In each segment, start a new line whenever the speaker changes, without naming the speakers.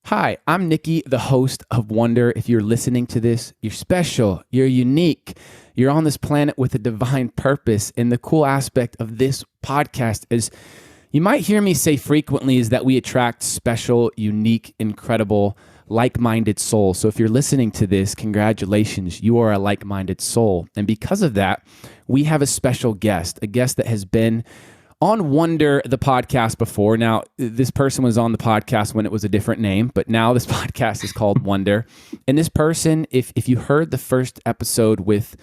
Hi, I'm Nicky, the host of Wonder. If you're listening to this, you're special, you're unique, you're on this planet with a divine purpose. And the cool aspect of this podcast is you might hear me say frequently is that we attract special, unique, incredible, like-minded souls. So if you're listening to this, congratulations, you are a like-minded soul. And because of that, we have a special guest, a guest that has been on Wonder, the podcast before. Now, this person was on the podcast when it was a different name, but now this podcast is called Wonder. And this person, if you heard the first episode with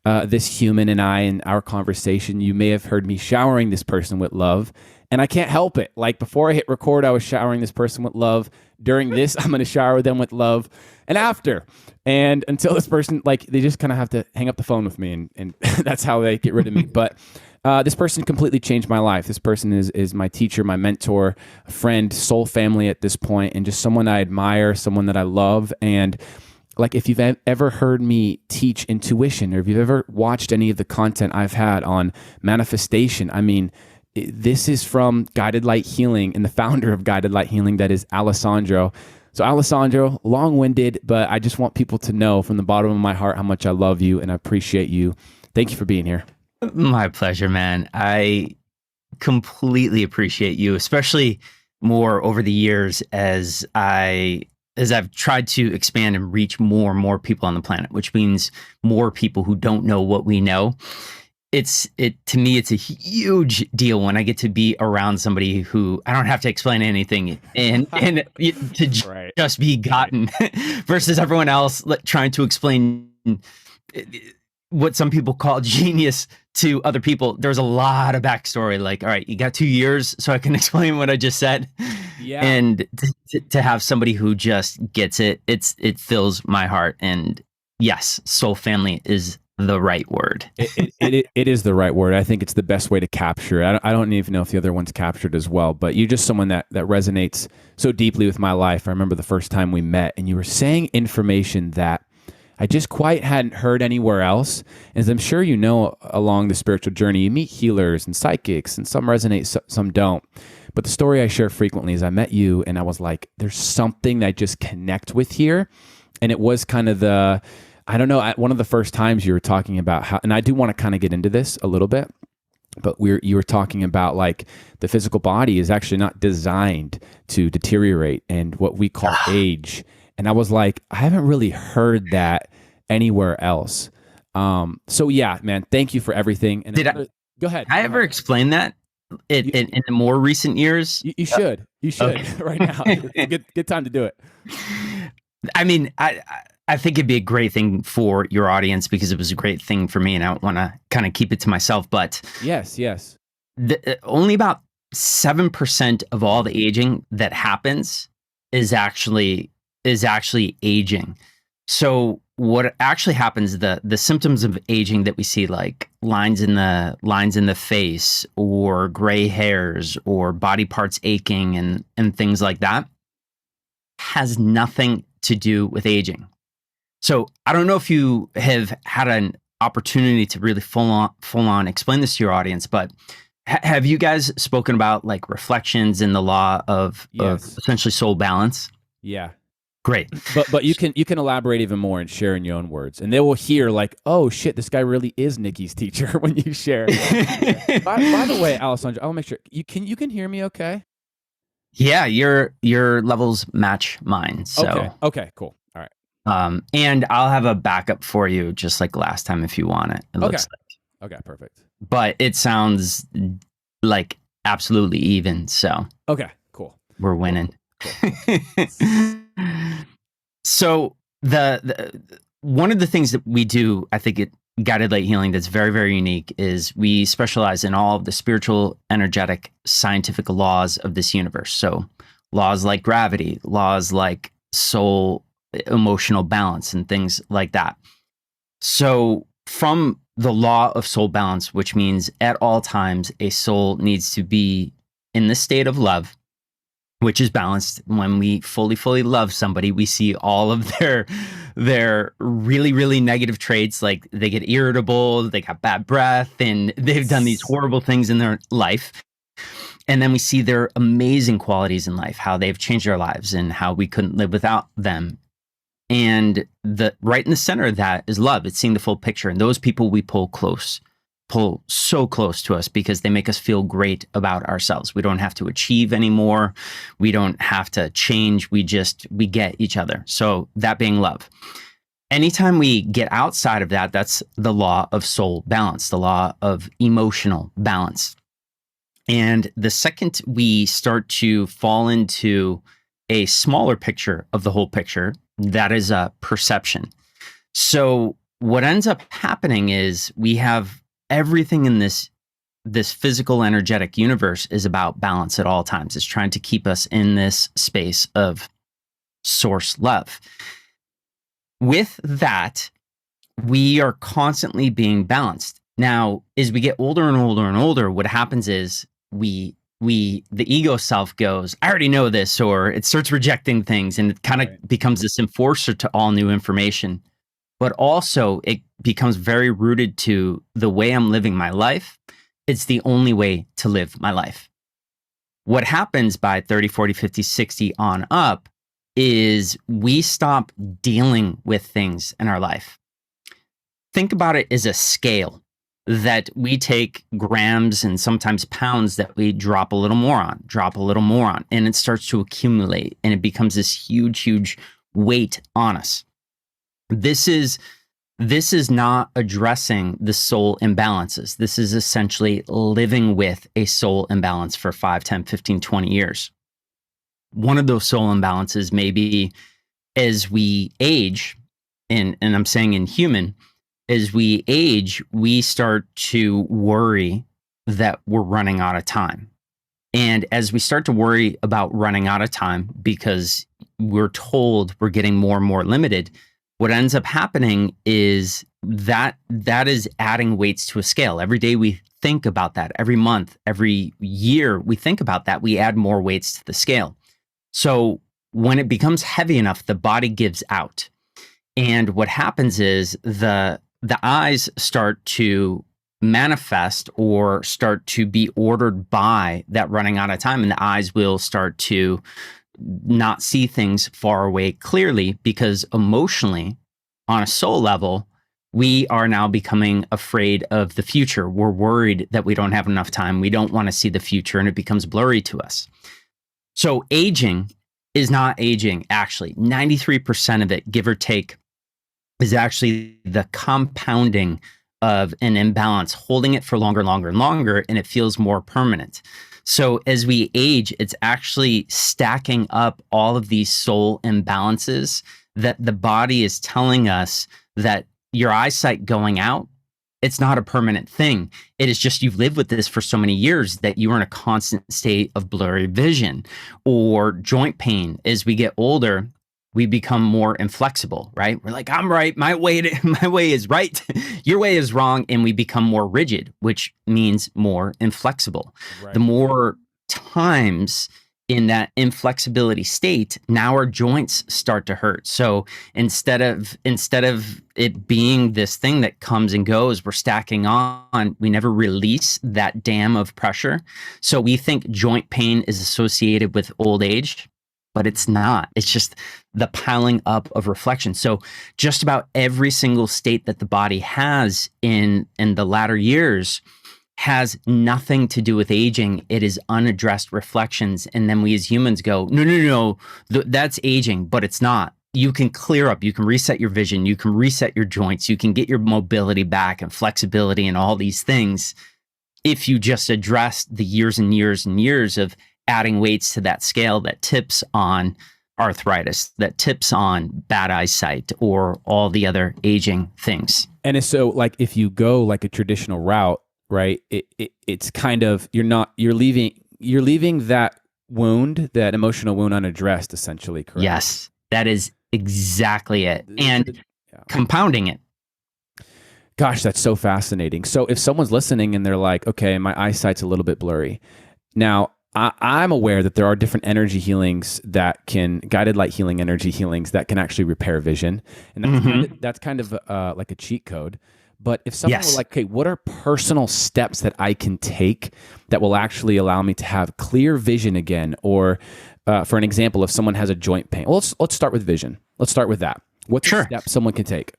this human and I in our conversation, you may have heard me showering this person with love. And I can't help it. Like before I hit record, I was showering this person with love. During this, I'm going to shower them with love. And after. And until this person, like, they just kind of have to hang up the phone with me. And that's how they get rid of me. But this person completely changed my life. This person is my teacher, my mentor, a friend, soul family at this point, and just someone I admire, someone that I love. And like, if you've ever heard me teach intuition, or if you've ever watched any of the content I've had on manifestation, I mean, this is from Guided Light Healing and the founder of Guided Light Healing, that is Alessandro. So Alessandro, long-winded, but I just want people to know from the bottom of my heart how much I love you and I appreciate you. Thank you for being here.
My pleasure, man. I completely appreciate you, especially more over the years as I've tried to expand and reach more and more people on the planet, which means more people who don't know what we know. To me, it's a huge deal when I get to be around somebody who I don't have to explain anything and to
Right.
just be gotten versus everyone else trying to explain what some people call genius to other people. There's a lot of backstory. Like, all right, you got 2 years so I can explain what I just said.
Yeah.
And to have somebody who just gets it, it fills my heart. And yes, soul family is the right word.
It is the right word. I think it's the best way to capture it. I don't even know if the other one's captured as well, but you're just someone that resonates so deeply with my life. I remember the first time we met and you were saying information that I just quite hadn't heard anywhere else. As I'm sure you know, along the spiritual journey, you meet healers and psychics, and some resonate, some don't. But the story I share frequently is I met you and I was like, there's something that I just connect with here. And it was kind of I don't know, one of the first times you were talking about how, and I do want to kind of get into this a little bit, but you were talking about like the physical body is actually not designed to deteriorate and what we call age. And I was like, I haven't really heard that anywhere else. So yeah, man, thank you for everything. And go ahead.
I ever explain that in the more recent years?
You should. You should
Okay.
right now. It's a good time to do it.
I mean, I think it'd be a great thing for your audience because it was a great thing for me, and I don't want to kind of keep it to myself. But
Yes.
only about 7% of all the aging that happens is actually aging. So what actually happens, the symptoms of aging that we see, like lines in the face, or gray hairs, or body parts aching, and things like that, has nothing to do with aging. So I don't know if you have had an opportunity to really full on explain this to your audience, but have you guys spoken about like reflections in the law of essentially soul balance?
Yeah.
Great.
But you can elaborate even more and share in your own words, and they will hear like, oh shit, this guy really is Nicky's teacher when you share. By the way, Alessandro, I'll make sure you can hear me. Okay.
Yeah, your levels match mine. So
okay, cool. All right.
And I'll have a backup for you, just like last time, if you want it. It looks like.
Okay, perfect.
But it sounds like absolutely even. So
okay, cool.
We're winning.
Cool.
So the one of the things that we do, I think, at Guided Light Healing that's very, very unique is we specialize in all of the spiritual, energetic, scientific laws of this universe. So laws like gravity, laws like soul, emotional balance, and things like that. So from the law of soul balance, which means at all times a soul needs to be in the state of love, which is balanced. When we fully love somebody, we see all of their really, really negative traits, like they get irritable, they got bad breath, and they've done these horrible things in their life. And then we see their amazing qualities in life, how they've changed our lives and how we couldn't live without them. And right in the center of that is love. It's seeing the full picture. And those people we pull so close to us because they make us feel great about ourselves. We don't have to achieve anymore. We don't have to change. We get each other. So that being love. Anytime we get outside of that, that's the law of soul balance, the law of emotional balance. And the second we start to fall into a smaller picture of the whole picture, that is a perception. So what ends up happening is we have everything in this physical energetic universe is about balance at all times. It's trying to keep us in this space of source love. With that, we are constantly being balanced. Now, as we get older and older and older, what happens is the ego self goes, I already know this, or it starts rejecting things, and it kind of becomes this enforcer to all new information. But also it becomes very rooted to the way I'm living my life. It's the only way to live my life. What happens by 30, 40, 50, 60 on up is we stop dealing with things in our life. Think about it as a scale that we take grams and sometimes pounds that we drop a little more on, and it starts to accumulate and it becomes this huge, huge weight on us. This is not addressing the soul imbalances. This is essentially living with a soul imbalance for 5, 10, 15, 20 years. One of those soul imbalances may be as we age, and I'm saying in human, as we age, we start to worry that we're running out of time. And as we start to worry about running out of time because we're told we're getting more and more limited, what ends up happening is that is adding weights to a scale. Every day we think about that. Every month, every year we think about that. We add more weights to the scale. So when it becomes heavy enough, the body gives out. And what happens is the eyes start to manifest or start to be ordered by that running out of time. And the eyes will start to not see things far away clearly because emotionally, on a soul level, we are now becoming afraid of the future. We're worried that we don't have enough time. We don't want to see the future, and it becomes blurry to us. So aging is not aging, actually. 93% of it, give or take, is actually the compounding of an imbalance, holding it for longer, and it feels more permanent. So as we age, it's actually stacking up all of these soul imbalances that the body is telling us that your eyesight going out, it's not a permanent thing. It is just you've lived with this for so many years that you are in a constant state of blurry vision or joint pain. As we get older, we become more inflexible, right? We're like, I'm right. My way is right. Your way is wrong. And we become more rigid, which means more inflexible. Right. The more times in that inflexibility state, now our joints start to hurt. So instead of it being this thing that comes and goes, we're stacking on, we never release that dam of pressure. So we think joint pain is associated with old age, but it's not. It's just the piling up of reflection. So just about every single state that the body has in the latter years has nothing to do with aging. It is unaddressed reflections. And then we as humans go, no, that's aging, but it's not. You can clear up, you can reset your vision, you can reset your joints, you can get your mobility back and flexibility and all these things if you just address the years and years and years of adding weights to that scale that tips on arthritis, that tips on bad eyesight, or all the other aging things.
And it's so like if you go like a traditional route, right? It's kind of you're leaving that wound, that emotional wound unaddressed, essentially, correct?
Yes, that is exactly it. And compounding it.
Gosh, that's so fascinating. So if someone's listening and they're like, okay, my eyesight's a little bit blurry. Now, I'm aware that there are different energy healings guided light healing, energy healings that can actually repair vision. And that's kind of like a cheat code. But if someone were
Yes.
like, okay, what are personal steps that I can take that will actually allow me to have clear vision again? Or for an example, if someone has a joint pain, well, let's start with vision. Let's start with that. What's a
Sure.
step someone can take?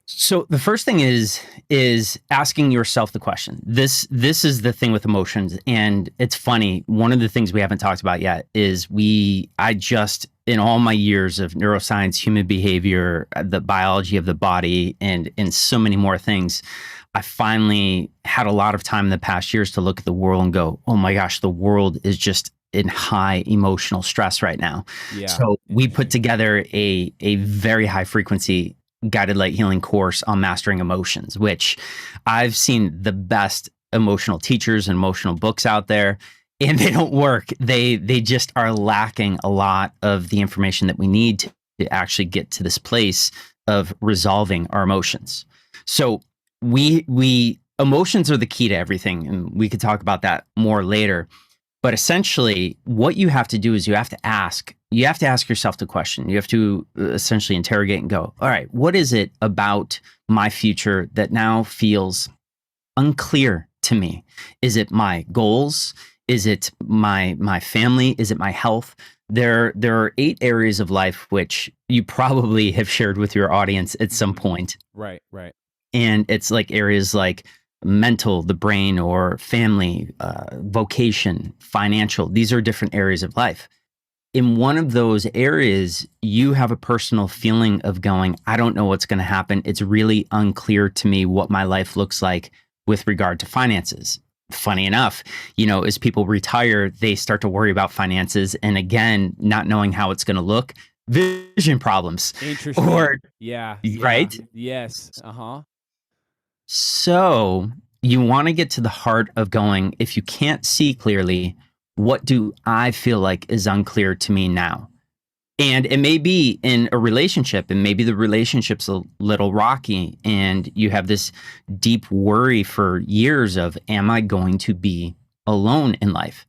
So the first thing is asking yourself the question. This is the thing with emotions, and it's funny. One of the things we haven't talked about yet is I just, in all my years of neuroscience, human behavior, the biology of the body, and so many more things, I finally had a lot of time in the past years to look at the world and go, oh my gosh, the world is just in high emotional stress right now.
Yeah.
So we put together a very high frequency guided light healing course on mastering emotions, which I've seen the best emotional teachers and emotional books out there, and they don't work. They just are lacking a lot of the information that we need to actually get to this place of resolving our emotions. So we emotions are the key to everything, and we could talk about that more later. But essentially, what you have to do is you have to ask yourself the question. You have to essentially interrogate and go, all right, what is it about my future that now feels unclear to me? Is it my goals? Is it my family? Is it my health? There are 8 areas of life which you probably have shared with your audience at some point.
Right.
And it's like areas like mental, the brain, or family, vocation, financial. These are different areas of life. In one of those areas, you have a personal feeling of going, I don't know what's going to happen. It's really unclear to me what my life looks like with regard to finances. Funny enough, as people retire, they start to worry about finances. And again, not knowing how it's going to look, vision problems.
Interesting.
Or,
yeah.
right?
Yes.
So you want to get to the heart of going, if you can't see clearly, what do I feel like is unclear to me now? And it may be in a relationship, and maybe the relationship's a little rocky, and you have this deep worry for years of, am I going to be alone in life?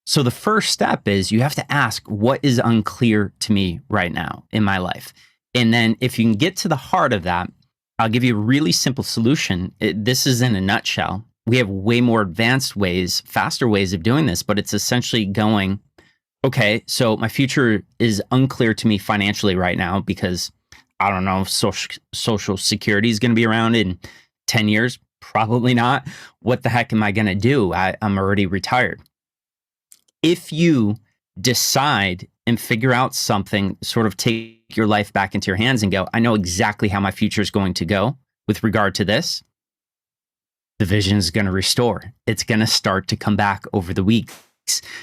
So the first step is you have to ask, what is unclear to me right now in my life? And then if you can get to the heart of that, I'll give you a really simple solution. This is in a nutshell. We have way more advanced ways, faster ways of doing this, but it's essentially going, okay, so my future is unclear to me financially right now because I don't know if social security is going to be around in 10 years. Probably not. What the heck am I going to do? I'm already retired. If you decide and figure out something, sort of take your life back into your hands and go, I know exactly how my future is going to go with regard to this, the vision is going to restore. It's going to start to come back over the weeks.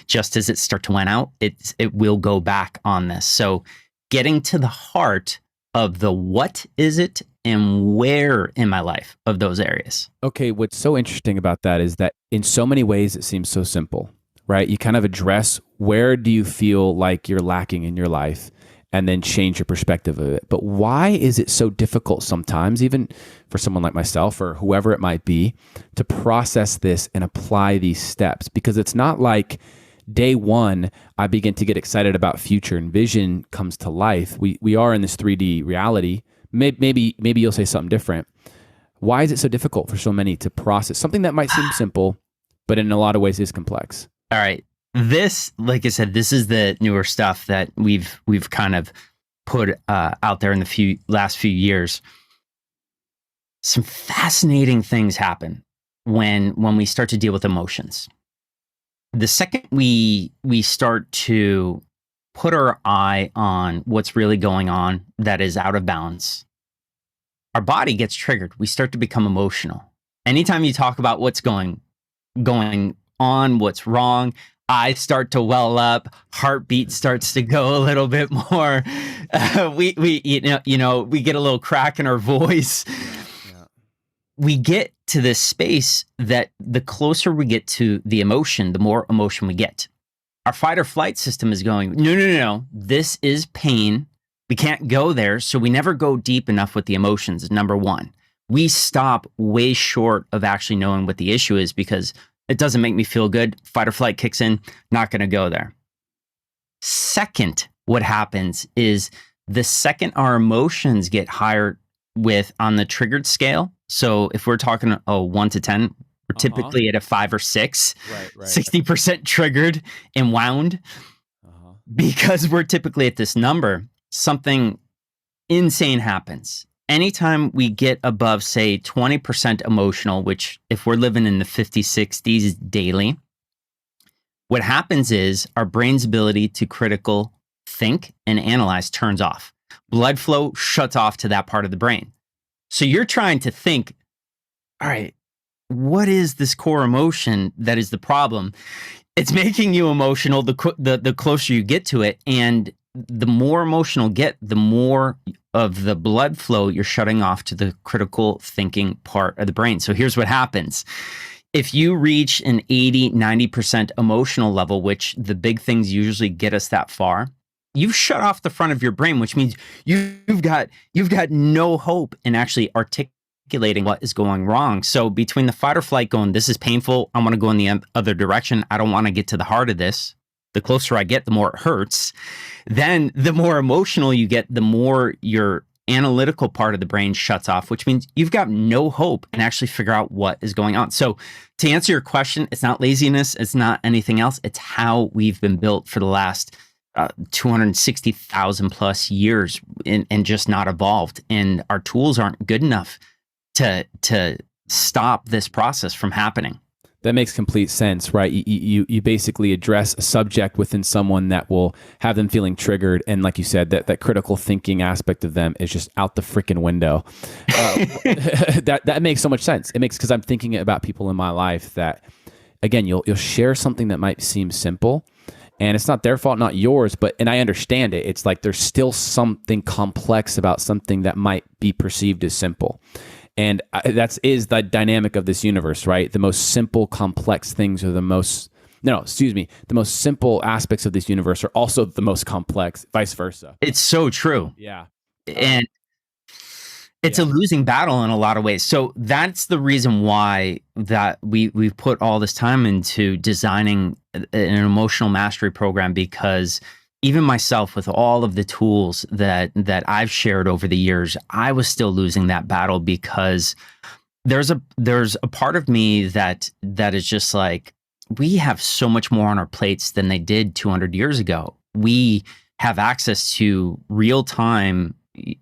Just as it starts to went out, it will go back on this. So getting to the heart of the what is it and where in my life of those areas.
Okay, what's so interesting about that is that in so many ways it seems so simple, right? You kind of address where do you feel like you're lacking in your life and then change your perspective of it. But why is it so difficult sometimes, even for someone like myself or whoever it might be, to process this and apply these steps? Because it's not like day one, I begin to get excited about future and vision comes to life. We are in this 3D reality. Maybe you'll say something different. Why is it so difficult for so many to process something that might seem simple, but in a lot of ways is complex?
All right. This, like I said, this is the newer stuff that we've kind of put out there in the last few years. Some fascinating things happen when we start to deal with emotions. The second we start to put our eye on what's really going on that is out of balance, our body gets triggered. We start to become emotional. Anytime you talk about what's going on, what's wrong, eyes start to well up, heartbeat starts to go a little bit more. We get a little crack in our voice.
Yeah.
We get to this space that the closer we get to the emotion, the more emotion we get. Our fight or flight system is going, no, this is pain. We can't go there. So we never go deep enough with the emotions, number one. We stop way short of actually knowing what the issue is because it doesn't make me feel good. Fight or flight kicks in, not going to go there. Second, what happens is the second our emotions get higher, with on the triggered scale. So if we're talking 1 to 10, we're typically at a 5 or 6,
Right.
60% triggered and wound. Because we're typically at this number, something insane happens. Anytime we get above, say, 20% emotional, which if we're living in the 50s, 60s daily, what happens is our brain's ability to critical think and analyze turns off. Blood flow shuts off to that part of the brain. So you're trying to think, all right, what is this core emotion that is the problem? It's making you emotional the closer you get to it. And the more emotional you get, the more of the blood flow you're shutting off to the critical thinking part of the brain. So here's what happens. If you reach an 80, 90% emotional level, which the big things usually get us that far, you've shut off the front of your brain, which means you've got no hope in actually articulating what is going wrong. So between the fight or flight going, this is painful, I want to go in the other direction, I don't want to get to the heart of this. The closer I get, the more it hurts. Then the more emotional you get, the more your analytical part of the brain shuts off, which means you've got no hope and actually figure out what is going on. So to answer your question, it's not laziness, it's not anything else. It's how we've been built for the last 260,000 plus years and just not evolved. And our tools aren't good enough to stop this process from happening.
That makes complete sense, right? You basically address a subject within someone that will have them feeling triggered. And like you said, that critical thinking aspect of them is just out the freaking window. That makes so much sense. It makes, because I'm thinking about people in my life that, again, you'll share something that might seem simple, and it's not their fault, not yours, and I understand it. It's like there's still something complex about something that might be perceived as simple. And that is the dynamic of this universe, right? The most simple, complex things are the most simple aspects of this universe are also the most complex, vice versa.
It's so true.
Yeah.
And it's a losing battle in a lot of ways. So that's the reason why that we've put all this time into designing an emotional mastery program, because even myself, with all of the tools that I've shared over the years, I was still losing that battle, because there's a part of me that is just like, we have so much more on our plates than they did 200 years ago. We have access to real time,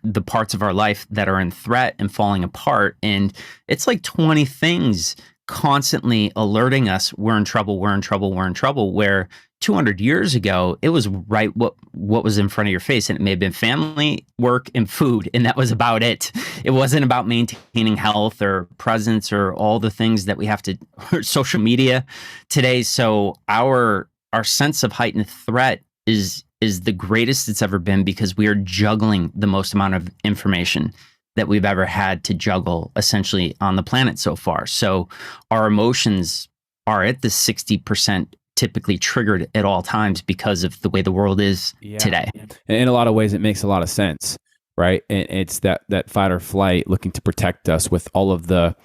the parts of our life that are in threat and falling apart. And it's like 20 things constantly alerting us, we're in trouble, we're in trouble, we're in trouble, where 200 years ago, it was right what was in front of your face. And it may have been family, work, and food. And that was about it. It wasn't about maintaining health or presence or all the things that we have to, social media today. So our sense of heightened threat is the greatest it's ever been, because we are juggling the most amount of information that we've ever had to juggle essentially on the planet so far. So our emotions are at the 60% typically triggered at all times because of the way the world is today.
And in a lot of ways, it makes a lot of sense, right? And it's that fight or flight looking to protect us with all of the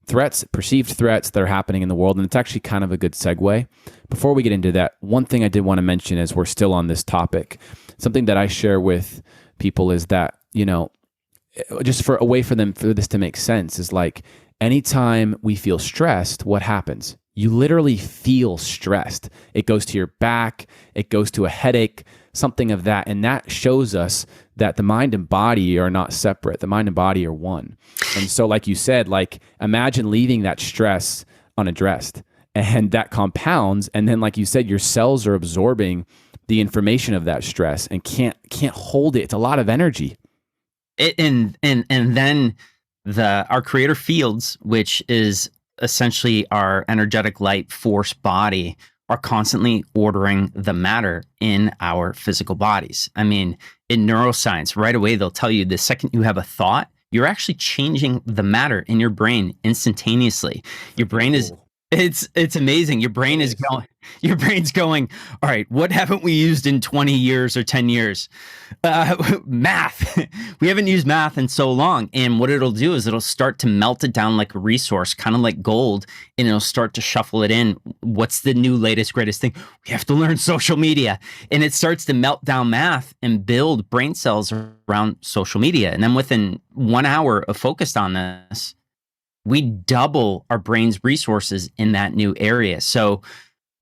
threats, perceived threats that are happening in the world. And it's actually kind of a good segue. Before we get into that, one thing I did want to mention as we're still on this topic, something that I share with people is that, just for a way for this to make sense, is like, anytime we feel stressed, what happens? You literally feel stressed. It goes to your back, it goes to a headache, something of that. And that shows us that the mind and body are not separate. The mind and body are one. And so, like you said, like, imagine leaving that stress unaddressed, and that compounds. And then, like you said, your cells are absorbing the information of that stress and can't hold it. It's a lot of energy.
And then our creator fields, which is essentially our energetic light force body, are constantly ordering the matter in our physical bodies. I mean, in neuroscience, right away, they'll tell you the second you have a thought, you're actually changing the matter in your brain instantaneously. Your brain is It's amazing. Your brain's going, all right, what haven't we used in 20 years or 10 years? Math. We haven't used math in so long. And what it'll do is it'll start to melt it down like a resource, kind of like gold, and it'll start to shuffle it in. What's the new latest, greatest thing? We have to learn social media. And it starts to melt down math and build brain cells around social media. And then within 1 hour of focused on this, we double our brain's resources in that new area. So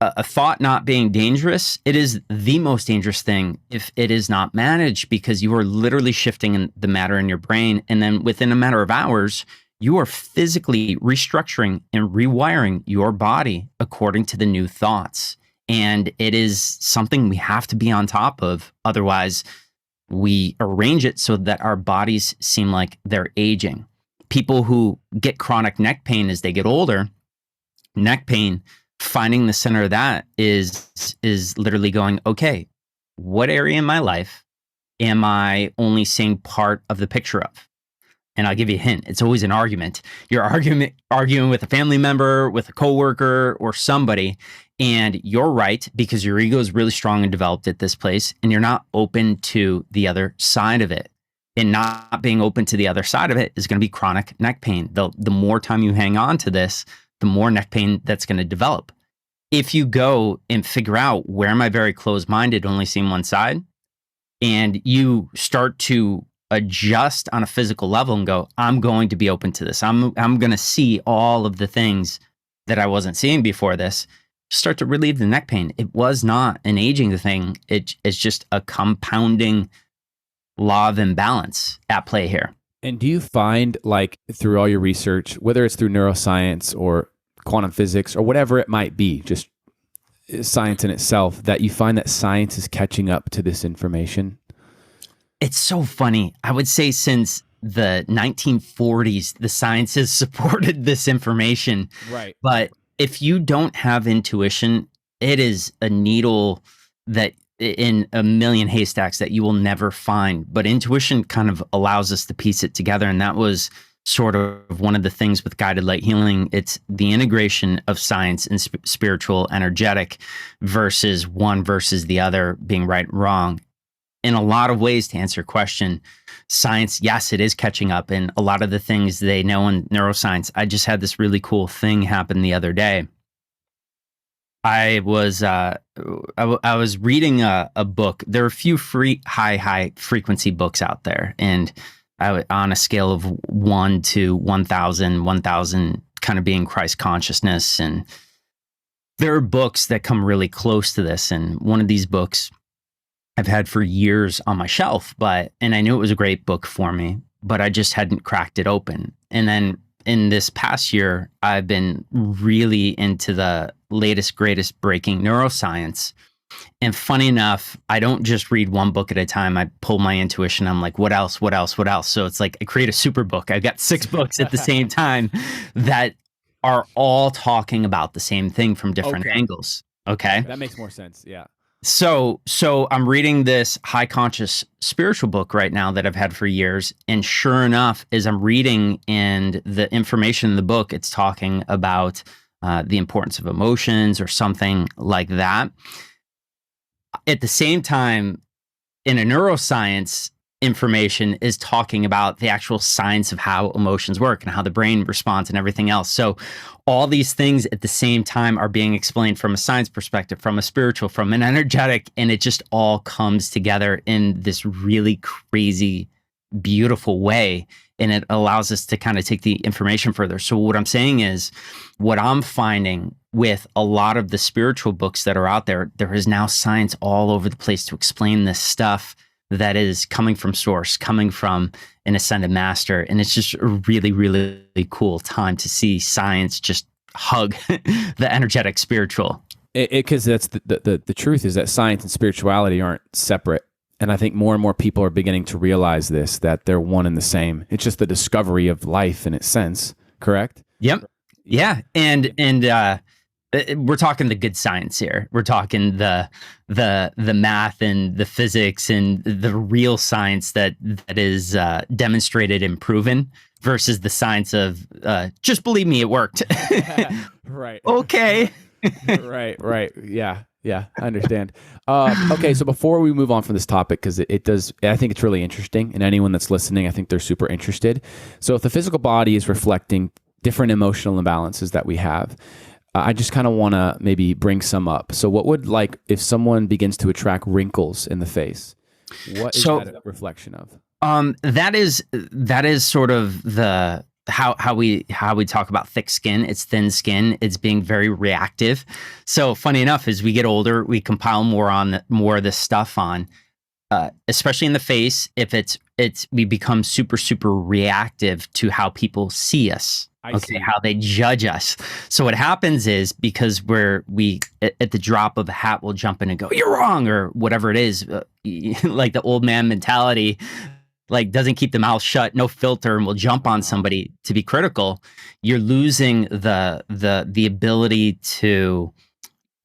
a thought not being dangerous, it is the most dangerous thing if it is not managed, because you are literally shifting the matter in your brain. And then within a matter of hours, you are physically restructuring and rewiring your body according to the new thoughts. And it is something we have to be on top of. Otherwise, we arrange it so that our bodies seem like they're aging. People who get chronic neck pain as they get older, neck pain, finding the center of that is literally going, okay, what area in my life am I only seeing part of the picture of? And I'll give you a hint. It's always an argument. You're arguing with a family member, with a coworker, or somebody, and you're right because your ego is really strong and developed at this place, and you're not open to the other side of it. And not being open to the other side of it is going to be chronic neck pain. The more time you hang on to this, the more neck pain that's going to develop. If you go and figure out, where am I very closed-minded, only seeing one side, and you start to adjust on a physical level and go, I'm going to be open to this. I'm going to see all of the things that I wasn't seeing before this. Start to relieve the neck pain. It was not an aging thing. It's just a compounding law of imbalance at play here.
And do you find, like, through all your research, whether it's through neuroscience or quantum physics or whatever it might be, just science in itself, that you find that science is catching up to this information?
It's so funny. I would say since the 1940s, the science has supported this information.
Right.
But if you don't have intuition, it is a needle that in a million haystacks that you will never find. But intuition kind of allows us to piece it together. And that was sort of one of the things with guided light healing. It's the integration of science and spiritual energetic versus one versus the other being right and wrong. In a lot of ways, to answer your question, science, yes, it is catching up. And a lot of the things they know in neuroscience. I just had this really cool thing happen the other day. I was reading a book. There are a few free high frequency books out there, and on a scale of 1 to 1,000 kind of being Christ consciousness, and there are books that come really close to this. And one of these books I've had for years on my shelf, and I knew it was a great book for me, but I just hadn't cracked it open. And then in this past year, I've been really into the latest, greatest breaking neuroscience. And funny enough, I don't just read one book at a time. I pull my intuition. I'm like, what else? So it's like I create a super book. I've got 6 books at the same time that are all talking about the same thing from different angles. Okay.
That makes more sense. Yeah.
So I'm reading this high conscious spiritual book right now that I've had for years. And sure enough, as I'm reading and the information in the book, it's talking about the importance of emotions or something like that. At the same time, in a neuroscience, information is talking about the actual science of how emotions work and how the brain responds and everything else. So all these things at the same time are being explained from a science perspective, from a spiritual, from an energetic, and it just all comes together in this really crazy, beautiful way. And it allows us to kind of take the information further. So what I'm saying is, what I'm finding with a lot of the spiritual books that are out there, there is now science all over the place to explain this stuff that is coming from source, coming from an ascended master. And it's just a really, really cool time to see science just hug the energetic spiritual.
Because that's the truth is that science and spirituality aren't separate. And I think more and more people are beginning to realize this, that they're one and the same. It's just the discovery of life in its sense, correct?
Yep. Yeah. And we're talking the good science here. We're talking the math and the physics and the real science that is demonstrated and proven versus the science of just believe me, it worked.
Right.
Okay.
Right. Yeah, I understand. Okay, so before we move on from this topic, because it does, I think it's really interesting, and anyone that's listening, I think they're super interested. So if the physical body is reflecting different emotional imbalances that we have, I just kind of want to maybe bring some up. So what would, like, if someone begins to attract wrinkles in the face, what is that a reflection of?
That is sort of the how we talk about thick skin. It's thin skin. It's being very reactive. So funny enough, as we get older, we compile more of this stuff on, especially in the face. If we become super reactive to how people see us. How they judge us. So what happens is, because we at the drop of a hat, we'll jump in and go, "You're wrong," or whatever it is, like the old man mentality. Like, doesn't keep the mouth shut, no filter, and will jump on somebody to be critical. You're losing the ability to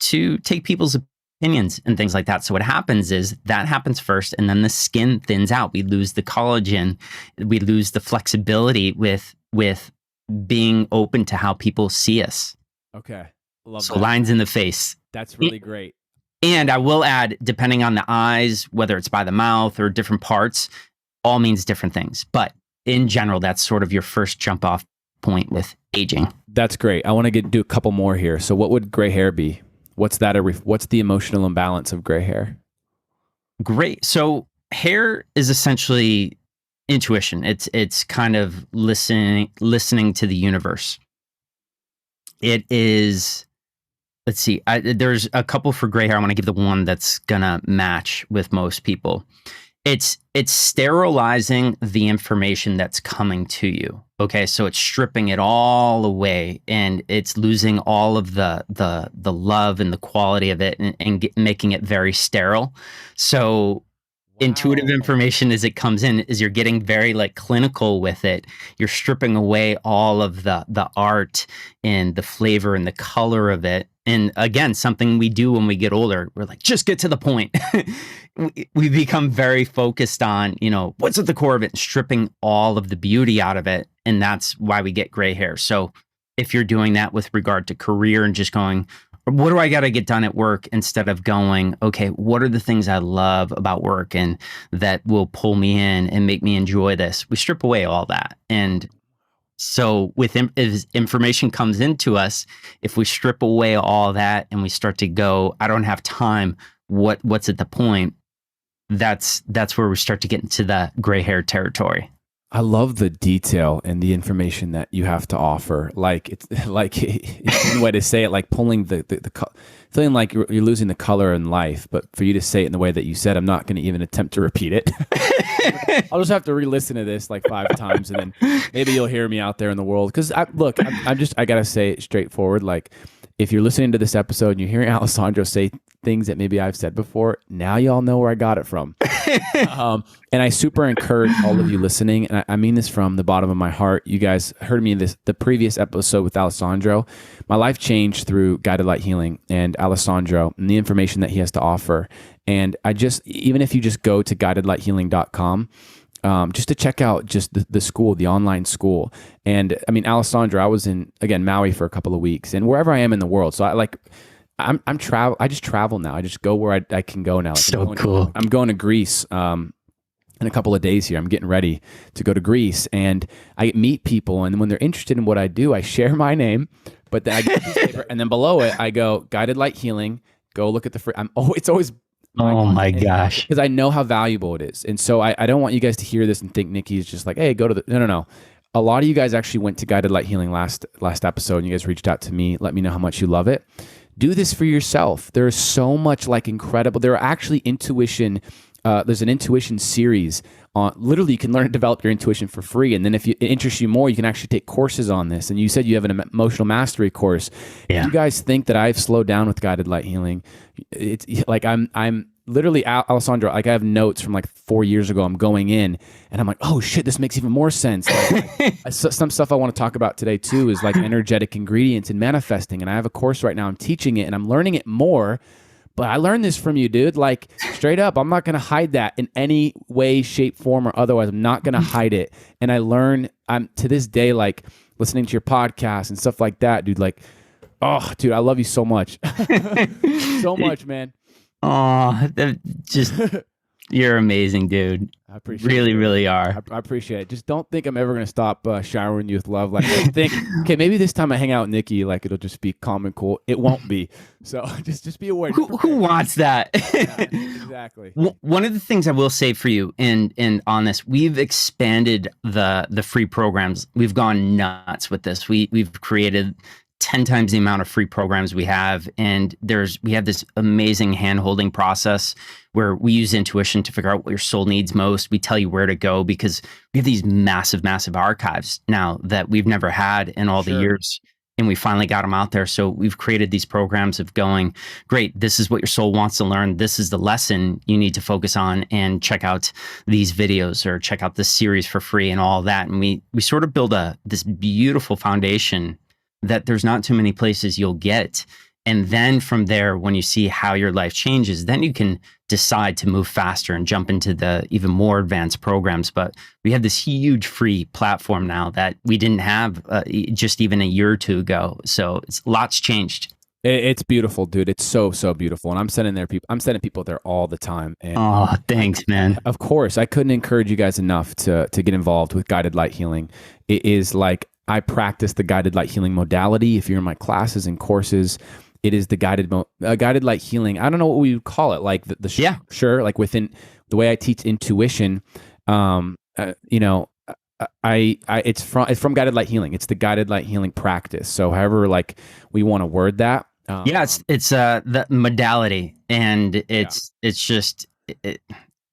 take people's opinions and things like that. So what happens is that happens first, and then the skin thins out. We lose the collagen, we lose the flexibility with being open to how people see us.
Okay, love
so
that.
Lines in the face.
That's really great.
And I will add, depending on the eyes, whether it's by the mouth or different parts, all means different things. But in general, that's sort of your first jump off point with aging.
That's great. I want to do a couple more here. So what would gray hair be? What's the emotional imbalance of gray hair?
Great. So hair is essentially intuition. It's kind of listening to the universe. It is, let's see, there's a couple for gray hair. I want to give the one that's gonna match with most people. It's sterilizing the information that's coming to you. Okay, so it's stripping it all away, and it's losing all of the love and the quality of it, and making it very sterile. So intuitive information as it comes in is you're getting very like clinical with it. You're stripping away all of the art and the flavor and the color of it. And again, something we do when we get older, we're like, just get to the point. we become very focused on, what's at the core of it, and stripping all of the beauty out of it. And that's why we get gray hair. So if you're doing that with regard to career and just going, what do I got to get done at work, instead of going, okay, what are the things I love about work and that will pull me in and make me enjoy this? We strip away all that. And so as information comes into us, if we strip away all that and we start to go, I don't have time, what's at the point? That's where we start to get into the gray hair territory.
I love the detail and the information that you have to offer. Like it's one way to say it, like pulling the feeling like you're losing the color in life. But for you to say it in the way that you said, I'm not going to even attempt to repeat it. I'll just have to re-listen to this like 5 times, and then maybe you'll hear me out there in the world. Because I gotta say it straightforward. Like, if you're listening to this episode and you're hearing Alessandro say things that maybe I've said before, now y'all know where I got it from. And I super encourage all of you listening, and I mean this from the bottom of my heart. You guys heard me in the previous episode with Alessandro. My life changed through Guided Light Healing and Alessandro and the information that he has to offer. And even if you just go to guidedlighthealing.com, just to check out just the school, the online school. And I mean, Alessandro, I was in, again, Maui for a couple of weeks, and wherever I am in the world. So I just travel now. I just go where I can go now. Like
Cool.
I'm going to Greece in a couple of days here. I'm getting ready to go to Greece, and I meet people. And when they're interested in what I do, I share my name, but then I get a piece of paper, and then below it, I go Guided Light Healing. Go look at it's always.
Oh my gosh.
Because I know how valuable it is. And so I don't want you guys to hear this and think Nicky's just like, hey, go to no. A lot of you guys actually went to Guided Light Healing last episode, and you guys reached out to me, let me know how much you love it. Do this for yourself. There is so much incredible. There are actually there's an intuition series on, literally you can learn to develop your intuition for free. And then if it interests you more, you can actually take courses on this. And you said you have an emotional mastery course. Yeah. If you guys think that I've slowed down with Guided Light Healing, it's like I'm literally, Alessandro, like I have notes from like 4 years ago. I'm going in and I'm like, oh shit, this makes even more sense. Some stuff I want to talk about today too is like energetic ingredients and manifesting. And I have a course right now, I'm teaching it and I'm learning it more. But I learned this from you, dude. Like straight up, I'm not going to hide that in any way, shape, form, or otherwise. I'm not going to hide it. And I learn, I'm to this day, like listening to your podcast and stuff like that, dude. Like, oh, dude, I love you so much. So much, man.
Oh, just you're amazing, dude.
I appreciate
really,
it.
Really are.
I appreciate it. Just don't think I'm ever going to stop showering you with love. Like, I think, okay, maybe this time I hang out with Nicky, like it'll just be calm and cool. It won't be. So just be aware.
Who wants that?
Yeah, exactly.
One of the things I will say for you, and on this, we've expanded the free programs. We've gone nuts with this. We've created 10 times the amount of free programs we have. And we have this amazing hand-holding process where we use intuition to figure out what your soul needs most. We tell you where to go because we have these massive, massive archives now that we've never had in all the years. And we finally got them out there. So we've created these programs of going, great, this is what your soul wants to learn. This is the lesson you need to focus on, and check out these videos or check out this series for free and all that. And we sort of build this beautiful foundation that there's not too many places you'll get. And then from there, when you see how your life changes, then you can decide to move faster and jump into the even more advanced programs. But we have this huge free platform now that we didn't have just even a year or two ago. So lots changed.
It's beautiful, dude. It's so, so beautiful. And I'm sending people there all the time. And
oh, thanks, man.
Of course, I couldn't encourage you guys enough to get involved with guided light healing. It is like, I practice the guided light healing modality. If you're in my classes and courses, it is the guided light healing. I don't know what we would call it. Like sure. Like within the way I teach intuition, it's from guided light healing. It's the guided light healing practice. So however, like we want to word that.
It's the modality, and it's just it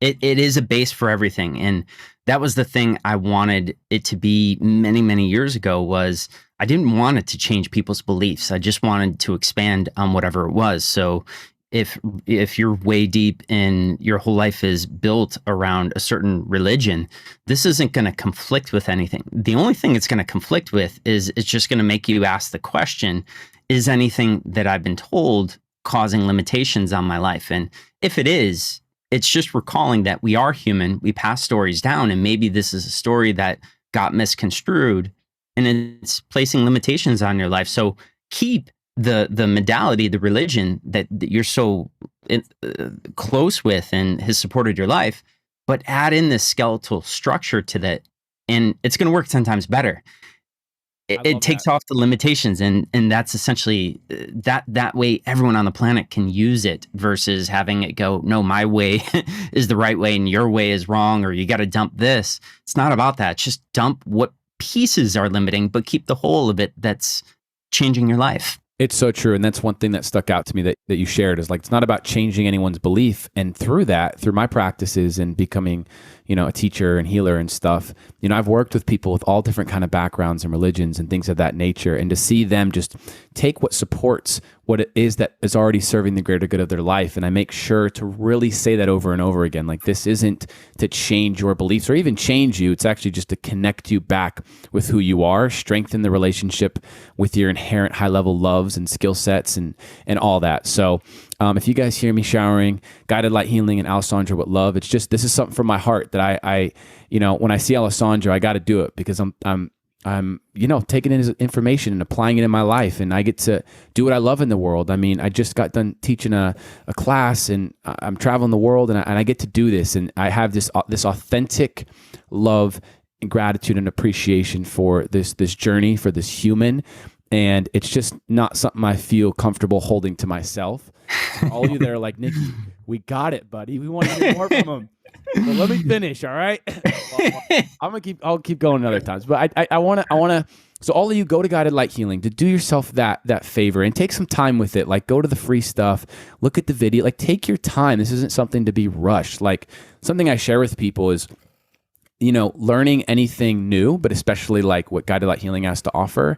is a base for everything. And that was the thing I wanted it to be many, many years ago. Was I didn't want it to change people's beliefs. I just wanted to expand on whatever it was. So if you're way deep and your whole life is built around a certain religion, this isn't going to conflict with anything. The only thing it's going to conflict with is it's just going to make you ask the question, is anything that I've been told causing limitations on my life? And if it is, it's just recalling that we are human, we pass stories down, and maybe this is a story that got misconstrued and it's placing limitations on your life. So keep the modality, the religion that you're so close with and has supported your life, but add in this skeletal structure to that, and it's going to work 10 times better. It takes off the limitations, and that's essentially that way everyone on the planet can use it, versus having it go, no, my way is the right way and your way is wrong, or you got to dump this. It's not about that. Just dump what pieces are limiting, but keep the whole of it that's changing your life.
It's so true. And that's one thing that stuck out to me that you shared, is like, it's not about changing anyone's belief. And through my practices and becoming, a teacher and healer and stuff, I've worked with people with all different kind of backgrounds and religions and things of that nature. And to see them just take what supports what it is that is already serving the greater good of their life. And I make sure to really say that over and over again. Like, this isn't to change your beliefs or even change you. It's actually just to connect you back with who you are, strengthen the relationship with your inherent high level loves and skill sets and all that. So if you guys hear me showering guided light healing and Alessandro with love, it's just, this is something from my heart that I when I see Alessandro, I got to do it because I'm taking in his information and applying it in my life, and I get to do what I love in the world. I mean, I just got done teaching a class, and I'm traveling the world, and I get to do this, and I have this authentic love and gratitude and appreciation for this journey, for this human, and it's just not something I feel comfortable holding to myself. All of you that are like, Nicky, we got it, buddy. We want to hear more from him. But let me finish, all right? I'll keep going other times. But I wanna so all of you, go to Guided Light Healing to do yourself that favor and take some time with it. Like, go to the free stuff, look at the video, like, take your time. This isn't something to be rushed. Like, something I share with people is, learning anything new, but especially like what Guided Light Healing has to offer.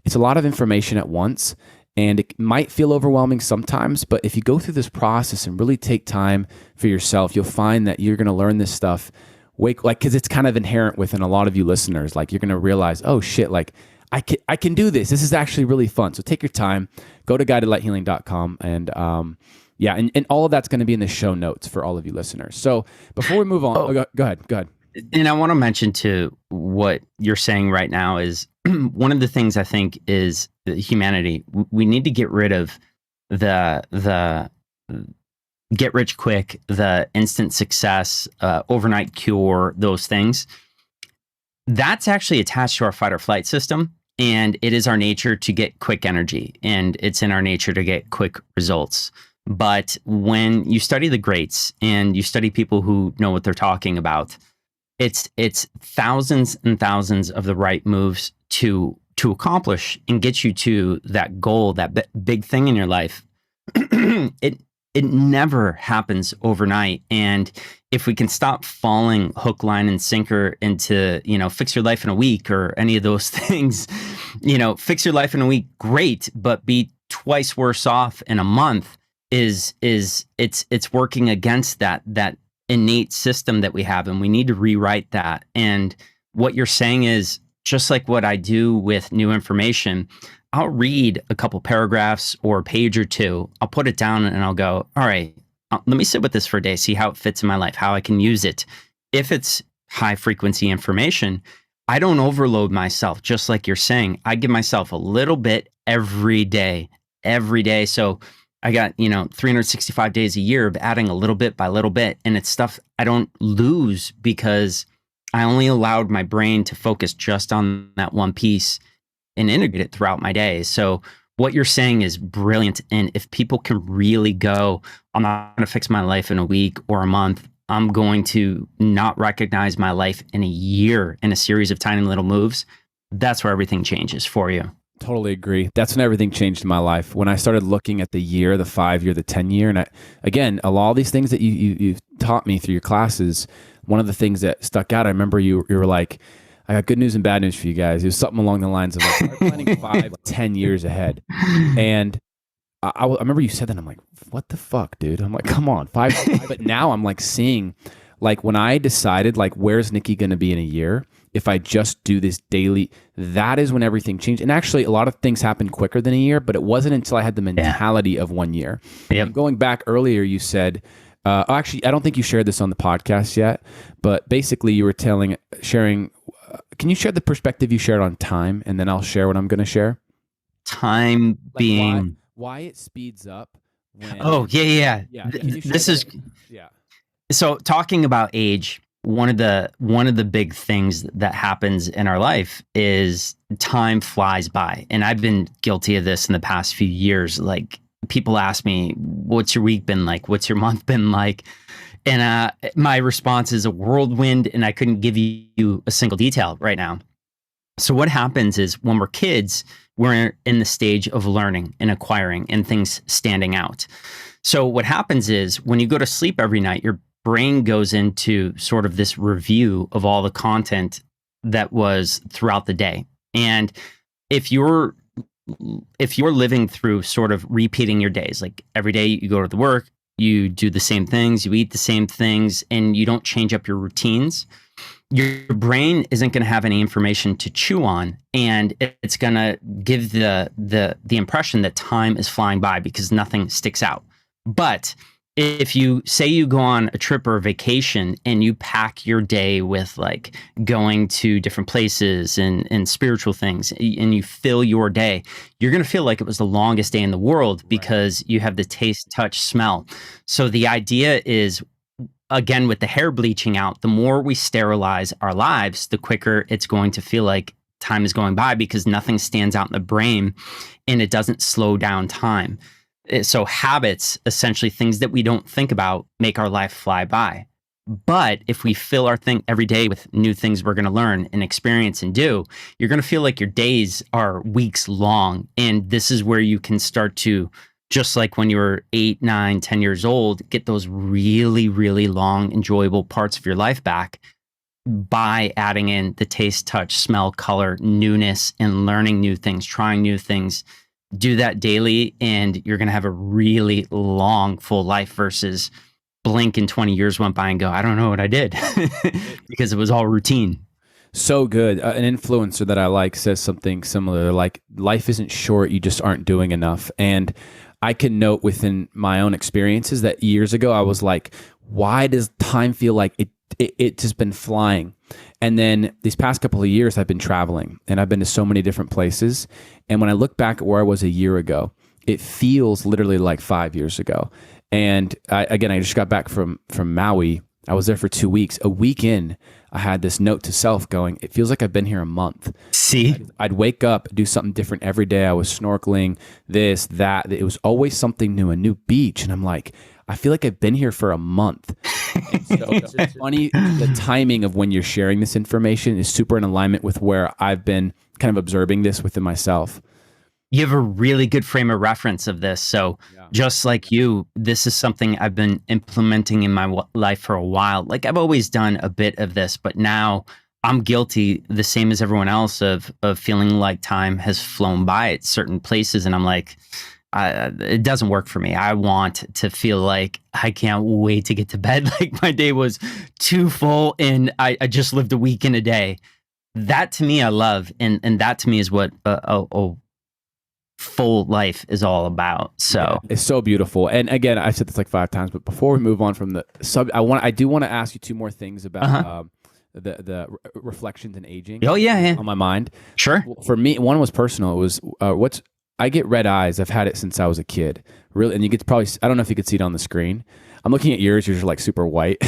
It's a lot of information at once. And it might feel overwhelming sometimes, but if you go through this process and really take time for yourself, you'll find that you're going to learn this stuff because it's kind of inherent within a lot of you listeners. Like you're going to realize, oh shit, like I can do this. This is actually really fun. So take your time, go to guidedlighthealing.com and and all of that's going to be in the show notes for all of you listeners. So before we move on, go ahead.
And I want to mention too, what you're saying right now is one of the things I think is humanity. We need to get rid of the get rich quick, the instant success, overnight cure, those things. That's actually attached to our fight or flight system. And it is our nature to get quick energy, and it's in our nature to get quick results. But when you study the greats and you study people who know what they're talking about, it's thousands and thousands of the right moves to accomplish and get you to that goal, that big thing in your life. It never happens overnight. And if we can stop falling hook, line, and sinker into, fix your life in a week or any of those things, fix your life in a week, great, but be twice worse off in a month it's working against that innate system that we have, and we need to rewrite that. And what you're saying is just like what I do with new information. I'll read a couple paragraphs or a page or two. I'll put it down and I'll go, all right, let me sit with this for a day, see how it fits in my life, how I can use it. If it's high frequency information, I don't overload myself. Just like you're saying, I give myself a little bit every day. So I got, 365 days a year of adding a little bit by little bit. And it's stuff I don't lose because I only allowed my brain to focus just on that one piece and integrate it throughout my day. So what you're saying is brilliant. And if people can really go, I'm not going to fix my life in a week or a month. I'm going to not recognize my life in a year in a series of tiny little moves. That's where everything changes for you.
Totally agree. That's when everything changed in my life. When I started looking at the year, the 5 year, the 10 year. And again, a lot of these things that you've taught me through your classes, one of the things that stuck out, I remember you were like, I got good news and bad news for you guys. It was something along the lines of like, start planning 5, 10 years ahead. And I remember you said that. I'm like, what the fuck, dude? I'm like, come on, 5. But now I'm like seeing, like when I decided like, where's Nicky going to be in a year? If I just do this daily, that is when everything changed. And actually a lot of things happened quicker than a year, but it wasn't until I had the mentality of 1 year. Yep. And going back earlier, you said, actually, I don't think you shared this on the podcast yet, but basically you were sharing, can you share the perspective you shared on time, and then I'll share what I'm going to share?
Time like being
why it speeds up. When,
yeah. This is So talking about age, one of the big things that happens in our life is time flies by, and I've been guilty of this in the past few years. Like people ask me, "What's your week been like? What's your month been like?" And my response is a whirlwind, and I couldn't give you a single detail right now. So what happens is when we're kids, we're in the stage of learning and acquiring and things standing out. So what happens is when you go to sleep every night, your brain goes into sort of this review of all the content that was throughout the day. And if you're living through sort of repeating your days, like every day you go to the work, you do the same things, you eat the same things, and you don't change up your routines, your brain isn't going to have any information to chew on, and it's going to give the impression that time is flying by because nothing sticks out. But if you say you go on a trip or a vacation and you pack your day with like going to different places and spiritual things, and you fill your day, you're going to feel like it was the longest day in the world because you have the taste, touch, smell. So the idea is, again, with the hair bleaching out, the more we sterilize our lives, the quicker it's going to feel like time is going by because nothing stands out in the brain and it doesn't slow down time. So habits, essentially things that we don't think about, make our life fly by. But if we fill our thing every day with new things we're going to learn and experience and do, you're going to feel like your days are weeks long. And this is where you can start to, just like when you were 8, 9, 10 years old, get those really, really long, enjoyable parts of your life back by adding in the taste, touch, smell, color, newness, and learning new things, trying new things, do that daily, and you're going to have a really long, full life versus blink and 20 years went by and go, I don't know what I did because it was all routine.
So good. An influencer that I like says something similar, like life isn't short, you just aren't doing enough. And I can note within my own experiences that years ago I was like, why does time feel like it's just been flying? And then these past couple of years I've been traveling and I've been to so many different places. And when I look back at where I was a year ago, it feels literally like 5 years ago. And I just got back from Maui. I was there for 2 weeks. A week in, I had this note to self going, it feels like I've been here a month.
See?
I'd wake up, do something different every day. I was snorkeling, this, that. It was always something new, a new beach. And I'm like, I feel like I've been here for a month. And so it's funny, the timing of when you're sharing this information is super in alignment with where I've been kind of observing this within myself.
You have a really good frame of reference of this. So just like you, this is something I've been implementing in my life for a while. Like I've always done a bit of this, but now I'm guilty, the same as everyone else, of feeling like time has flown by at certain places. And I'm like, it doesn't work for me. I want to feel like I can't wait to get to bed. Like my day was too full and I just lived a week in a day. That to me, I love. And that to me is what a full life is all about. So
yeah, it's so beautiful. And again, I've said this like 5 times, but before we move on from the sub, I do want to ask you 2 more things about the reflections and aging.
Oh yeah.
On my mind.
Sure.
For me, one was personal. It was I get red eyes. I've had it since I was a kid. Really, and you get probably, I don't know if you could see it on the screen. I'm looking at yours. Yours are like super white.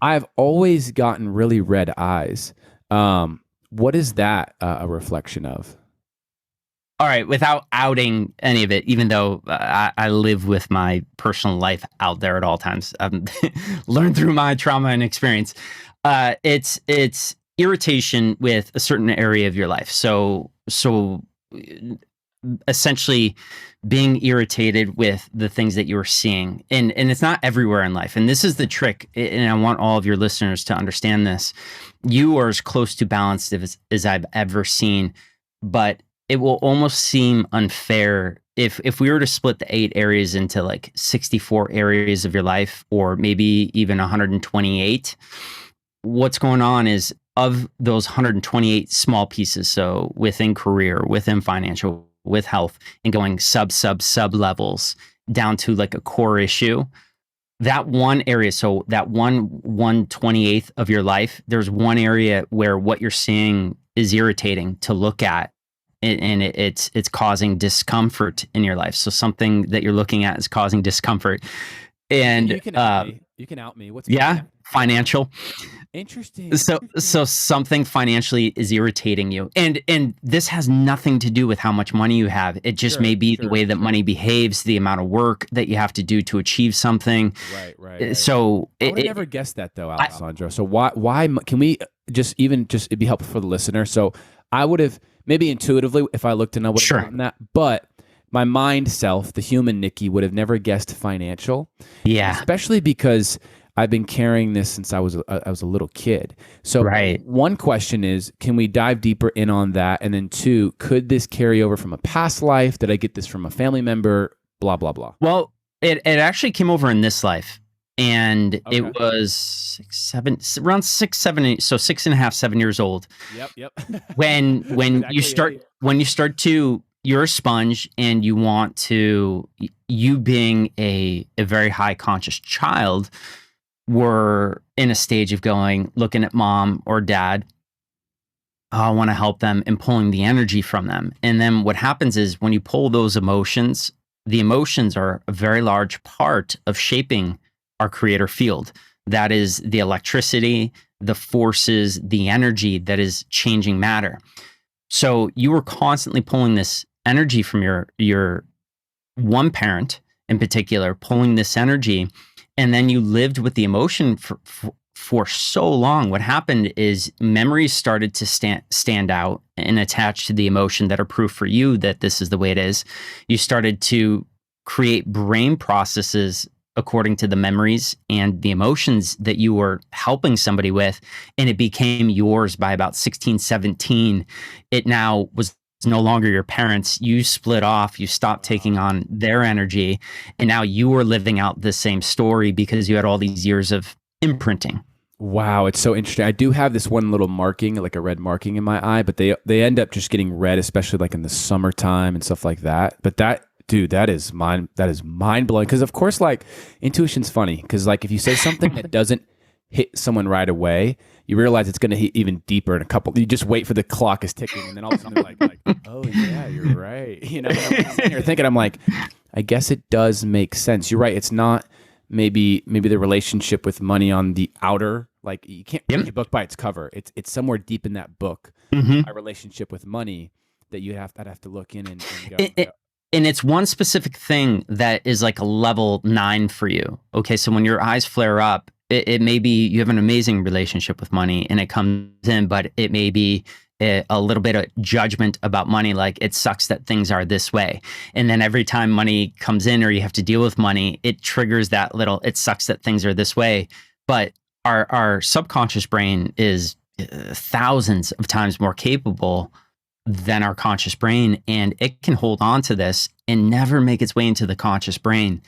I've always gotten really red eyes. What is that a reflection of?
All right, without outing any of it, even though I live with my personal life out there at all times, learned through my trauma and experience. It's irritation with a certain area of your life. So essentially, being irritated with the things that you're seeing, and it's not everywhere in life. And this is the trick. And I want all of your listeners to understand this. You are as close to balanced as I've ever seen, but it will almost seem unfair if we were to split the 8 areas into like 64 areas of your life, or maybe even 128. What's going on is, of those 128 small pieces, so within career, within financial, with health, and going sub levels down to like a core issue, that one area, so that 1/128th of your life, there's one area where what you're seeing is irritating to look at. And it's causing discomfort in your life. So something that you're looking at is causing discomfort. And
you can out me. You can out me. What's
financial.
Interesting.
So something financially is irritating you, and this has nothing to do with how much money you have. It just may be the way that money behaves, the amount of work that you have to do to achieve something.
Right.
So
I would never guess that though, Alessandro. So why can we just it'd be helpful for the listener. So I would have maybe intuitively, if I looked and I would have gotten that, but my mind self, the human Nicky, would have never guessed financial.
Yeah,
especially because I've been carrying this since I was a little kid. So one question is, can we dive deeper in on that? And then 2, could this carry over from a past life? Did I get this from a family member? Blah, blah, blah.
Well, it actually came over in this life. And it was around 6, 7, 8, so 6.5, 7 years old.
Yep.
When you start to, you're a sponge, and you want to, you being a very high conscious child, were in a stage of looking at mom or dad. Oh, I want to help them, and pulling the energy from them. And then what happens is, when you pull those emotions, the emotions are a very large part of shaping our creator field. That is the electricity, the forces, the energy that is changing matter. So you were constantly pulling this energy from your one parent in particular, pulling this energy, and then you lived with the emotion for so long. What happened is memories started to stand out and attach to the emotion that are proof for you that this is the way it is. You started to create brain processes according to the memories and the emotions that you were helping somebody with, and it became yours by about 16, 17. It now was no longer your parents. You split off, you stopped taking on their energy, and now you are living out the same story because you had all these years of imprinting.
Wow, it's so interesting. I do have this one little marking, like a red marking in my eye, but they end up just getting red, especially like in the summertime and stuff like that. But that is mind blowing. Because of course, like, intuition's funny. Because like if you say something that doesn't hit someone right away, you realize it's going to hit even deeper in a couple. You just wait for the clock is ticking, and then all of a sudden they're like, oh yeah, you're right. You know, I'm sitting here thinking, I'm like, I guess it does make sense. You're right. It's not maybe the relationship with money on the outer, like you can't read a book by its cover. It's somewhere deep in that book, a relationship with money that I'd have to look in and go.
And it's one specific thing that is like a level 9 for you. Okay, so when your eyes flare up, it may be you have an amazing relationship with money and it comes in, but it may be a little bit of judgment about money, like it sucks that things are this way. And then every time money comes in or you have to deal with money, it triggers that little, it sucks that things are this way. But our subconscious brain is thousands of times more capable than our conscious brain, and it can hold on to this and never make its way into the conscious brain.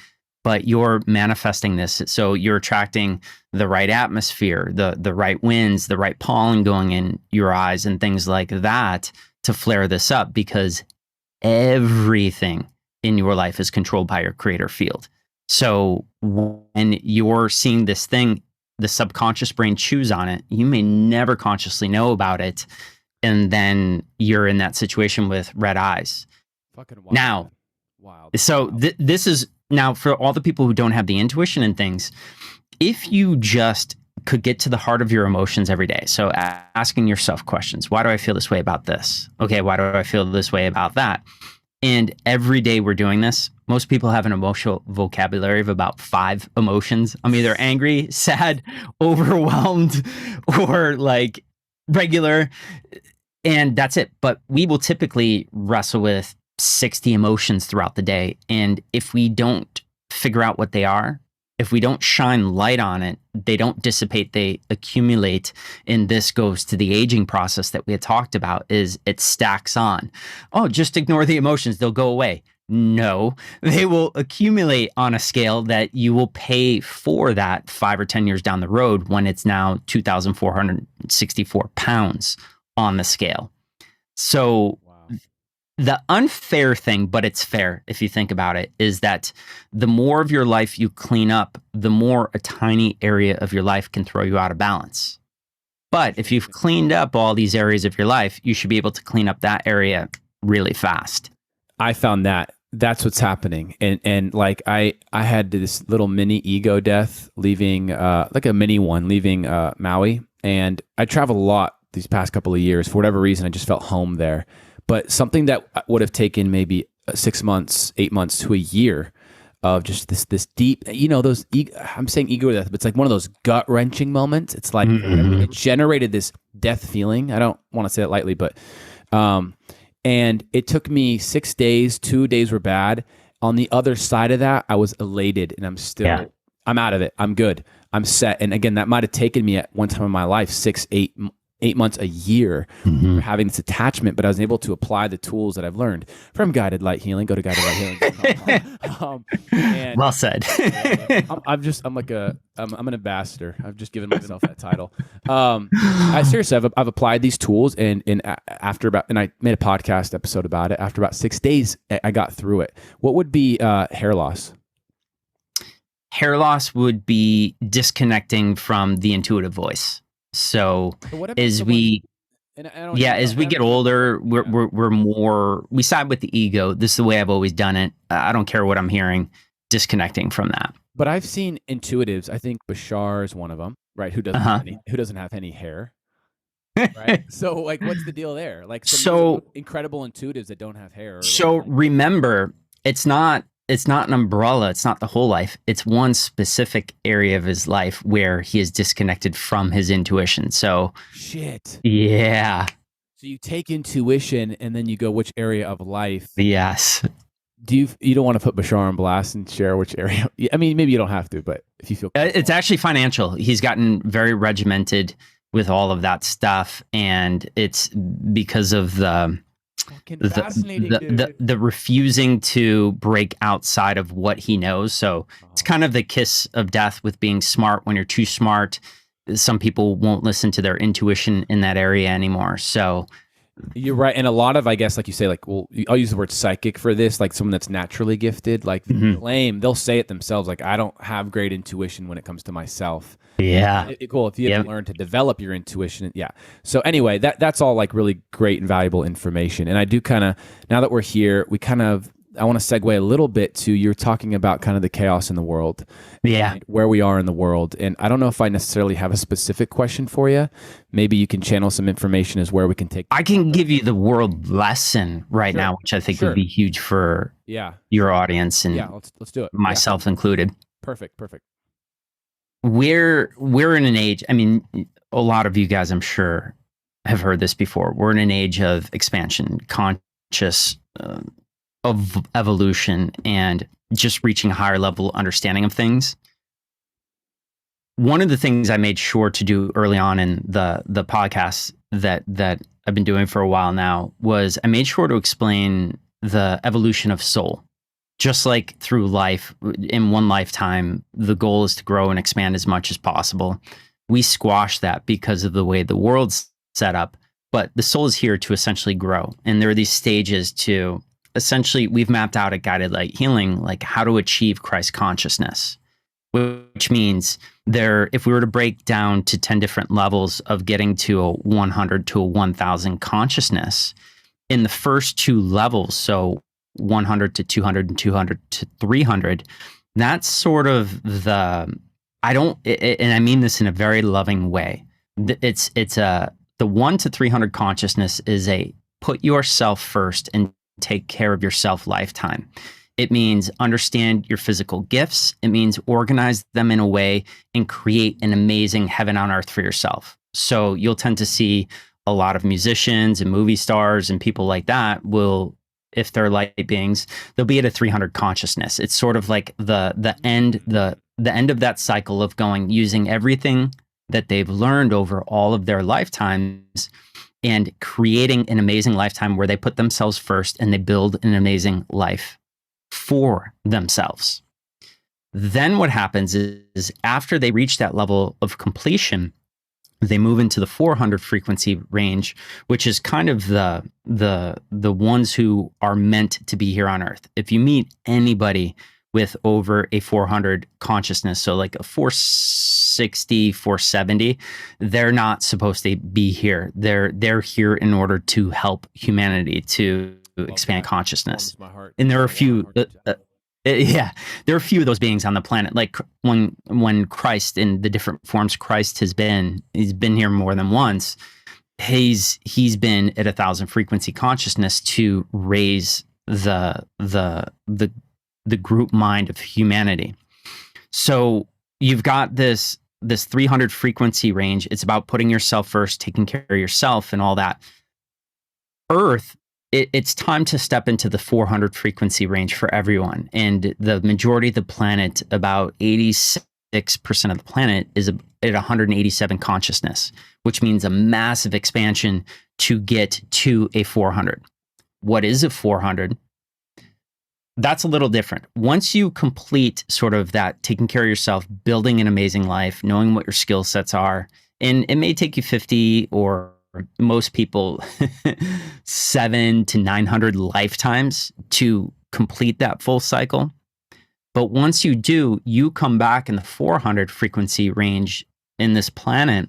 But you're manifesting this, so you're attracting the right atmosphere, the right winds, the right pollen going in your eyes and things like that to flare this up, because everything in your life is controlled by your creator field. So when you're seeing this thing, the subconscious brain chews on it. You may never consciously know about it. And then you're in that situation with red eyes.
Fucking wild.
Now,
wild.
So this is now for all the people who don't have the intuition and things. If you just could get to the heart of your emotions every day. So asking yourself questions. Why do I feel this way about this? Okay, why do I feel this way about that? And every day we're doing this. Most people have an emotional vocabulary of about 5 emotions. I'm either angry, sad, overwhelmed, or like regular, and that's it. But we will typically wrestle with 60 emotions throughout the day. And if we don't figure out what they are, if we don't shine light on it, they don't dissipate, they accumulate. And this goes to the aging process that we had talked about, is it stacks on. Oh, just ignore the emotions, they'll go away. No, they will accumulate on a scale that you will pay for that 5 or 10 years down the road when it's now 2,464 pounds on the scale. So the unfair thing, but it's fair if you think about it, is that the more of your life you clean up, the more a tiny area of your life can throw you out of balance. But if you've cleaned up all these areas of your life, you should be able to clean up that area really fast.
I found that's what's happening. And like I had this little mini ego death leaving, like a mini one leaving Maui. And I traveled a lot these past couple of years. For whatever reason, I just felt home there. But something that would have taken maybe 6 months, 8 months to a year of just this deep, those, I'm saying ego death, but it's like one of those gut wrenching moments. It's like it generated this death feeling. I don't want to say it lightly, but, and it took me 6 days, 2 days were bad. On the other side of that, I was elated, and I'm out of it. I'm good. I'm set. And again, that might've taken me at one time in my life, 6, 8 months, a year for having this attachment, but I was able to apply the tools that I've learned from Guided Light Healing. Go to guidedlighthealing.com.
Well said.
I'm an ambassador. I've just given myself that title. Seriously, I've applied these tools, and I made a podcast episode about it. After about 6 days, I got through it. What would be hair loss?
Hair loss would be disconnecting from the intuitive voice. So as we get older, we're more, we side with the ego. This is the way I've always done it. I don't care what I'm hearing, disconnecting from that.
But I've seen intuitives. I think Bashar is one of them, right? Who doesn't have any hair. Right. So like, what's the deal there? Like, so incredible intuitives that don't have hair.
Remember, it's not an umbrella. It's not the whole life. It's one specific area of his life where he is disconnected from his intuition. So
shit.
Yeah.
So you take intuition and then you go, which area of life?
Yes.
You don't want to put Bashar on blast and share which area? I mean, maybe you don't have to, but if you feel
it's actually financial. He's gotten very regimented with all of that stuff, and it's because of the
Fucking fascinating,
the refusing to break outside of what he knows. So it's kind of the kiss of death with being smart. When you're too smart, some people won't listen to their intuition in that area anymore. So
you're right. And a lot of, I guess, like you say, like, well, I'll use the word psychic for this, like someone that's naturally gifted, like they'll say it themselves. Like, I don't have great intuition when it comes to myself.
Yeah.
Cool. If you have learned to develop your intuition. Yeah. So anyway, that's all like really great and valuable information. And I do kind of, now that we're here, I want to segue a little bit to, you're talking about kind of the chaos in the world.
Yeah.
Where we are in the world. And I don't know if I necessarily have a specific question for you. Maybe you can channel some information as where we can take.
I can give you the world lesson right now, which I think would be huge for your audience and
let's do it.
Myself included.
Perfect.
We're in an age, I mean, a lot of you guys, I'm sure, have heard this before. We're in an age of expansion, conscious, of evolution, and just reaching a higher level understanding of things. One of the things I made sure to do early on in the podcast that I've been doing for a while now was I made sure to explain the evolution of soul. Just like through life, in one lifetime, the goal is to grow and expand as much as possible. We squash that because of the way the world's set up, but the soul is here to essentially grow. And there are these stages to essentially, we've mapped out at Guided Light Healing, like how to achieve Christ consciousness, which means if we were to break down to 10 different levels of getting to a 100 to a 1000 consciousness, in the first two levels, so 100 to 200 and 200 to 300, that's sort of and I mean this in a very loving way. The 1 to 300 consciousness is a put yourself first and take care of yourself lifetime. It means understand your physical gifts. It means organize them in a way and create an amazing heaven on earth for yourself. So you'll tend to see a lot of musicians and movie stars and people like that will, if they're light beings, they'll be at a 300 consciousness. It's sort of like the end of that cycle of using everything that they've learned over all of their lifetimes and creating an amazing lifetime where they put themselves first and they build an amazing life for themselves. Then what happens is after they reach that level of completion, they move into the 400 frequency range, which is kind of the ones who are meant to be here on Earth. If you meet anybody with over a 400 consciousness, so like a 460, 470, they're not supposed to be here. They're here in order to help humanity to expand consciousness. And there are a few there are a few of those beings on the planet. Like when Christ, in the different forms Christ he's been here more than once. He's been at 1000 frequency consciousness to raise the group mind of humanity. So you've got this 300 frequency range. It's about putting yourself first, taking care of yourself and all that. Earth, it's time to step into the 400 frequency range for everyone. And the majority of the planet, about 86% of the planet, is at 187 consciousness, which means a massive expansion to get to a 400. What is a 400? That's a little different. Once you complete sort of that, taking care of yourself, building an amazing life, knowing what your skill sets are, and it may take you 50 or most people 700 to 900 lifetimes to complete that full cycle. But once you do, you come back in the 400 frequency range in this planet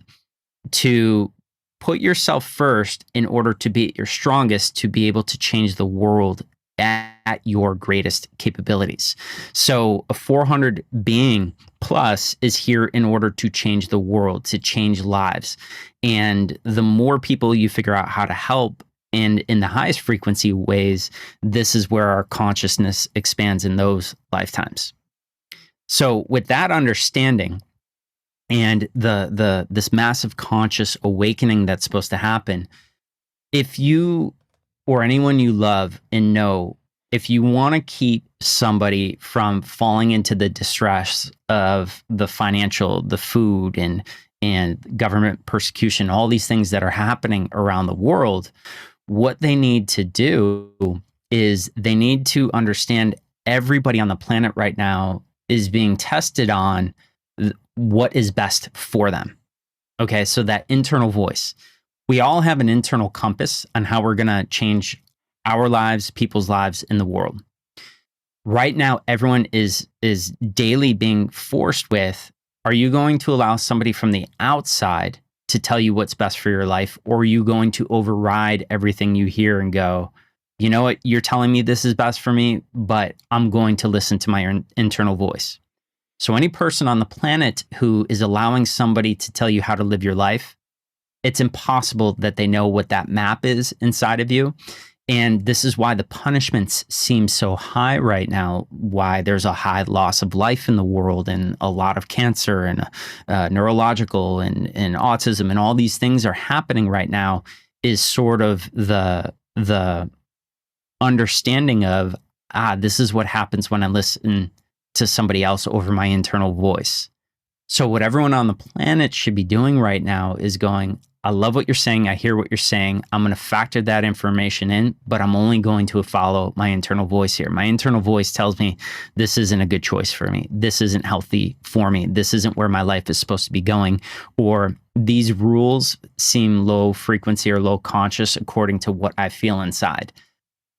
to put yourself first in order to be at your strongest, to be able to change the world at your greatest capabilities. So a 400 being plus is here in order to change the world, to change lives. And the more people you figure out how to help, and in the highest frequency ways, this is where our consciousness expands in those lifetimes. So with that understanding and this massive conscious awakening that's supposed to happen, if you or anyone you love and know, if you want to keep somebody from falling into the distress of the financial, the food, and government persecution, all these things that are happening around the world, what they need to do is they need to understand everybody on the planet right now is being tested on what is best for them. Okay, so that internal voice. We all have an internal compass on how we're going to change our lives, people's lives in the world. Right now, everyone is daily being forced with, are you going to allow somebody from the outside to tell you what's best for your life? Or are you going to override everything you hear and go, you know what, you're telling me this is best for me, but I'm going to listen to my internal voice. So any person on the planet who is allowing somebody to tell you how to live your life, it's impossible that they know what that map is inside of you. And this is why the punishments seem so high right now, why there's a high loss of life in the world and a lot of cancer and neurological and autism and all these things are happening right now, is sort of the understanding of, this is what happens when I listen to somebody else over my internal voice. So what everyone on the planet should be doing right now is going, I love what you're saying. I hear what you're saying. I'm going to factor that information in, but I'm only going to follow my internal voice here. My internal voice tells me this isn't a good choice for me. This isn't healthy for me. This isn't where my life is supposed to be going. Or these rules seem low frequency or low conscious according to what I feel inside.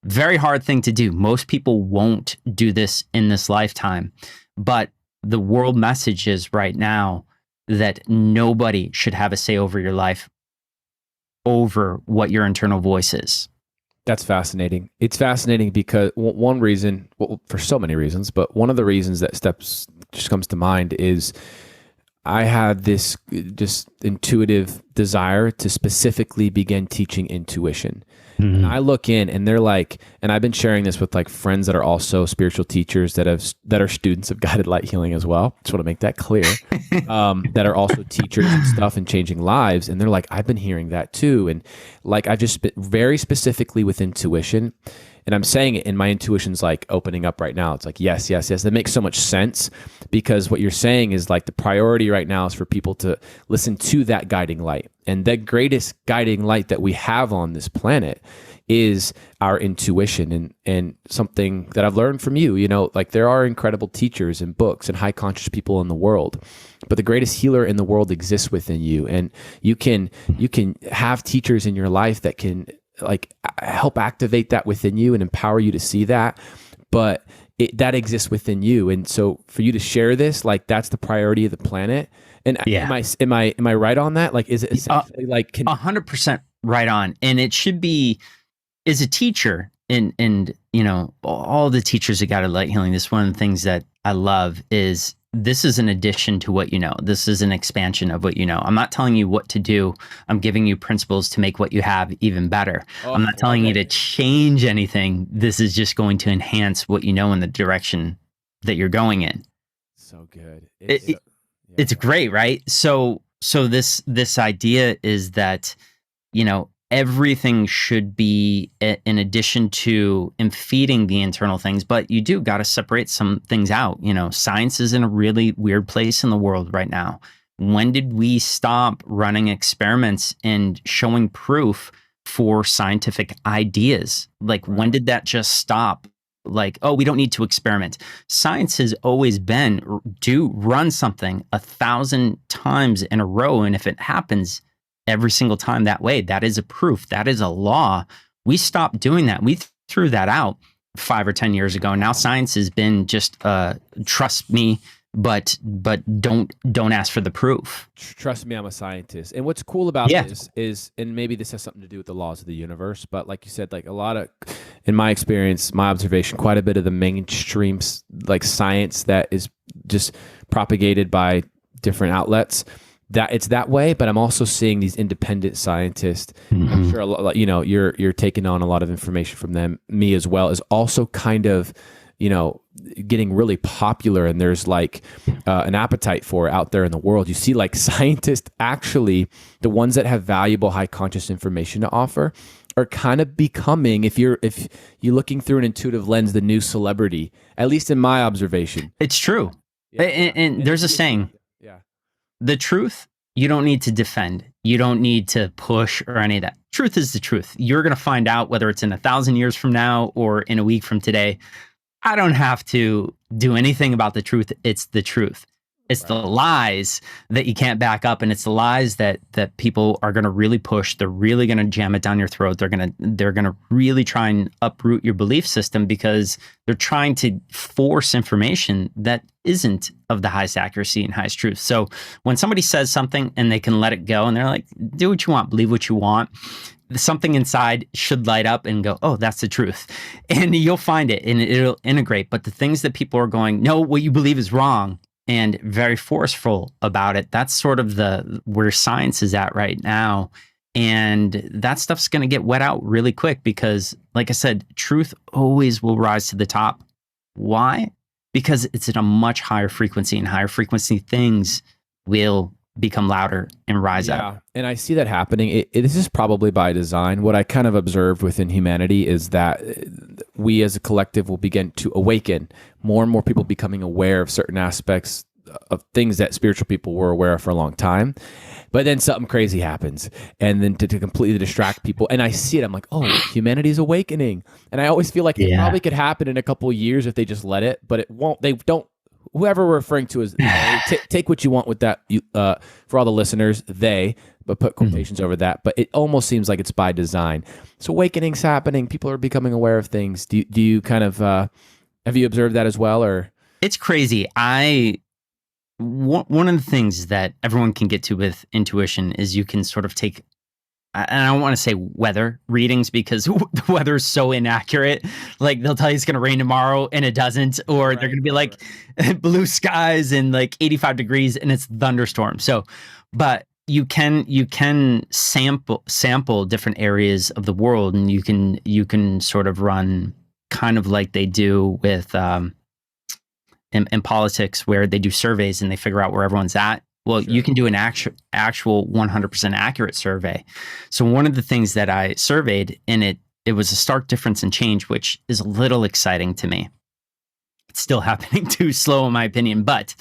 Very hard thing to do. Most people won't do this in this lifetime, but the world message is right now that nobody should have a say over your life, over what your internal voice is.
That's fascinating. It's fascinating because one reason, well, for so many reasons, but one of the reasons that steps just comes to mind is I had this just intuitive desire to specifically begin teaching intuition. Mm-hmm. And I look in and they're like, and I've been sharing this with like friends that are also spiritual teachers that are students of guided light healing as well. Just want to make that clear. That are also teachers and stuff and changing lives. And they're like, I've been hearing that too. And like, I've just been very specifically with intuition. And I'm saying it, and my intuition's like opening up right now. It's like, yes, yes, yes. That makes so much sense because what you're saying is like the priority right now is for people to listen to that guiding light. And the greatest guiding light that we have on this planet is our intuition, and something that I've learned from you, like there are incredible teachers and books and high conscious people in the world, but the greatest healer in the world exists within you. And you can have teachers in your life that can like help activate that within you and empower you to see that, but that exists within you. And so for you to share this, like that's the priority of the planet. And am I right on that? Like, is it essentially like
100% right on? And it should be, as a teacher, and all the teachers that got light healing, this one of the things that I love is this is an addition to what you know. This is an expansion of what you know. I'm not telling you what to do. I'm giving you principles to make what you have even better. I'm not telling you to change anything. This is just going to enhance what you know in the direction that you're going in.
So good.
It's great, right? So this idea is that, everything should be in addition to feeding the internal things, but you do got to separate some things out. Science is in a really weird place in the world right now. When did we stop running experiments and showing proof for scientific ideas? Like, when did that just stop? Like, oh, we don't need to experiment. Science has always been, run something 1,000 times in a row. And if it happens every single time that way, that is a proof. That is a law. We stopped doing that. We threw that out 5 or 10 years ago. Now science has been just trust me, but don't ask for the proof.
Trust me, I'm a scientist. And what's cool about this is, and maybe this has something to do with the laws of the universe, but like you said, like a lot of, in my experience, my observation, quite a bit of the mainstream like science that is just propagated by different outlets, that it's that way. But I'm also seeing these independent scientists. Mm-hmm. I'm sure a lot, you're taking on a lot of information from them. Me as well is also kind of, getting really popular, and there's like an appetite for it out there in the world. You see like scientists, actually the ones that have valuable high conscious information to offer are kind of becoming, if you're looking through an intuitive lens, the new celebrity, at least in my observation.
It's true. Yeah. And there's a saying, the truth, you don't need to defend. You don't need to push or any of that. truth is the truth. You're going to find out whether it's in 1,000 years from now or in a week from today. I don't have to do anything about the truth. It's the truth. It's the lies that you can't back up, and it's the lies that people are going to really push. They're really going to jam it down your throat. They're going to really try and uproot your belief system because they're trying to force information that isn't of the highest accuracy and highest truth. So when somebody says something and they can let it go and they're like, do what you want, believe what you want, something inside should light up and go, oh, that's the truth. And you'll find it and it'll integrate. But the things that people are going, no, what you believe is wrong, and very forceful about it. That's sort of where science is at right now. And that stuff's going to get wet out really quick because, like I said, truth always will rise to the top. Why? Because it's at a much higher frequency, and higher frequency things will become louder and rise up.
And I see that happening. This is probably by design. What I kind of observed within humanity is that we as a collective will begin to awaken, more and more people becoming aware of certain aspects of things that spiritual people were aware of for a long time. But then something crazy happens, and then to completely distract people. And I see it. I'm like, oh, humanity's awakening. And I always feel like it probably could happen in a couple of years if they just let it, but it won't. They don't. Whoever we're referring to is take what you want with that. For all the listeners, but put quotations over that. But it almost seems like it's by design. So awakening's happening. People are becoming aware of things. Do you kind of have you observed that as well, or?
It's crazy. One of the things that everyone can get to with intuition is you can sort of take, and I don't want to say weather readings because the weather is so inaccurate. Like they'll tell you it's going to rain tomorrow and it doesn't, or they're going to be like blue skies and like 85 degrees and it's thunderstorm. So, but you can sample different areas of the world, and you can sort of run kind of like they do with in politics, where they do surveys and they figure out where everyone's at. Well, you can do an actual 100% accurate survey. So one of the things that I surveyed, and it was a stark difference in change, which is a little exciting to me. It's still happening too slow in my opinion, but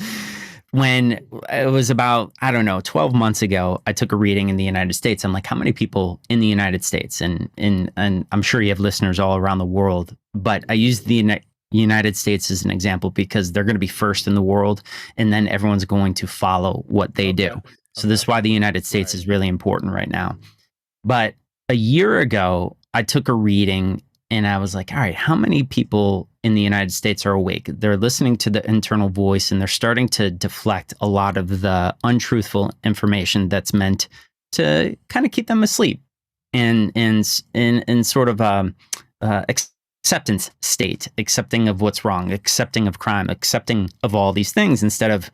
when it was about, 12 months ago, I took a reading in the United States. I'm like, how many people in the United States? And I'm sure you have listeners all around the world, but I used the United States as an example because they're going to be first in the world, and then everyone's going to follow what they do. So this is why the United States is really important right now. But a year ago, I took a reading and I was like, all right, how many people in the United States are awake? They're listening to the internal voice and they're starting to deflect a lot of the untruthful information that's meant to kind of keep them asleep and sort of acceptance state, accepting of what's wrong, accepting of crime, accepting of all these things instead of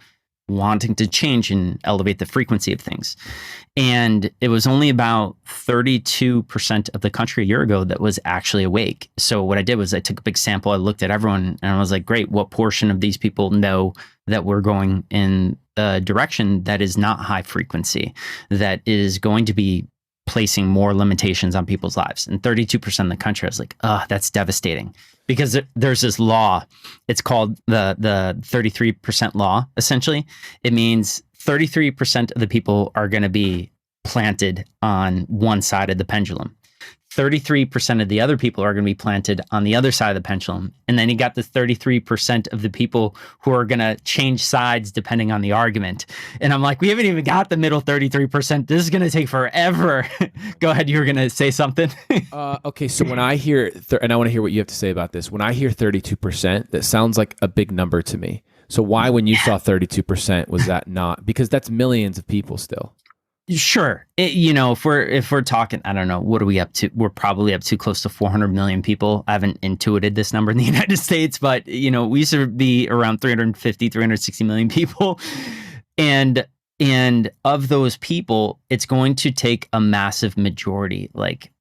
wanting to change and elevate the frequency of things. And it was only about 32% of the country a year ago that was actually awake. So what I did was I took a big sample, I looked at everyone, and I was like, great, what portion of these people know that we're going in a direction that is not high frequency, that is going to be placing more limitations on people's lives? And 32% of the country, I was like, that's devastating. Because there's this law, it's called the 33% law, essentially. It means 33% of the people are going to be planted on one side of the pendulum. 33% of the other people are going to be planted on the other side of the pendulum. And then you got the 33% of the people who are going to change sides depending on the argument. And I'm like, we haven't even got the middle 33%. This is going to take forever. Go ahead. You were going to say something.
Okay. So when I hear, and I want to hear what you have to say about this. When I hear 32%, that sounds like a big number to me. So why, when you saw 32%, was that not? Because that's millions of people still.
Sure. If we're talking, I don't know, what are we up to? We're probably up to close to 400 million people. I haven't intuited this number in the United States, but we used to be around 350, 360 million people. And of those people, it's going to take a massive majority, like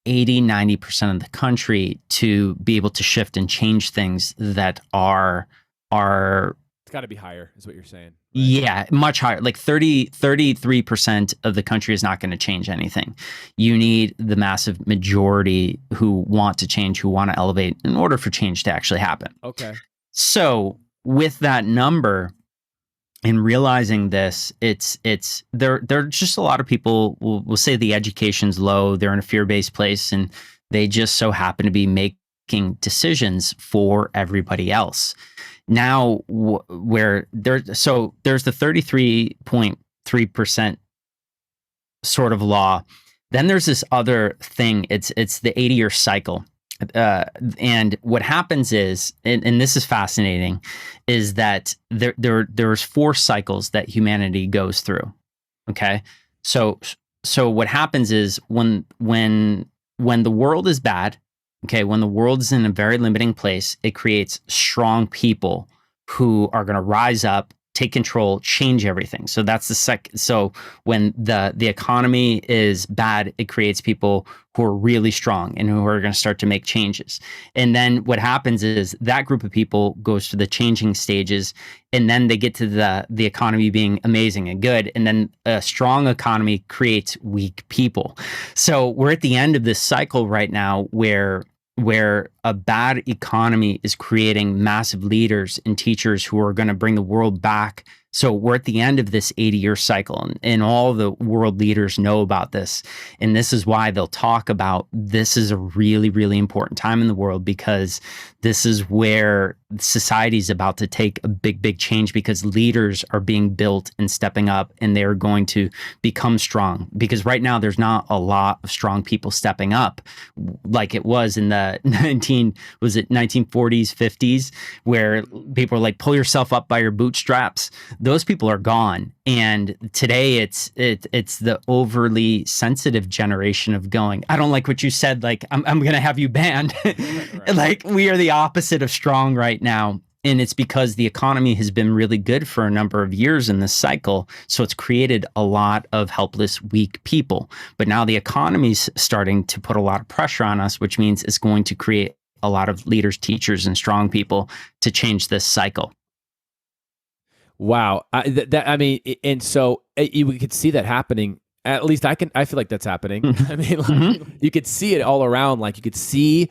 80, 90% of the country, to be able to shift and change things that are
it's got to be higher, is what you're saying. Right?
Yeah, much higher. Like 33% of the country is not going to change anything. You need the massive majority who want to change, who want to elevate, in order for change to actually happen.
Okay.
So with that number, and realizing this, there are just a lot of people will say the education's low, they're in a fear-based place, and they just so happen to be making decisions for everybody else. Now, where there's the 33.3% sort of law. Then there's this other thing. It's the 80-year cycle. And what happens is, and this is fascinating, is that there's 4 cycles that humanity goes through. Okay, so what happens is when the world is bad, okay, when the world is in a very limiting place, it creates strong people who are going to rise up, take control, change everything. So that's so when the economy is bad, it creates people who are really strong and who are going to start to make changes. And then what happens is that group of people goes through the changing stages, and then they get to the economy being amazing and good. And then a strong economy creates weak people. So we're at the end of this cycle right now where a bad economy is creating massive leaders and teachers who are going to bring the world back. So we're at the end of this 80-year cycle, and all the world leaders know about this. And this is why they'll talk about this is a really, really important time in the world, because this is where society is about to take a big, big change, because leaders are being built and stepping up, and they're going to become strong. Because right now there's not a lot of strong people stepping up like it was in the 1940s, 50s, where people are like, pull yourself up by your bootstraps. Those people are gone. And today it's the overly sensitive generation of going, I don't like what you said. Like, I'm going to have you banned. Right. Like, we are the opposite of strong right now. And it's because the economy has been really good for a number of years in this cycle. So it's created a lot of helpless, weak people. But now the economy's starting to put a lot of pressure on us, which means it's going to create a lot of leaders, teachers, and strong people to change this cycle.
Wow. And so we could see that happening. At least I feel like that's happening. I mean, you could see it all around. Like, you could see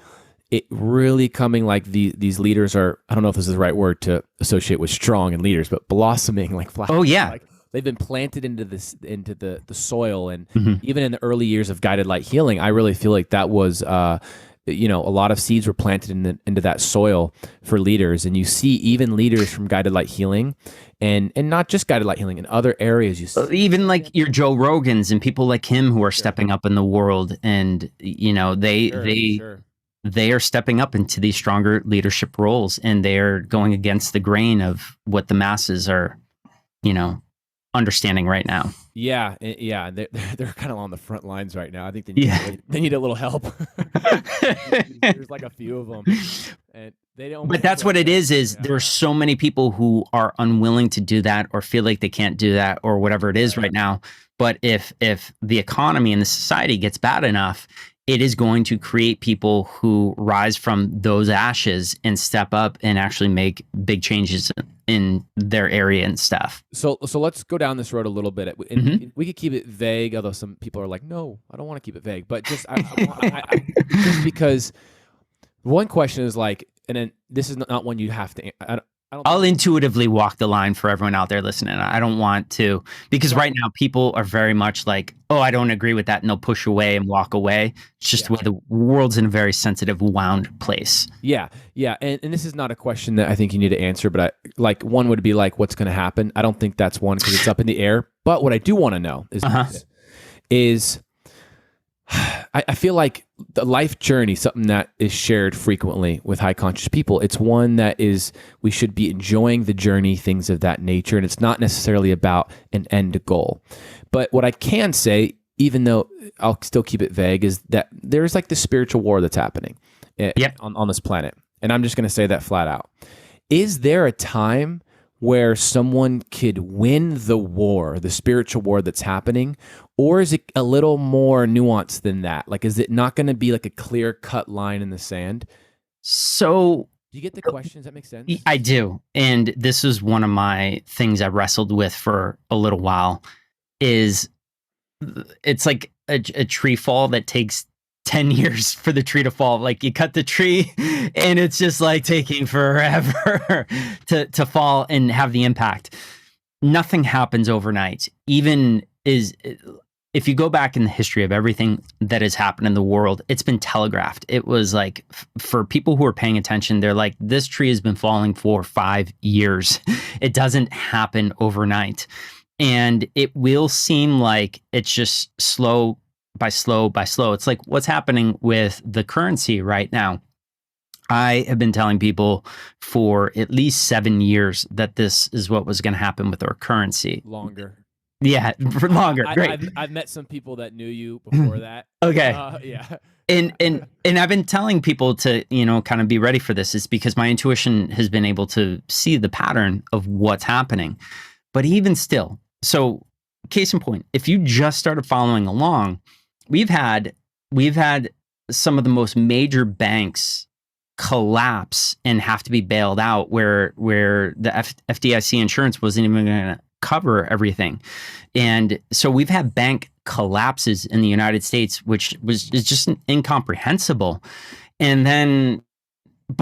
it really coming, like these leaders are, I don't know if this is the right word to associate with strong and leaders, but blossoming like flowers.
Oh yeah.
Like, they've been planted into the soil. And even in the early years of guided light healing, I really feel like that was, a lot of seeds were planted into that soil for leaders. And you see even leaders from guided light healing and not just guided light healing, in other areas, you see.
Even like your Joe Rogans and people like him who are stepping up in the world, and they are stepping up into these stronger leadership roles, and they're going against the grain of what the masses are, understanding right now.
Yeah. They're kind of on the front lines right now. I think they need a little help. There's like a few of them, and they don't.
But that's what it is. There are so many people who are unwilling to do that, or feel like they can't do that, or whatever it is right now. But if the economy and the society gets bad enough, it is going to create people who rise from those ashes and step up and actually make big changes in their area and stuff.
So let's go down this road a little bit. We could keep it vague, although some people are like, no, I don't want to keep it vague. But just just because one question is like, and then this is not one you have to.
I'll intuitively walk the line for everyone out there listening. I don't want to, because right now people are very much like, oh, I don't agree with that, and they'll push away and walk away. It's just where the world's in a very sensitive, wound place. Yeah.
And this is not a question that I think you need to answer, but one would be like, what's going to happen? I don't think that's one, because it's up in the air. But what I do want to know is I feel like the life journey, something that is shared frequently with high conscious people, it's one that is, we should be enjoying the journey, things of that nature. And it's not necessarily about an end goal. But what I can say, even though I'll still keep it vague, is that there's like this spiritual war that's happening on this planet. And I'm just going to say that flat out. Is there a time where someone could win the war, the spiritual war that's happening? Or is it a little more nuanced than that? Like, is it not going to be like a clear-cut line in the sand?
So,
do you get the question? Does that make sense?
I do. And this is one of my things I wrestled with for a little while, is it's like a tree fall that takes 10 years for the tree to fall. Like, you cut the tree and it's just like taking forever to fall and have the impact. nothing happens overnight. Even if you go back in the history of everything that has happened in the world, it's been telegraphed. It was like, for people who are paying attention, they're like, this tree has been falling for 5 years. It doesn't happen overnight. And it will seem like it's just slow by slow by slow. It's like what's happening with the currency right now. I have been telling people for at least 7 years that this is what was going to happen with our currency.
Longer.
Yeah, for longer. Great.
I've met some people that knew you before that.
Okay.
Yeah.
And I've been telling people to, kind of be ready for this. Is because my intuition has been able to see the pattern of what's happening. But even still, so case in point, if you just started following along, we've had some of the most major banks collapse and have to be bailed out where the FDIC insurance wasn't even going to cover everything. And so we've had bank collapses in the United States, which is just incomprehensible. And then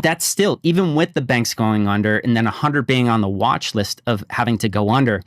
that's still, even with the banks going under and then 100 being on the watch list of having to go under,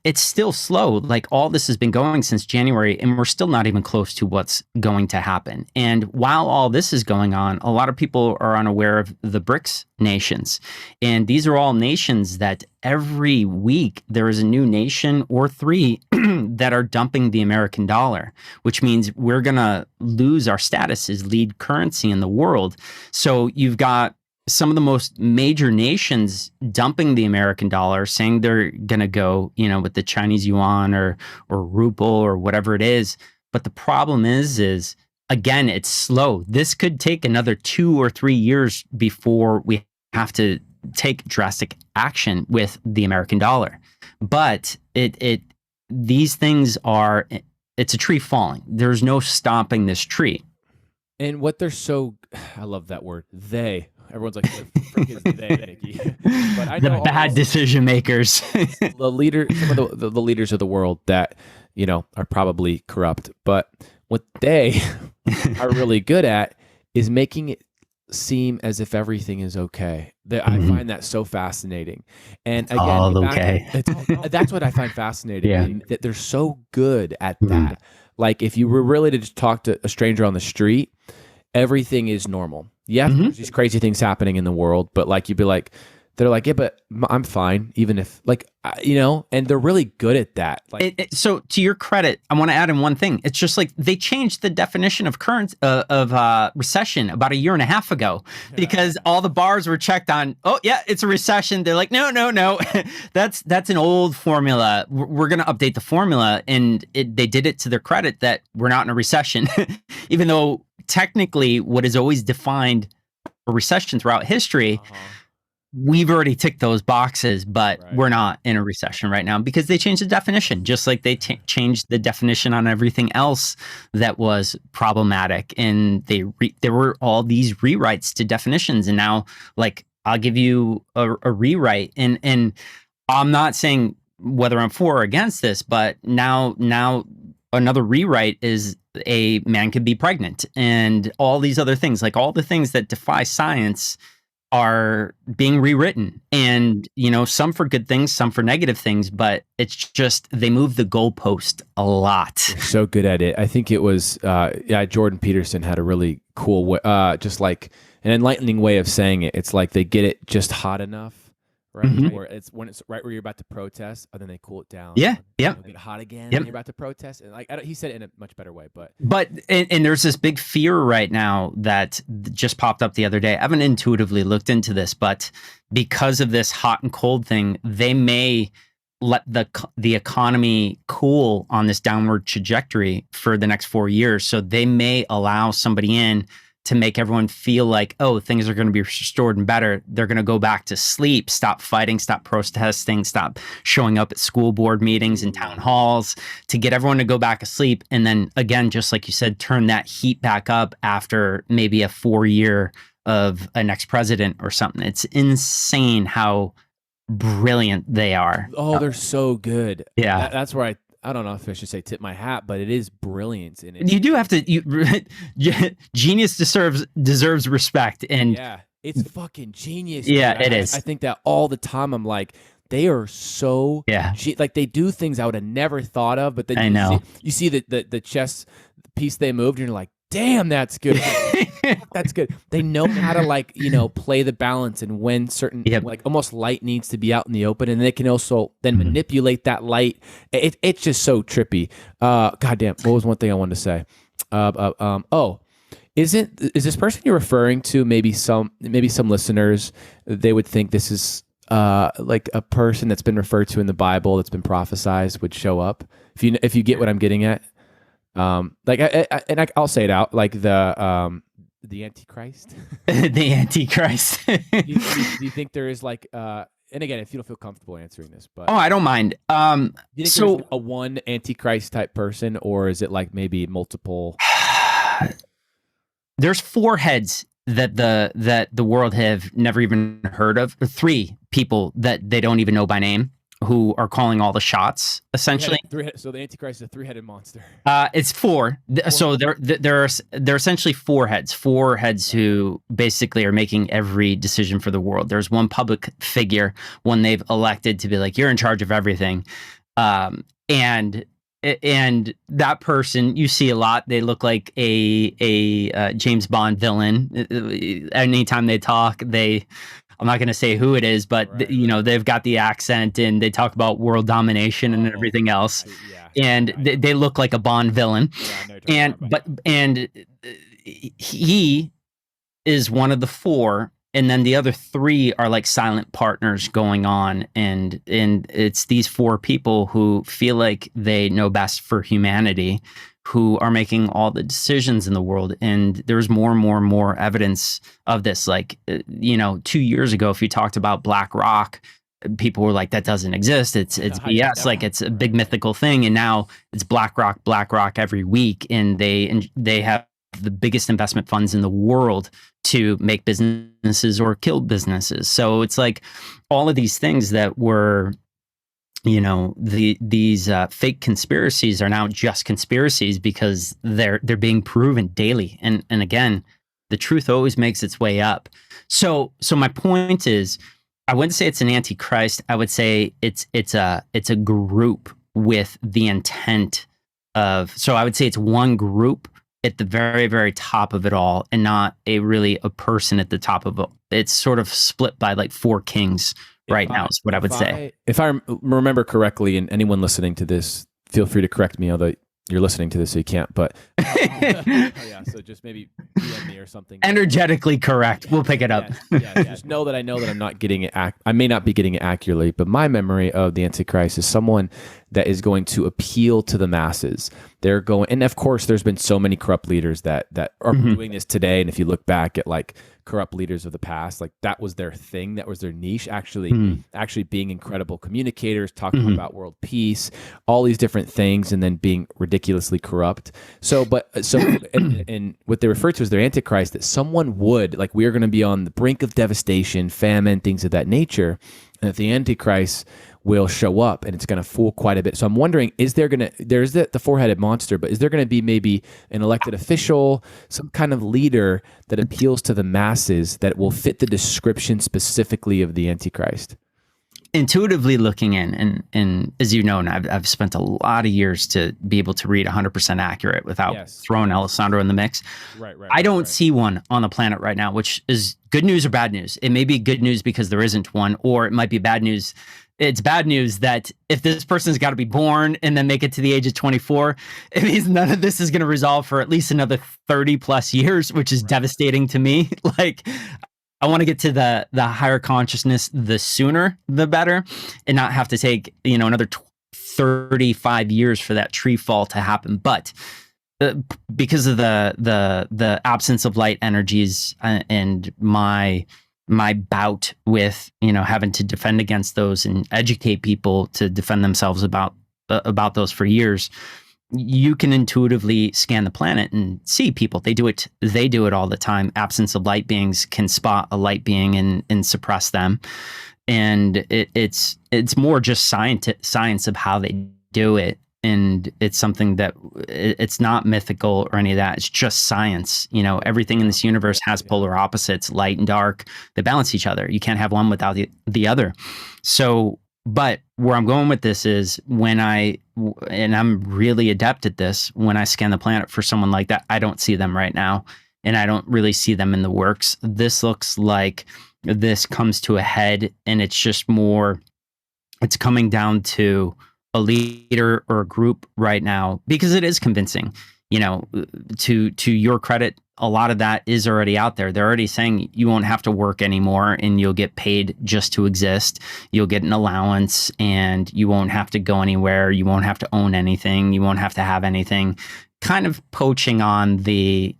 it's still slow. Like, all this has been going since January, and we're still not even close to what's going to happen. And while all this is going on, a lot of people are unaware of the BRICS nations. And these are all nations that every week there is a new nation or 3 that are dumping the American dollar, which means we're going to lose our status as lead currency in the world. So you've got some of the most major nations dumping the American dollar, saying they're going to go, with the Chinese yuan or ruble or whatever it is. But the problem is again, it's slow. This could take another 2 or 3 years before we have to take drastic action with the American dollar. But these things it's a tree falling. There's no stopping this tree.
And what they're I love that word, everyone's like, what the frick is they, Nicky? But I know
the bad decision makers.
Some of the leaders of the world that, are probably corrupt. But what they are really good at is making it seem as if everything is okay. I find that so fascinating. And again, that's what I find fascinating.
Yeah.
And that they're so good at that. Like, if you were really to just talk to a stranger on the street, everything is normal. Yeah, there's these crazy things happening in the world, but like, you'd be like, they're like, yeah, but I'm fine, even if, like, and they're really good at that. Like,
so to your credit, I want to add in one thing. It's just like they changed the definition of recession about 1.5 years ago because all the bars were checked on. Oh yeah, it's a recession. They're like, no, that's an old formula. We're going to update the formula, and they did it to their credit that we're not in a recession, even though technically what is always defined a recession throughout history. We've already ticked those boxes, but we're not in a recession right now because they changed the definition, just like they changed the definition on everything else that was problematic. And there were all these rewrites to definitions. And now, like, I'll give you a rewrite. And I'm not saying whether I'm for or against this, but now another rewrite is a man could be pregnant and all these other things, like all the things that defy science are being rewritten, and some for good things, some for negative things, but it's just they move the goalpost a lot.
They're so good at it. I think it was Jordan Peterson had a really cool way, just like an enlightening way of saying it. It's like they get it just hot enough, right? Or it's when it's right where you're about to protest, and then they cool it down.
Yeah, yeah.
Get hot again. And you're about to protest, and like he said it in a much better way.
But there's this big fear right now that just popped up the other day. I haven't intuitively looked into this, but because of this hot and cold thing, they may let the economy cool on this downward trajectory for the next 4 years. So they may allow somebody in to make everyone feel like, oh, things are going to be restored and better. They're going to go back to sleep, stop fighting, stop protesting, stop showing up at school board meetings and town halls, to get everyone to go back to sleep. And then again, just like you said, turn that heat back up after maybe a 4-year of an ex-president or something. It's insane how brilliant they are.
Oh, they're so good.
Yeah.
That's where I don't know if I should say tip my hat, but it is brilliance in it.
You do have to. Genius deserves respect, and
yeah, it's fucking genius.
Yeah,
dude.
it is.
I think that all the time. I'm like, they are so like they do things I would have never thought of. But then you see the chess piece they moved, and you're like, damn, that's good. That's good. They know how to like, play the balance and when certain like almost light needs to be out in the open, and they can also then manipulate that light. It's just so trippy. Goddamn, what was one thing I wanted to say? Is this person you're referring to? Maybe some listeners, they would think this is like a person that's been referred to in the Bible, that's been prophesized would show up. If you get what I'm getting at. I'll say it out, like the Antichrist.
The Antichrist.
do you think there is like and again, if you don't feel comfortable answering this, but
I don't mind.
Do you think there's a one Antichrist type person, or is it like maybe multiple?
There's 4 heads that the world have never even heard of. 3 people that they don't even know by name, who are calling all the shots, essentially.
So the Antichrist is a 3-headed monster.
It's 4. So they're essentially 4 heads. 4 heads who basically are making every decision for the world. There's one public figure, one they've elected to be like, you're in charge of everything. And that person you see a lot. They look like a James Bond villain. Anytime they talk, I'm not going to say who it is, but they've got the accent and they talk about world domination and everything else. They look like a Bond villain. He is one of the 4. And then the other 3 are like silent partners going on. And it's these 4 people who feel like they know best for humanity, who are making all the decisions in the world. And there's more and more and more evidence of this. Like, 2 years ago, if you talked about Black Rock, people were like, that doesn't exist. It's BS. Like, it's a big mythical thing. And now it's Black Rock every week. And they have the biggest investment funds in the world to make businesses or kill businesses. So it's like all of these things that were, these fake conspiracies are now just conspiracies because they're being proven daily. And again, the truth always makes its way up. So my point is, I wouldn't say it's an antichrist. I would say it's a group with the intent of. So I would say it's one group at the very, very top of it all, and not a person at the top of it. It's sort of split by like 4 kings right now, is what I would say.
If I remember correctly, and anyone listening to this, feel free to correct me, although you're listening to this, so you can't, but so just maybe DM me or something.
Energetically correct. We'll pick it up.
Just know that I'm not getting it. I may not be getting it accurately, but my memory of the Antichrist is someone that is going to appeal to the masses. They're going, and of course, there's been so many corrupt leaders that are doing this today. And if you look back at like corrupt leaders of the past, like that was their thing, that was their niche. Actually being incredible communicators, talking about world peace, all these different things, and then being ridiculously corrupt. And what they refer to as their Antichrist, that someone would like, we are going to be on the brink of devastation, famine, things of that nature, and that the Antichrist will show up and it's going to fool quite a bit. So I'm wondering, there's the 4-headed monster, but is there going to be maybe an elected official, some kind of leader that appeals to the masses that will fit the description specifically of the Antichrist?
Intuitively looking in, and as you know, and I've spent a lot of years to be able to read 100% accurate without throwing Alessandro in the mix. Right. I don't see one on the planet right now, which is good news or bad news. It may be good news because there isn't one, or it might be bad news. It's bad news that if this person's got to be born and then make it to the age of 24, it means none of this is going to resolve for at least another 30 plus years, which is devastating to me. Like, I want to get to the higher consciousness, the sooner, the better, and not have to take, another 35 years for that tree fall to happen. But because of the absence of light energies and my bout with, having to defend against those and educate people to defend themselves about those for years, you can intuitively scan the planet and see people. They do it all the time. Absence of light beings can spot a light being and suppress them. And it's more just science of how they do it. And it's something that it's not mythical or any of that. It's just science. Everything in this universe has polar opposites, light and dark. They balance each other. You can't have one without the other. So But where I'm going with this is and I'm really adept at this, when I scan the planet for someone like that, I don't see them right now. And I don't really see them in the works. This looks like this comes to a head, and it's just more, it's coming down to a leader or a group right now, because it is convincing. To your credit, a lot of that is already out there. They're already saying you won't have to work anymore, and you'll get paid just to exist. You'll get an allowance, and you won't have to go anywhere. You won't have to own anything. You won't have to have anything. Kind of poaching on the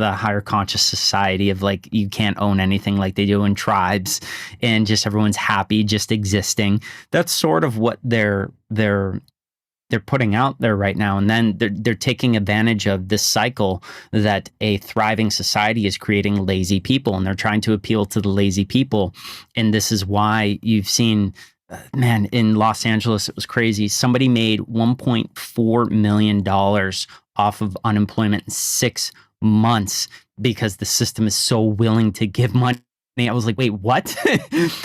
higher conscious society of like, you can't own anything like they do in tribes, and just everyone's happy just existing. That's sort of what they're putting out there right now. And then they're taking advantage of this cycle that a thriving society is creating lazy people, and they're trying to appeal to the lazy people. And this is why you've seen, man, in Los Angeles, it was crazy. Somebody made $1.4 million off of unemployment in 6 months because the system is so willing to give money. I was like, wait, what?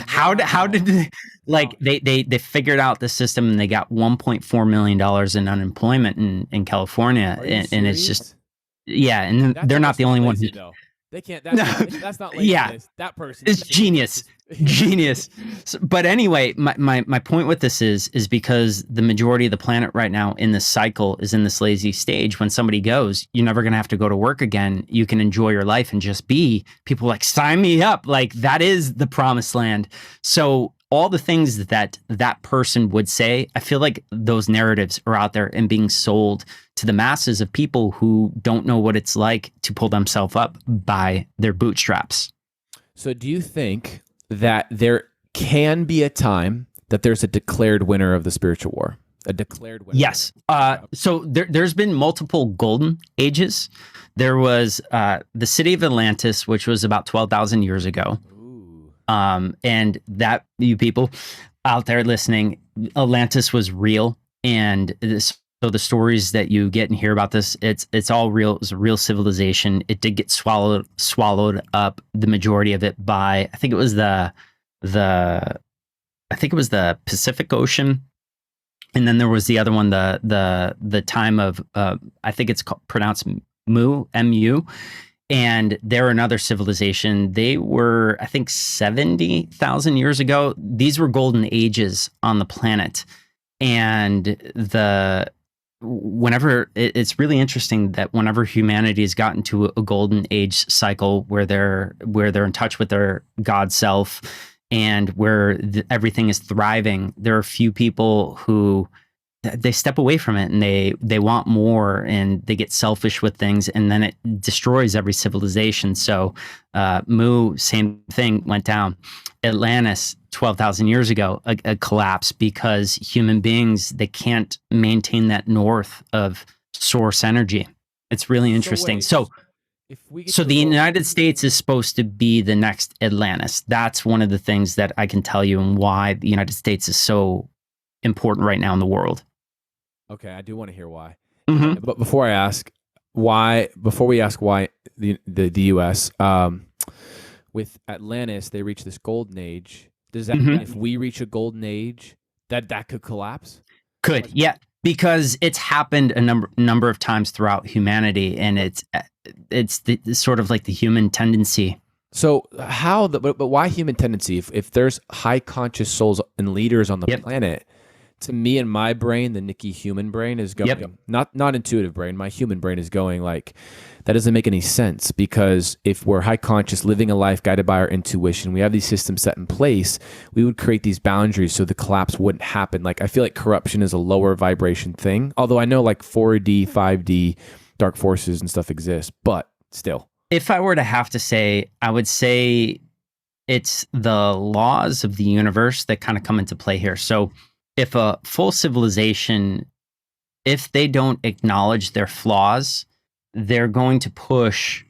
How did they, like, they figured out the system, and they got $1.4 million in unemployment in California. And it's just, yeah. And they're not the only one who,
though. They can't, that's not laziness.
Yeah,
that person
is genius. Genius. But anyway, my point with this is because the majority of the planet right now in this cycle is in this lazy stage. When somebody goes, you're never going to have to go to work again. You can enjoy your life and just be. People like, sign me up. Like, that is the promised land. So all the things that person would say, I feel like those narratives are out there and being sold to the masses of people who don't know what it's like to pull themselves up by their bootstraps.
So do you think that there can be a time that there's a declared winner of the spiritual war? A declared winner?
Yes. So there's been multiple golden ages. There was the city of Atlantis, which was about 12,000 years ago. And that, you people out there listening, Atlantis was real. And so the stories that you get and hear about this, it's all real. It was a real civilization. It did get swallowed up, the majority of it, by, I think it was the Pacific Ocean. And then there was the other one, the time of, I think it's pronounced Mu, M-U. And they're another civilization. They were, I think, 70,000 years ago. These were golden ages on the planet. And it's really interesting that whenever humanity has gotten to a golden age cycle where they're in touch with their God self, and where everything is thriving, there are a few people who they step away from it, and they want more, and they get selfish with things, and then it destroys every civilization. So Mu, same thing, went down. Atlantis, 12,000 years ago, a collapse, because human beings, they can't maintain that north of source energy. It's really interesting. So the United States is supposed to be the next Atlantis. That's one of the things that I can tell you, and why the United States is so important right now in the world.
Okay, I do want to hear why.
Mm-hmm.
But before we ask why the U.S. With Atlantis, they reached this golden age. Does that mean if we reach a golden age, that could collapse?
Could, yeah, because it's happened a number of times throughout humanity, and it's sort of like the human tendency.
So but why human tendency? If there's high conscious souls and leaders on the planet, to me, in my brain, the Nicky human brain is going, not intuitive brain, my human brain is going like, that doesn't make any sense, because if we're high conscious, living a life guided by our intuition, we have these systems set in place, we would create these boundaries so the collapse wouldn't happen. Like, I feel like corruption is a lower vibration thing, although I know like 4D, 5D, dark forces and stuff exist, but still.
If I were to have to say, I would say it's the laws of the universe that kind of come into play here. So if a full civilization, if they don't acknowledge their flaws, they're going to push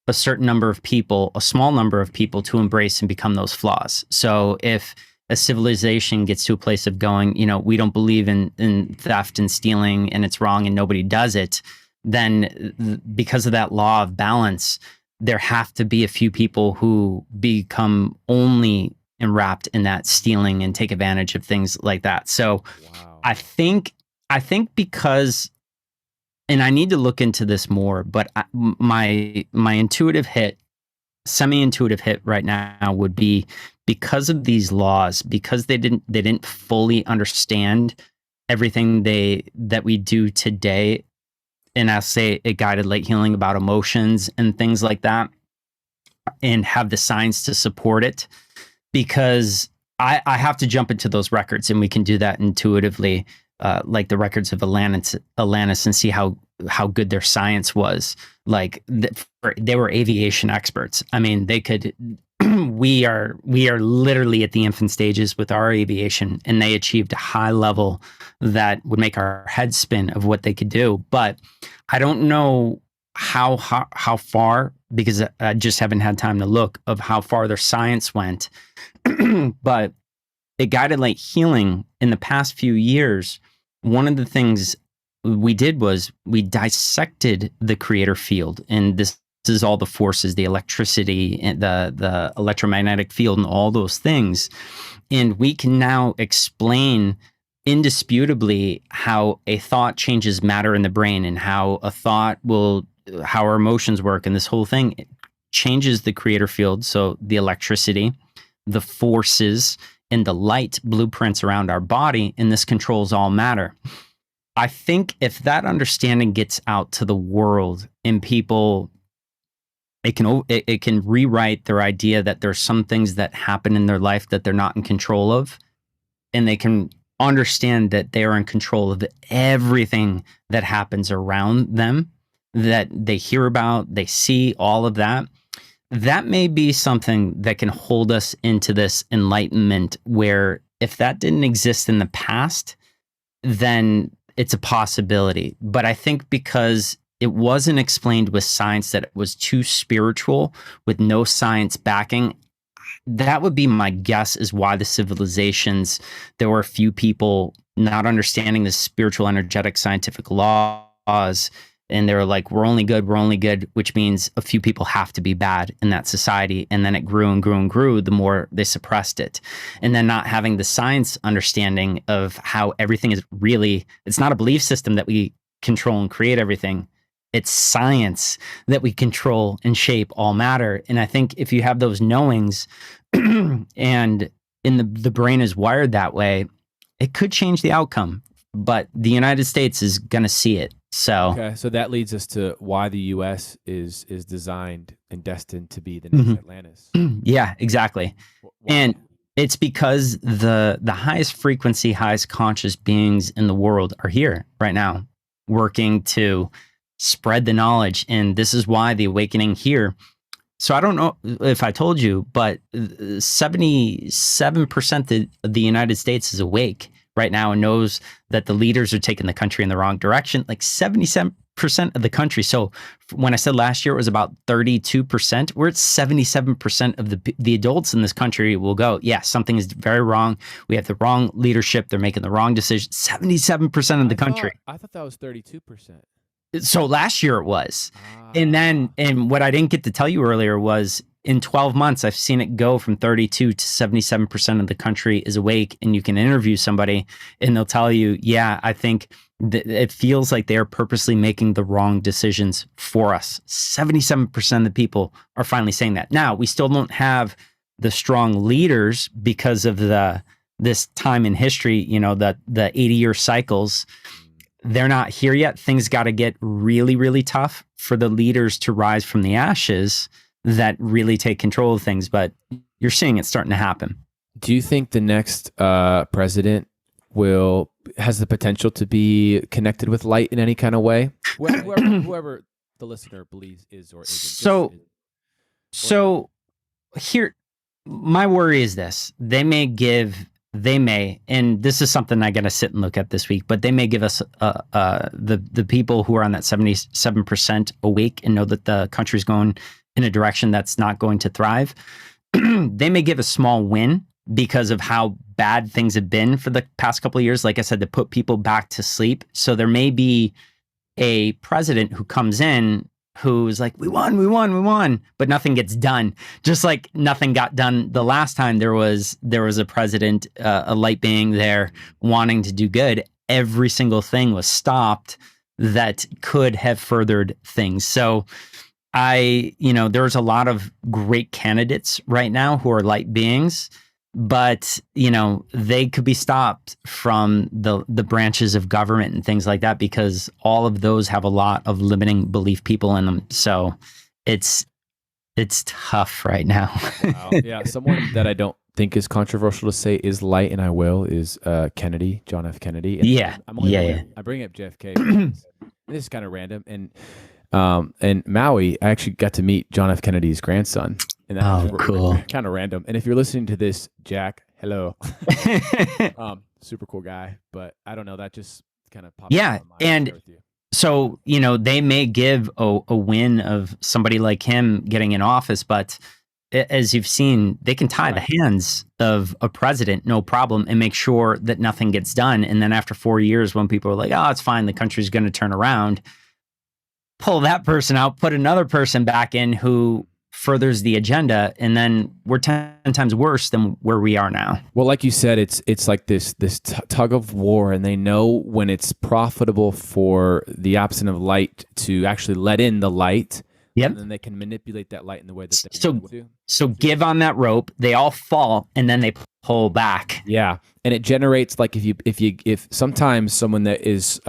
a certain number of people, a small number of people, to embrace and become those flaws. So if a civilization gets to a place of going, we don't believe in theft and stealing, and it's wrong and nobody does it, then because of that law of balance, there have to be a few people who become only and wrapped in that, stealing and take advantage of things like that. So
Wow.
I think because, and I need to look into this more, but my intuitive hit, semi-intuitive hit right now would be because of these laws, because they didn't fully understand everything that we do today. And I'll say a guided light healing about emotions and things like that, and have the science to support it, because I have to jump into those records, and we can do that intuitively, like the records of Atlantis, and see how good their science was. Like they were aviation experts. I mean, they could. We are literally at the infant stages with our aviation, and they achieved a high level that would make our heads spin of what they could do. But I don't know how far, because I just haven't had time to look of how far their science went. But a guided light healing in the past few years, one of the things we did was we dissected the creator field, and this is all the forces, the electricity and the electromagnetic field and all those things. And we can now explain indisputably how a thought changes matter in the brain, and how how our emotions work, and this whole thing changes the creator field. So the electricity, the forces, and the light blueprints around our body, and this controls all matter. I think if that understanding gets out to the world, and people, it can rewrite their idea that there's some things that happen in their life that they're not in control of, and they can understand that they are in control of everything that happens around them, that they hear about, they see, all of that. That may be something that can hold us into this enlightenment, where if that didn't exist in the past, then it's a possibility. But I think because it wasn't explained with science, that it was too spiritual with no science backing, that would be my guess, is why the civilizations, there were a few people not understanding the spiritual, energetic, scientific laws. And they were like, we're only good, which means a few people have to be bad in that society. And then it grew and grew and grew, the more they suppressed it. And then not having the science understanding of how everything is really, it's not a belief system that we control and create everything. It's science that we control and shape all matter. And I think if you have those knowings and the brain is wired that way, it could change the outcome. But the United States is going to see it. So
okay, so that leads us to why the U.S. is designed and destined to be the next Atlantis.
Yeah, exactly.
Why?
And it's because the highest frequency, highest conscious beings in the world are here right now, working to spread the knowledge. And this is why the awakening here. So I don't know if I told you, but 77% of the United States is awake right now and knows that the leaders are taking the country in the wrong direction. Like 77% of the country. So when I said last year it was about 32%, we're at 77% of the adults in this country will go, yeah, something is very wrong. We have the wrong leadership. They're making the wrong decision. 77% of the country.
I thought that was 32%.
So last year it was. And what I didn't get to tell you earlier was in 12 months, I've seen it go from 32 to 77% of the country is awake. And you can interview somebody and they'll tell you, yeah, I think it feels like they are purposely making the wrong decisions for us. 77% of the people are finally saying that. Now, we still don't have the strong leaders because of this time in history, the 80-year cycles. They're not here yet. Things got to get really, really tough for the leaders to rise from the ashes that really take control of things. But you're seeing it starting to happen.
Do you think the next president has the potential to be connected with light in any kind of way? Whoever the listener believes is or isn't.
So here, my worry is this: they may, and this is something I got to sit and look at this week, but they may give us the people who are on that 77% awake and know that the country's going in a direction that's not going to thrive. They may give a small win because of how bad things have been for the past couple of years. Like I said, to put people back to sleep. So there may be a president who comes in who's like, we won, but nothing gets done. Just like nothing got done the last time there was a president, a light being there wanting to do good. Every single thing was stopped that could have furthered things. So there's a lot of great candidates right now who are light beings, but they could be stopped from the branches of government and things like that, because all of those have a lot of limiting belief people in them. So it's tough right now.
Wow. Yeah, someone that I don't think is controversial to say is light, and I will, is Kennedy, John F. Kennedy. And
Yeah.
I bring up JFK because this is kind of random, and Maui, I actually got to meet John F. Kennedy's grandson. And that was
cool.
Kind of random. And if you're listening to this, Jack, hello. Super cool guy. But I don't know, that just kind of popped up in my mind with you.
So, they may give a win of somebody like him getting in office, but as you've seen, they can tie the hands of a president, no problem, and make sure that nothing gets done. And then after 4 years, when people are like, oh, it's fine, the country's going to turn around, pull that person out, put another person back in who furthers the agenda, and then we're 10 times worse than where we are now.
Well, like you said, it's like this tug of war, and they know when it's profitable for the absent of light to actually let in the light.
Yep.
And then they can manipulate that light in the way that they want to.
So give on that rope, they all fall, and then they pull back.
Yeah, and it generates, like, if sometimes someone that is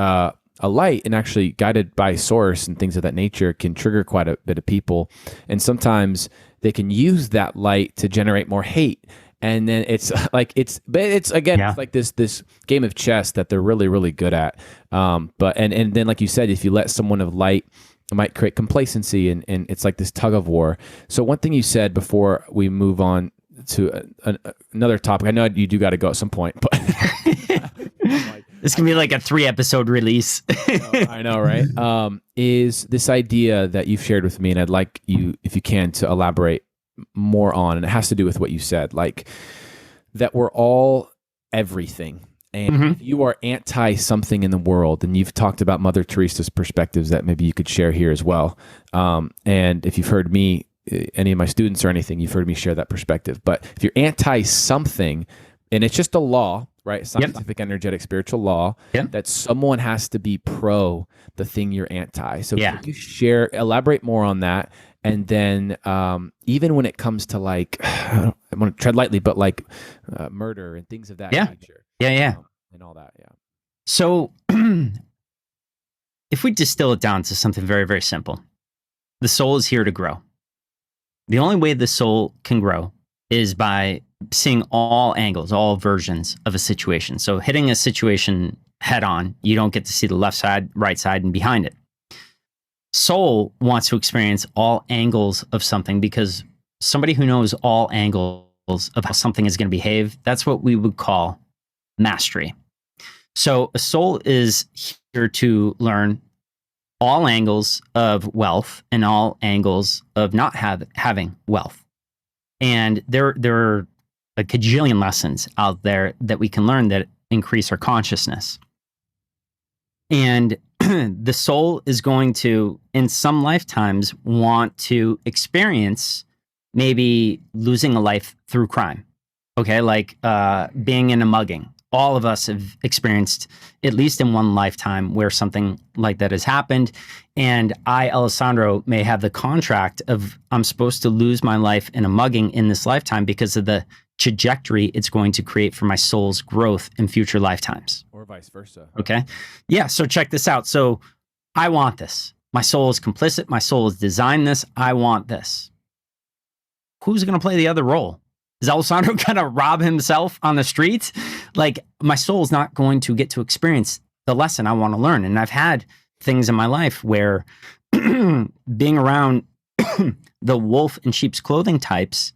a light and actually guided by source and things of that nature can trigger quite a bit of people, and sometimes they can use that light to generate more hate. And then it's like it's like this game of chess that they're really, really good at. But then, like you said, if you let someone of light, it might create complacency, and it's like this tug of war. So one thing you said before we move on to another topic, I know you do got to go at some point, but
this can be like a 3-episode release.
I know, right? Is this idea that you've shared with me, and I'd like you, if you can, to elaborate more on, and it has to do with what you said, like that we're all everything. And if you are anti something in the world, and you've talked about Mother Teresa's perspectives that maybe you could share here as well. And if you've heard me, any of my students or anything, you've heard me share that perspective. But if you're anti something, and it's just a law, right? Scientific, energetic, spiritual law, that someone has to be pro the thing you're anti. So can you elaborate more on that? And then even when it comes to, like, I want to tread lightly, but like murder and things of that nature. And all that,
So if we distill it down to something very, very simple, the soul is here to grow. The only way the soul can grow is by seeing all angles, all versions of a situation. So hitting a situation head on, you don't get to see the left side, right side, and behind it. Soul wants to experience all angles of something, because somebody who knows all angles of how something is going to behave, that's what we would call mastery. So a soul is here to learn all angles of wealth and all angles of not having wealth. And there are a cajillion lessons out there that we can learn that increase our consciousness. And the soul is going to, in some lifetimes, want to experience maybe losing a life through crime. Okay, like being in a mugging. All of us have experienced, at least in one lifetime, where something like that has happened. And I, Alessandro, may have the contract of I'm supposed to lose my life in a mugging in this lifetime because of the trajectory it's going to create for my soul's growth in future lifetimes.
Or vice versa.
Okay. Yeah. So check this out. So I want this. My soul is complicit. My soul has designed this. I want this. Who's going to play the other role? Is Alessandro going to rob himself on the streets? Like, my soul is not going to get to experience the lesson I want to learn. And I've had things in my life where being around the wolf in sheep's clothing types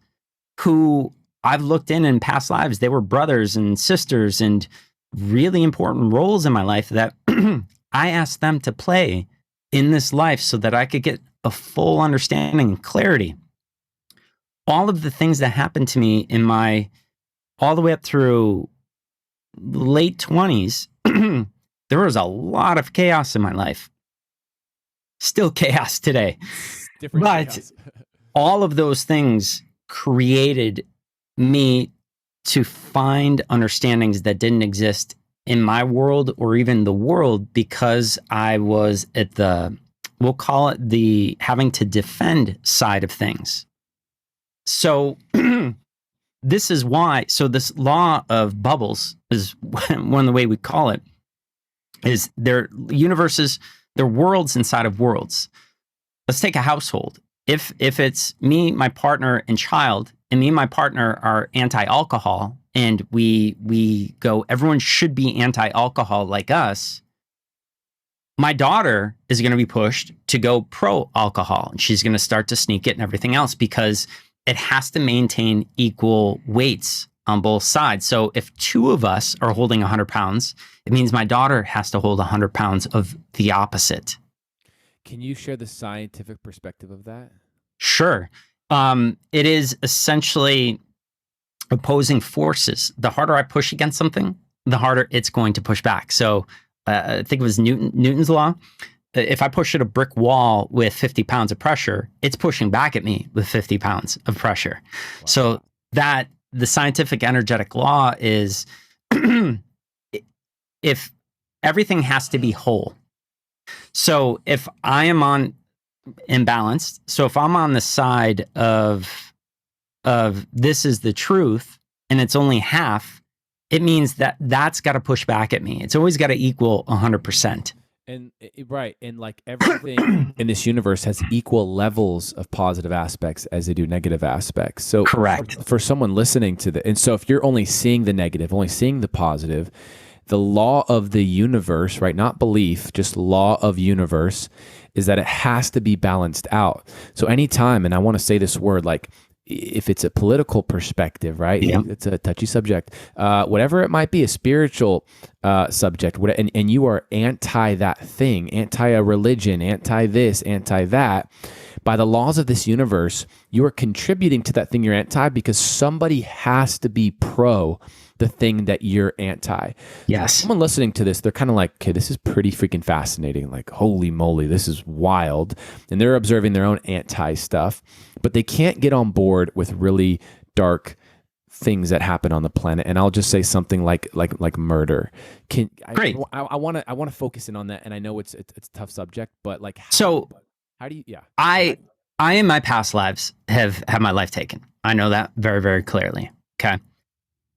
who I've looked in past lives, they were brothers and sisters and really important roles in my life that I asked them to play in this life so that I could get a full understanding and clarity. All of the things that happened to me in my, all the way up through late 20s, there was a lot of chaos in my life. still chaos today.
Different
But
chaos.
all of those things created me to find understandings that didn't exist in my world or even the world, because I was at the, we'll call it the having to defend side of things. So this is why, so this law of bubbles is one of the way we call it, is they're universes, they're worlds inside of worlds. Let's take a household. If it's me, my partner, and child, and me and my partner are anti-alcohol, and we go, everyone should be anti-alcohol like us, my daughter is going to be pushed to go pro-alcohol, and she's going to start to sneak it and everything else, because it has to maintain equal weights on both sides. So if two of us are holding 100 pounds, it means my daughter has to hold 100 pounds of the opposite.
Can you share the scientific perspective of that?
Sure. It is essentially opposing forces. The harder I push against something, the harder it's going to push back. So I think it was Newton's law. If I push at a brick wall with 50 pounds of pressure, it's pushing back at me with 50 pounds of pressure. Wow. So that the scientific energetic law is if everything has to be whole. So if I am on imbalanced, so if I'm on the side of this is the truth and it's only half, it means that that's got to push back at me. It's always got to equal 100%.
And right, and like everything in this universe has equal levels of positive aspects as they do negative aspects. So
correct.
For someone listening to the, and so if you're only seeing the negative, only seeing the positive, the law of the universe, right? Not belief, just law of universe, is that it has to be balanced out. So anytime, and I want to say this word, like if it's a political perspective, right? Yeah. It's a touchy subject, whatever it might be, a spiritual subject, and you are anti that thing, anti a religion, anti this, anti that, by the laws of this universe, you are contributing to that thing you're anti, because somebody has to be pro the thing that you're anti.
Yes.
So someone listening to this, they're kind of like, okay, this is pretty freaking fascinating. Like, holy moly, this is wild. And they're observing their own anti stuff, but they can't get on board with really dark things that happen on the planet. And I'll just say something like murder.
Great.
I want to focus in on that. And I know it's a tough subject, but like, how do you, yeah.
I in my past lives have had my life taken. I know that very, very clearly. Okay.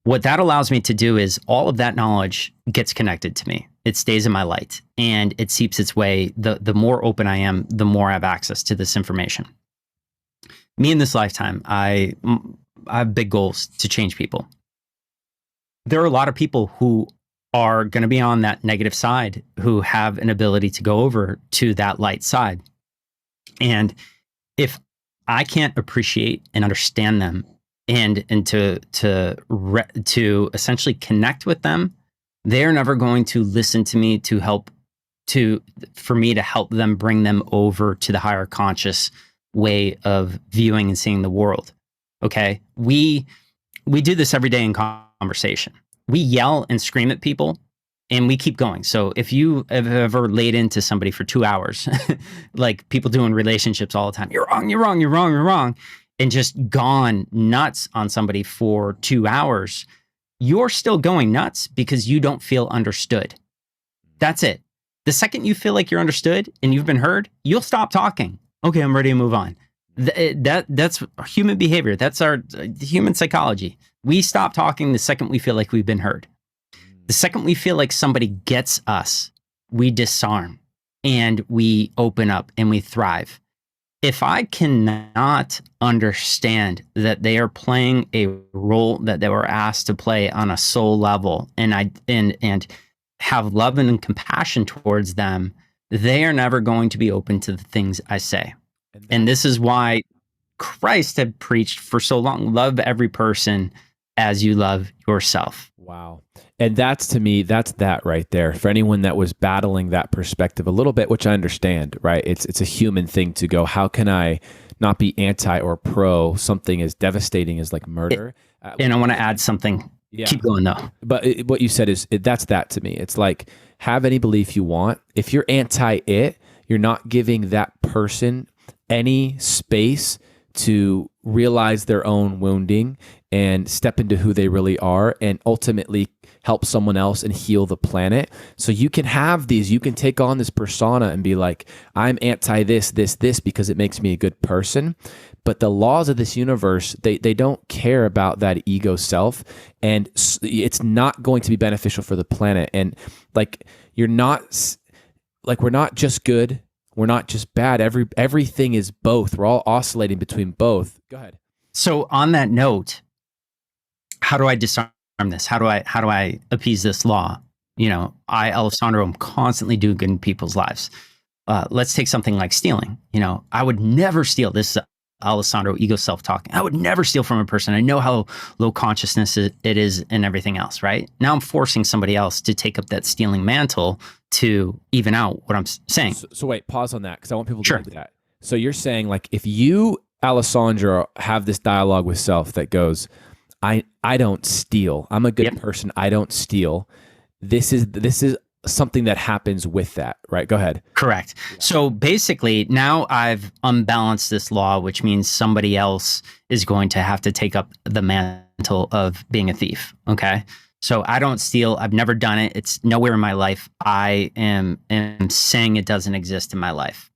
What that allows me to do is all of that knowledge gets connected to me. It stays in my light and it seeps its way. The more open I am, the more I have access to this information. Me in this lifetime, I have big goals to change people. There are a lot of people who are going to be on that negative side who have an ability to go over to that light side. And if I can't appreciate and understand them and to essentially connect with them, they're never going to listen to me for me to help them, bring them over to the higher conscious way of viewing and seeing the world. Okay. We do this every day in conversation. We yell and scream at people and we keep going. So if you have ever laid into somebody for 2 hours, like people do in relationships all the time, you're wrong, you're wrong, you're wrong, you're wrong, and just gone nuts on somebody for 2 hours, you're still going nuts because you don't feel understood. That's it. The second you feel like you're understood and you've been heard, you'll stop talking. Okay, I'm ready to move on. That's human behavior. That's our human psychology. We stop talking the second we feel like we've been heard. The second we feel like somebody gets us, we disarm and we open up and we thrive. If I cannot understand that they are playing a role that they were asked to play on a soul level, and have love and compassion towards them, they are never going to be open to the things I say. And this is why Christ had preached for so long, love every person as you love yourself.
Wow. And that's, to me, that's that right there. For anyone that was battling that perspective a little bit, which I understand, right? It's a human thing to go, how can I not be anti or pro something as devastating as like murder?
And I want to add something. Yeah. Keep going though.
But what you said is, that's that to me. It's like, have any belief you want. If you're anti it, you're not giving that person any space to realize their own wounding and step into who they really are and ultimately help someone else and heal the planet. So you can have these, you can take on this persona and be like, I'm anti this because it makes me a good person. But the laws of this universe, they don't care about that ego self, and it's not going to be beneficial for the planet. And like, we're not just good, we're not just bad. Everything is both. We're all oscillating between both. Go ahead.
So on that note, how do I disarm this? How do I appease this law? I, Alessandro, am constantly doing good in people's lives. Let's take something like stealing. I would never steal. This is Alessandro ego self-talking. I would never steal from a person. I know how low consciousness it is and everything else, right? Now I'm forcing somebody else to take up that stealing mantle to even out what I'm saying.
So wait, pause on that, because I want people to
Sure.
do that. So you're saying, like, if you, Alessandro, have this dialogue with self that goes, I don't steal. I'm a good person. I don't steal. This is something that happens with that, right? Go ahead.
Correct. Yeah. So basically, now I've unbalanced this law, which means somebody else is going to have to take up the mantle of being a thief. Okay. So I don't steal. I've never done it. It's nowhere in my life. I am saying it doesn't exist in my life.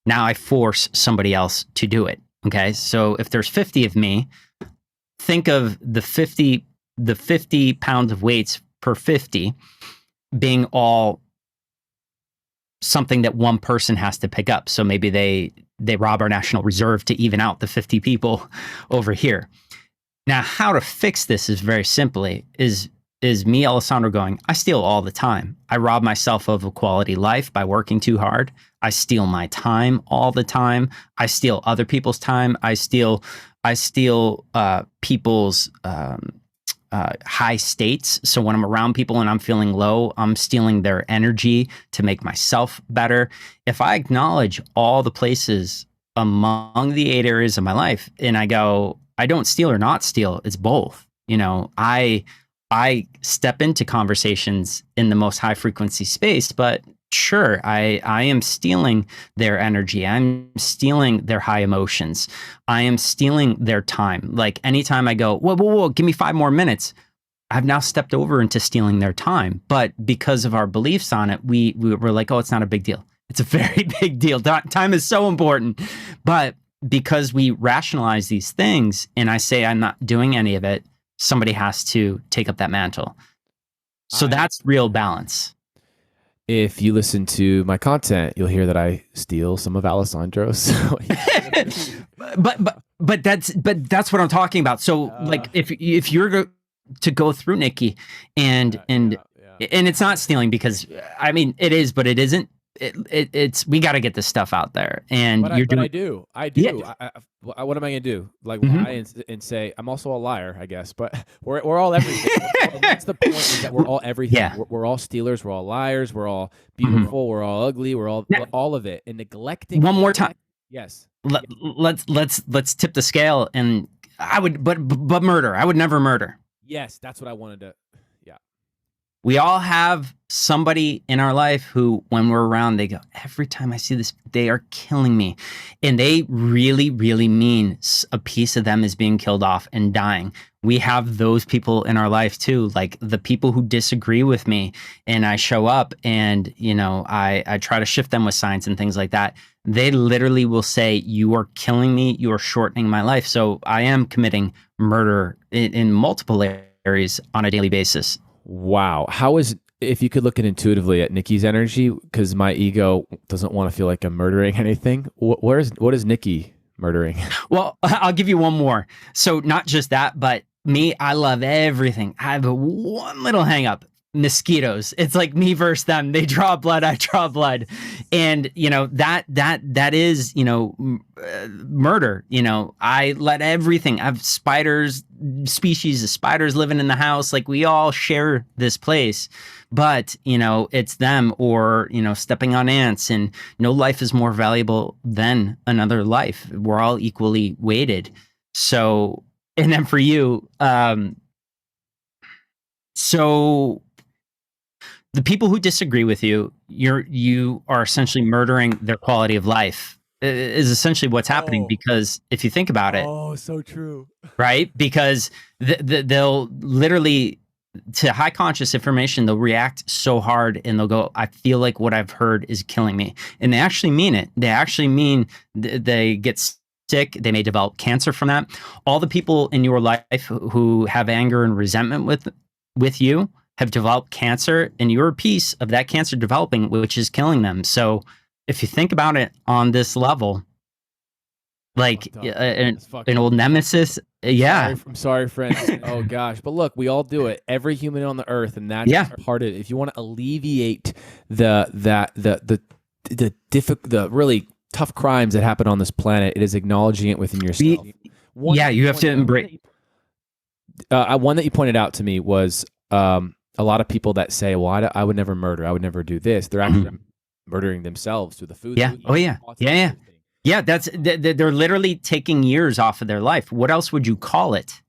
Now I force somebody else to do it. Okay. So if there's 50 of me, think of the 50 pounds of weights per 50 being all something that one person has to pick up. So maybe they rob our National Reserve to even out the 50 people over here. Now, how to fix this is very simply is me, Alessandro, going, I steal all the time. I rob myself of a quality life by working too hard. I steal my time all the time. I steal other people's time. I steal people's high states. So when I'm around people and I'm feeling low, I'm stealing their energy to make myself better. If I acknowledge all the places among the 8 areas of my life and I go, I don't steal or not steal, it's both. I step into conversations in the most high frequency space, but sure, I am stealing their energy. I'm stealing their high emotions. I am stealing their time. Like anytime I go, whoa, give me 5 more minutes, I've now stepped over into stealing their time. But because of our beliefs on it, we were like, oh, it's not a big deal. It's a very big deal. Time is so important. But because we rationalize these things and I say I'm not doing any of it, somebody has to take up that mantle. So that's real balance.
If you listen to my content, you'll hear that I steal some of Alessandro's.
but that's what I'm talking about. So like if you're to go through Nicky and it's not stealing, because I mean it is, but it isn't. It's we got to get this stuff out there, and
I do. Yeah. What am I gonna do? Like lie and say I'm also a liar, I guess. But we're all everything. That's the point, is that we're all everything.
Yeah.
We're all stealers. We're all liars. We're all beautiful. We're all ugly. We're all of it. And neglecting.
One more time.
Yes.
Let's tip the scale. And I would, but murder. I would never murder.
Yes, that's what I wanted to. Yeah.
We all have somebody in our life who, when we're around, they go, every time I see this, they are killing me. And they really, really mean a piece of them is being killed off and dying. We have those people in our life too, like the people who disagree with me, and I show up and, I try to shift them with science and things like that. They literally will say, you are killing me, you are shortening my life. So I am committing murder in multiple areas on a daily basis.
Wow. If you could look at intuitively at Nicky's energy, because my ego doesn't want to feel like I'm murdering anything. What is Nicky murdering?
Well, I'll give you one more. So not just that, but me, I love everything. I have one little hang up. Mosquitoes. It's like me versus them. They draw blood, I draw blood. And that is, murder. I let everything. I have species of spiders living in the house. Like we all share this place, but it's them or, stepping on ants, and no life is more valuable than another life. We're all equally weighted. So, and then for you, so the people who disagree with you, you are essentially murdering their quality of life. Is essentially what's happening, because if you think about it,
so true,
right? Because they'll literally, to high conscious information, they'll react so hard and they'll go, I feel like what I've heard is killing me. And they actually mean it. They actually mean they get sick. They may develop cancer from that. All the people in your life who have anger and resentment with you have developed cancer, and you're a piece of that cancer developing, which is killing them. So if you think about it on this level, like an old nemesis. Yeah.
I'm sorry, friends. Oh gosh. But look, we all do it. Every human on the earth. And that's part of it. If you want to alleviate the really tough crimes that happen on this planet, it is acknowledging it within yourself.
You have to embrace.
One that you pointed out to me was a lot of people that say, well, I would never murder. I would never do this. They're actually murdering themselves through the food.
Yeah. Yeah, they're literally taking years off of their life. What else would you call it?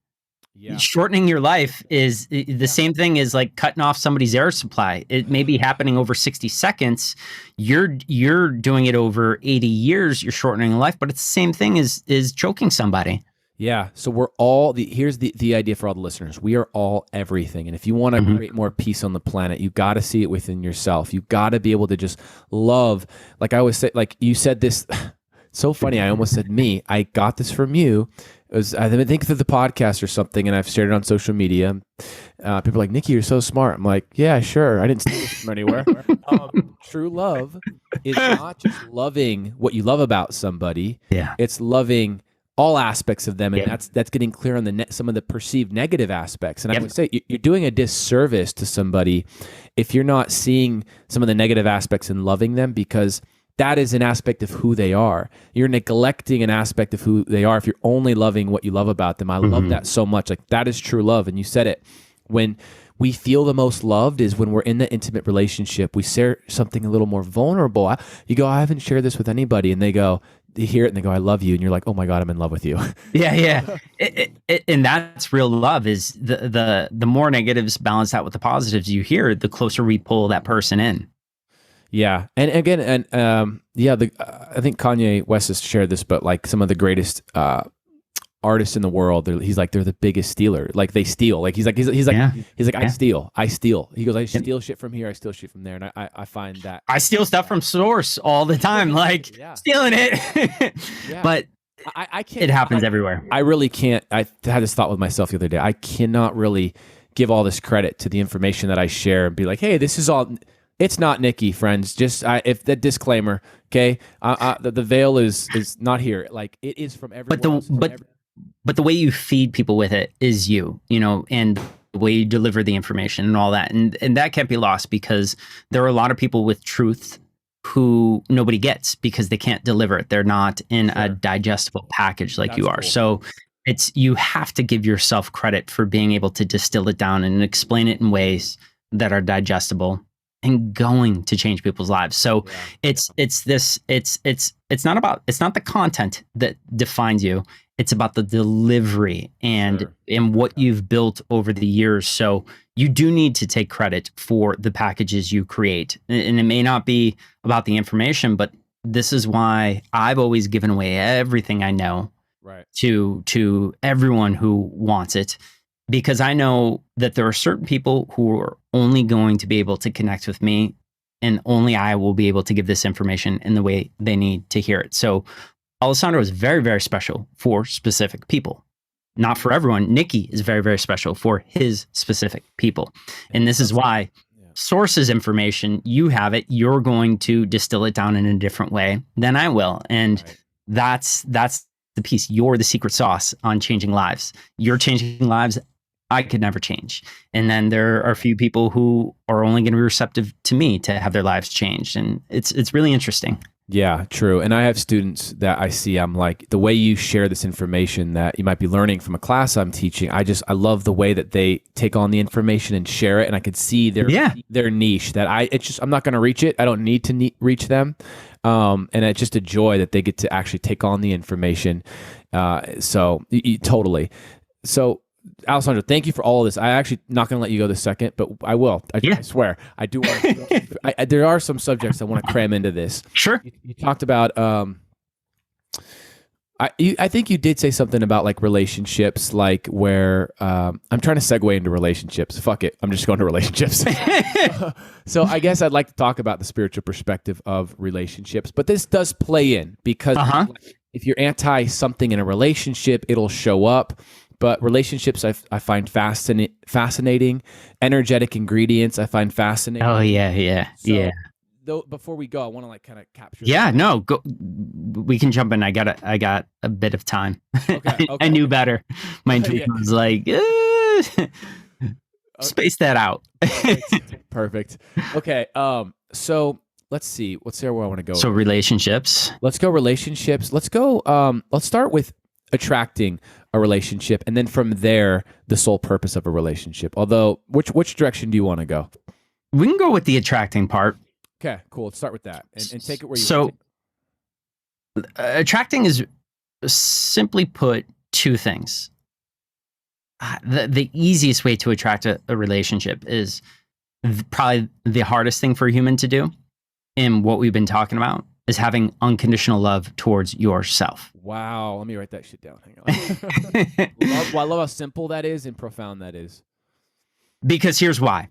Yeah. Shortening your life is the same thing as like cutting off somebody's air supply. It may be happening over 60 seconds. You're doing it over 80 years. You're shortening life, but it's the same thing as choking somebody.
Yeah. So we're all here's the idea for all the listeners. We are all everything. And if you want to create more peace on the planet, you got to see it within yourself. You got to be able to just love. Like I always say, like you said this. So funny. I almost said me. I got this from you. It was, I think through the podcast or something, and I've shared it on social media. People are like, Nicky, you're so smart. I'm like, yeah, sure. I didn't steal this from anywhere. True love is not just loving what you love about somebody.
Yeah.
It's loving all aspects of them, and that's getting clear on some of the perceived negative aspects. And I would say you're doing a disservice to somebody if you're not seeing some of the negative aspects and loving them, because that is an aspect of who they are. You're neglecting an aspect of who they are if you're only loving what you love about them. I love that so much. Like that is true love. And you said it. When we feel the most loved is when we're in the intimate relationship. We share something a little more vulnerable. You go, I haven't shared this with anybody. And they hear it and they go, I love you. And you're like, oh my God, I'm in love with you.
Yeah. And that's real love, is the more negatives balance out with the positives you hear, the closer we pull that person in.
Yeah. And again, I think Kanye West has shared this, but like some of the greatest artists in the world, he's like, they're the biggest stealer. Like they steal. Like he's like, I steal. He goes, I steal shit from here. I steal shit from there. And I find that
I steal stuff from source all the time, like stealing it. But I can't. It happens everywhere.
I really can't. I had this thought with myself the other day. I cannot really give all this credit to the information that I share and be like, hey, this is all. It's not Nicky, friends. Just if the disclaimer, okay? The veil is not here. Like it is from everyone.
But the way you feed people with it is you know, and the way you deliver the information and all that, and that can't be lost, because there are a lot of people with truth who nobody gets because they can't deliver it. They're not in a digestible package like you are. Cool. So you have to give yourself credit for being able to distill it down and explain it in ways that are digestible and going to change people's lives. So it's not the content that defines you. It's about the delivery and what you've built over the years. So you do need to take credit for the packages you create. And it may not be about the information, but this is why I've always given away everything I know to everyone who wants it. Because I know that there are certain people who are only going to be able to connect with me, and only I will be able to give this information in the way they need to hear it. So Alessandro is very, very special for specific people. Not for everyone. Nicky is very, very special for his specific people. And this is why sources information, you have it, you're going to distill it down in a different way than I will. And that's the piece. You're the secret sauce on changing lives. You're changing lives I could never change. And then there are a few people who are only going to be receptive to me to have their lives changed. And it's really interesting.
Yeah, true. And I have students that I see, I'm like, the way you share this information that you might be learning from a class I'm teaching, I love the way that they take on the information and share it. And I could see their niche that I'm not going to reach it. I don't need to reach them. And it's just a joy that they get to actually take on the information. Totally. So Alessandro, thank you for all of this. I actually not going to let you go this second, but I will. I swear. I do want there are some subjects I want to cram into this.
Sure.
You talked about I think you did say something about like relationships, like where I'm trying to segue into relationships. Fuck it. I'm just going to relationships. So I guess I'd like to talk about the spiritual perspective of relationships, but this does play in because if you're anti something in a relationship, it'll show up. But relationships I find fascinating. Energetic ingredients I find fascinating.
Oh, yeah.
Though before we go, I want to like kind of capture.
Yeah, no, go. We can jump in. I got a bit of time.
Okay.
I knew better. My intuition was like, space that out.
Perfect. Okay. So let's see. What's there where I want to go?
So relationships.
Let's go relationships. Let's go. Let's start with attracting a relationship, and then from there, the sole purpose of a relationship. Although, which direction do you want to go?
We can go with the attracting part.
Okay, cool. Let's start with that and take it where you
want. So, attracting is simply put two things. The easiest way to attract a relationship is probably the hardest thing for a human to do. And what we've been talking about is having unconditional love towards yourself.
Wow. Let me write that shit down. Hang on. I love how simple that is and profound that is.
Because here's why.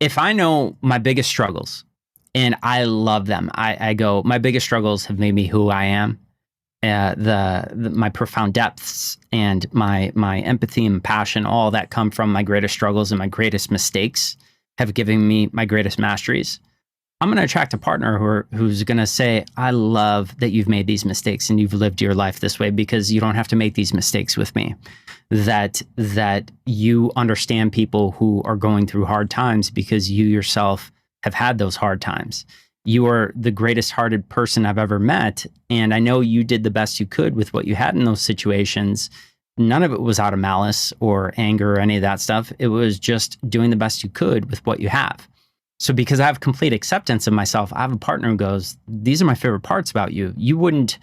If I know my biggest struggles, and I love them. I go, my biggest struggles have made me who I am. My profound depths and my empathy and passion, all that come from my greatest struggles and my greatest mistakes have given me my greatest masteries. I'm going to attract a partner who's going to say, I love that you've made these mistakes and you've lived your life this way because you don't have to make these mistakes with me. That you understand people who are going through hard times because you yourself have had those hard times. You are the greatest hearted person I've ever met. And I know you did the best you could with what you had in those situations. None of it was out of malice or anger or any of that stuff. It was just doing the best you could with what you have. So because I have complete acceptance of myself, I have a partner who goes, these are my favorite parts about you. You wouldn't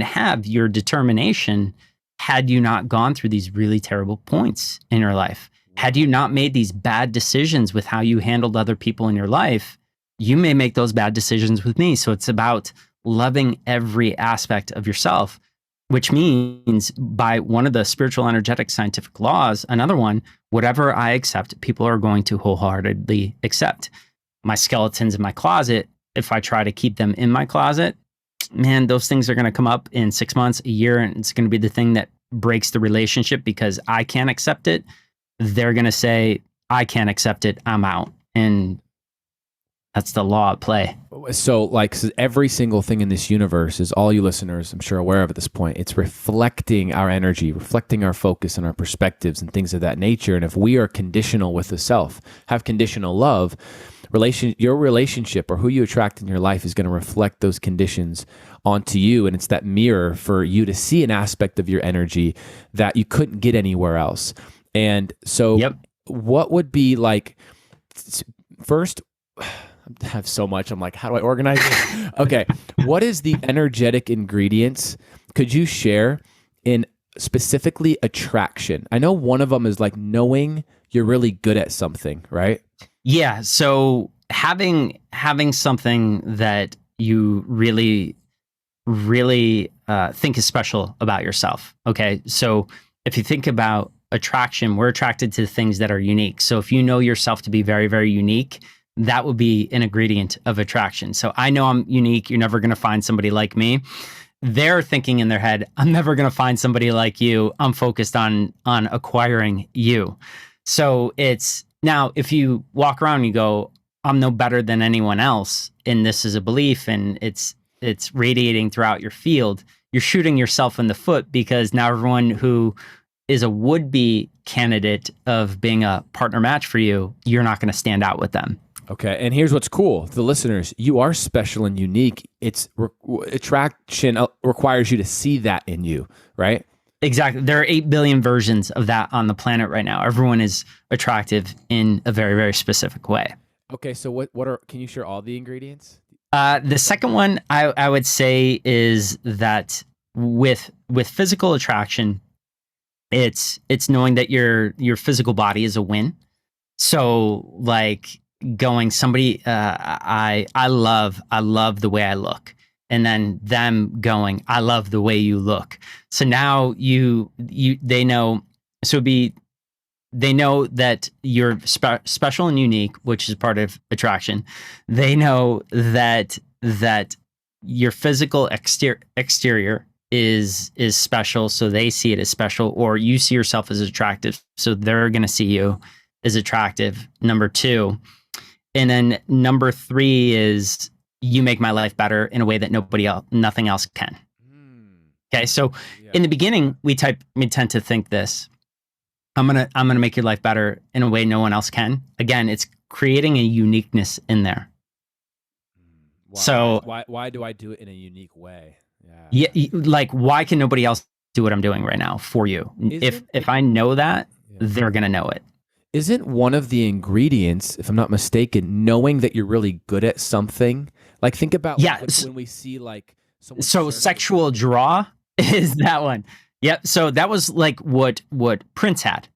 have your determination had you not gone through these really terrible points in your life. Had you not made these bad decisions with how you handled other people in your life, you may make those bad decisions with me. So it's about loving every aspect of yourself, which means by one of the spiritual energetic scientific laws, another one, whatever I accept, people are going to wholeheartedly accept. My skeletons in my closet, if I try to keep them in my closet, man, those things are going to come up in 6 months, a year, and it's going to be the thing that breaks the relationship because I can't accept it. They're going to say, I can't accept it, I'm out. And that's the law at play.
So like every single thing in this universe is all you listeners, I'm sure, aware of at this point. It's reflecting our energy, reflecting our focus and our perspectives and things of that nature. And if we are conditional with the self, have conditional love, your relationship or who you attract in your life is going to reflect those conditions onto you. And it's that mirror for you to see an aspect of your energy that you couldn't get anywhere else. And so what would be like, first, I have so much. I'm like, how do I organize this? Okay. What is the energetic ingredients? Could you share in specifically attraction? I know one of them is like knowing you're really good at something, right?
Yeah. So having something that you really, really think is special about yourself. Okay. So if you think about attraction, we're attracted to things that are unique. So if you know yourself to be very, very unique, that would be an ingredient of attraction. So I know I'm unique. You're never going to find somebody like me. They're thinking in their head, I'm never going to find somebody like you. I'm focused on acquiring you. So it's now if you walk around and you go, I'm no better than anyone else, and this is a belief and it's radiating throughout your field, you're shooting yourself in the foot because now everyone who is a would-be candidate of being a partner match for you, you're not going to stand out with them.
Okay, and here's what's cool. The listeners, you are special and unique. It's attraction requires you to see that in you, right?
Exactly. There are 8 billion versions of that on the planet right now. Everyone is attractive in a very, very specific way.
Okay, so what are, can you share all the ingredients?
The second one I would say is that with physical attraction, It's knowing that your physical body is a win. So like going somebody, I love the way I look. And then them going, I love the way you look. So now they know, so it'd be, they know that you're special and unique, which is part of attraction. They know that your physical exterior is special, so they see it as special, or you see yourself as attractive, so they're going to see you as attractive. Number 2. And then number 3 is you make my life better in a way that nothing else can. Okay. So in the beginning, we tend to think this, I'm going to make your life better in a way no one else can. Again, it's creating a uniqueness in there.
Wow.
So
why do I do it in a unique way?
Yeah. Like, why can nobody else do what I'm doing right now for you? If I know that, they're going to know it.
Isn't one of the ingredients, if I'm not mistaken, knowing that you're really good at something? Like, think about when we see like someone.
So sexual draw is that one. Yep. So that was like what Prince had.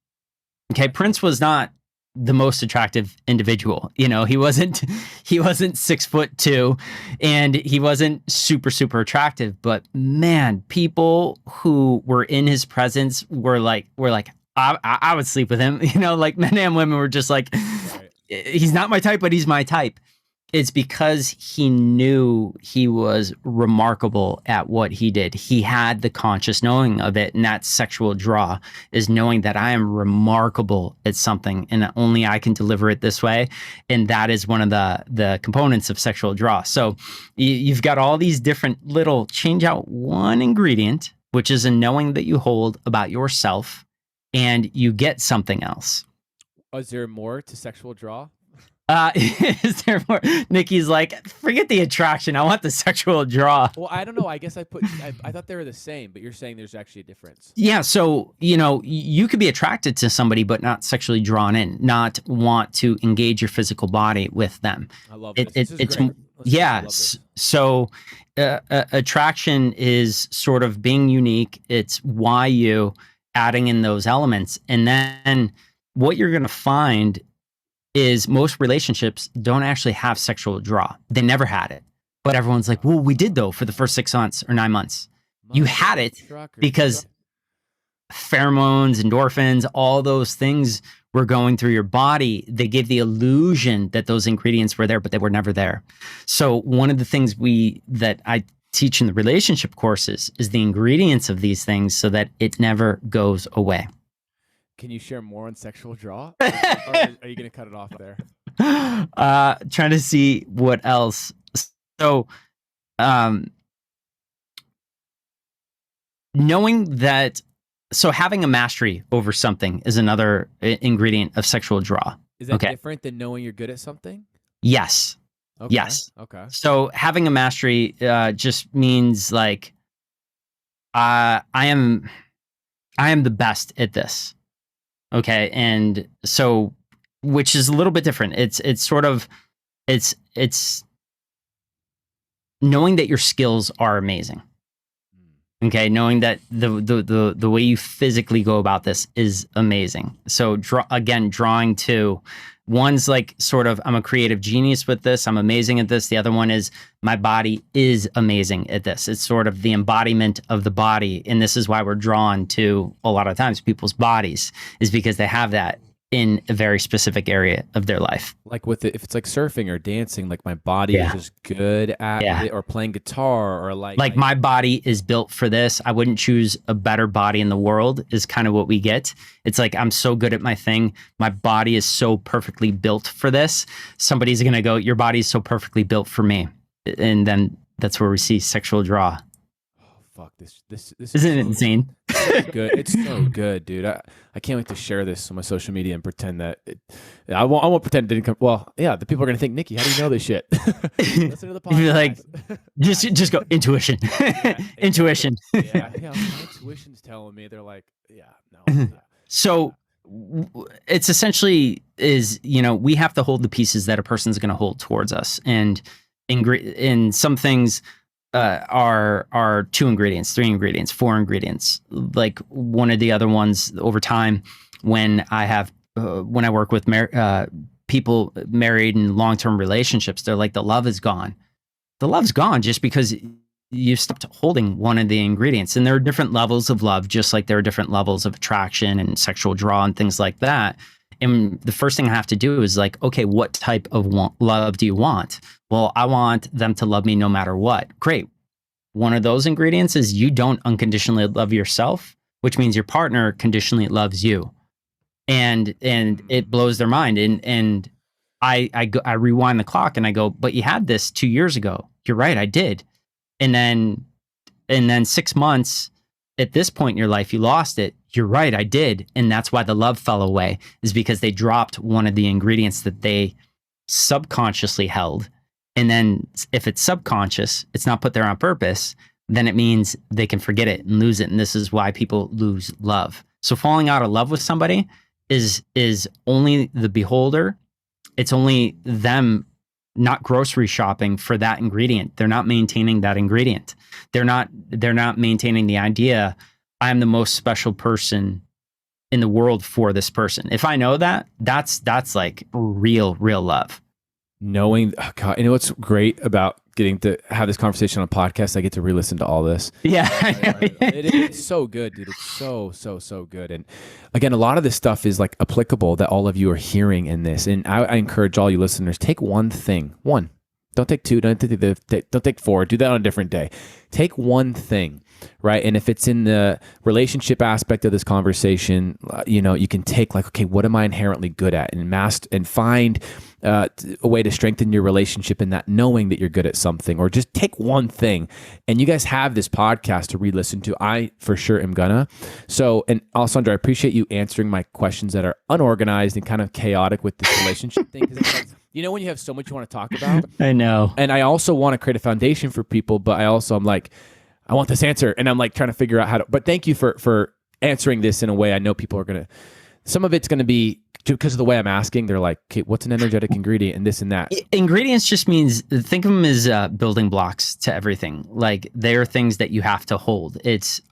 Okay. Prince was not the most attractive individual. You know, he wasn't 6'2", and he wasn't super attractive, but man, people who were in his presence were like, I would sleep with him, you know, like men and women were just like, right. He's not my type, but he's my type. It's because he knew he was remarkable at what he did. He had the conscious knowing of it. And that sexual draw is knowing that I am remarkable at something and only I can deliver it this way. And that is one of the components of sexual draw. So you've got all these different little, change out one ingredient, which is a knowing that you hold about yourself, and you get something else.
Is there more to sexual draw?
Is there more? Nicky's like, forget the attraction. I want the sexual draw.
Well, I don't know. I guess I thought they were the same, but you're saying there's actually a difference.
Yeah. So, you know, you could be attracted to somebody, but not sexually drawn in, not want to engage your physical body with them.
I love this. It's
great. Yeah. So attraction is sort of being unique. It's why you adding in those elements. And then what you're going to find is most relationships don't actually have sexual draw. They never had it. But everyone's like, well, we did though for the first 6 months or 9 months. You had it because pheromones, endorphins, all those things were going through your body. They gave the illusion that those ingredients were there, but they were never there. So one of the things that I teach in the relationship courses is the ingredients of these things so that it never goes away.
Can you share more on sexual draw? Or are you going to cut it off there?
Trying to see what else. So, knowing that, so having a mastery over something is another ingredient of sexual draw.
Is that different than knowing you're good at something?
Yes.
Okay.
Yes.
Okay.
So having a mastery just means like, I am the best at this. Okay. And so, which is a little bit different. It's sort of, it's knowing that your skills are amazing. Okay. Knowing that the way you physically go about this is amazing. So drawing to one's like sort of, I'm a creative genius with this. I'm amazing at this. The other one is my body is amazing at this. It's sort of the embodiment of the body. And this is why we're drawn to a lot of times people's bodies is because they have that in a very specific area of their life.
Like if it's like surfing or dancing, like my body is just good at it, or playing guitar, or like
my body is built for this. I wouldn't choose a better body in the world is kind of what we get. It's like, I'm so good at my thing. My body is so perfectly built for this. Somebody's going to go, your body is so perfectly built for me. And then that's where we see sexual draw.
Fuck, this
isn't it insane?
It's good. It's so good, dude. I can't wait to share this on my social media and pretend that I won't pretend it didn't come. Well, yeah, the people are gonna think, Nicky, how do you know this shit? Listen to the podcast.
You're like, just go intuition. Intuition.
Yeah, my intuition's telling me. They're like, no.
So it's essentially is, you know, we have to hold the pieces that a person's gonna hold towards us, and in some things, are 2 ingredients, 3 ingredients, 4 ingredients. Like one of the other ones over time, when I work with people married in long-term relationships, they're like, the love is gone. The love's gone just because you stopped holding one of the ingredients. And there are different levels of love, just like there are different levels of attraction and sexual draw and things like that. And the first thing I have to do is like, okay, what type of love do you want? Well, I want them to love me no matter what. Great. One of those ingredients is you don't unconditionally love yourself, which means your partner conditionally loves you. And it blows their mind. And I rewind the clock and I go, but you had this 2 years ago. You're right, I did. And then 6 months at this point in your life, you lost it. You're right, I did. And that's why the love fell away, is because they dropped one of the ingredients that they subconsciously held. And then if it's subconscious, it's not put there on purpose, then it means they can forget it and lose it. And this is why people lose love. So falling out of love with somebody is only the beholder. It's only them not grocery shopping for that ingredient. They're not maintaining that ingredient. They're not maintaining the idea, I'm the most special person in the world for this person. If I know that, that's like real love.
Knowing, oh God, you know what's great about getting to have this conversation on a podcast? I get to re-listen to all this.
Yeah.
It's so good, dude. It's so good. And again, a lot of this stuff is like applicable that all of you are hearing in this. And I encourage all you listeners, take one thing. One. Don't take 2. Don't take 4. Do that on a different day. Take one thing, right? And if it's in the relationship aspect of this conversation, you can take like, okay, what am I inherently good at? And find a way to strengthen your relationship in that, knowing that you're good at something, or just take one thing. And you guys have this podcast to re-listen to. I for sure am gonna. So, and Alessandro, I appreciate you answering my questions that are unorganized and kind of chaotic with this relationship thing. Because it's like, when you have so much you want to talk about.
I know.
And I also want to create a foundation for people, but I'm like, I want this answer. And I'm like trying to figure out how to, but thank you for answering this in a way I know people are going to, some of it's going to be because of the way I'm asking. They're like, okay, what's an energetic ingredient and this and that?
Ingredients just means, think of them as building blocks to everything. Like they are things that you have to hold.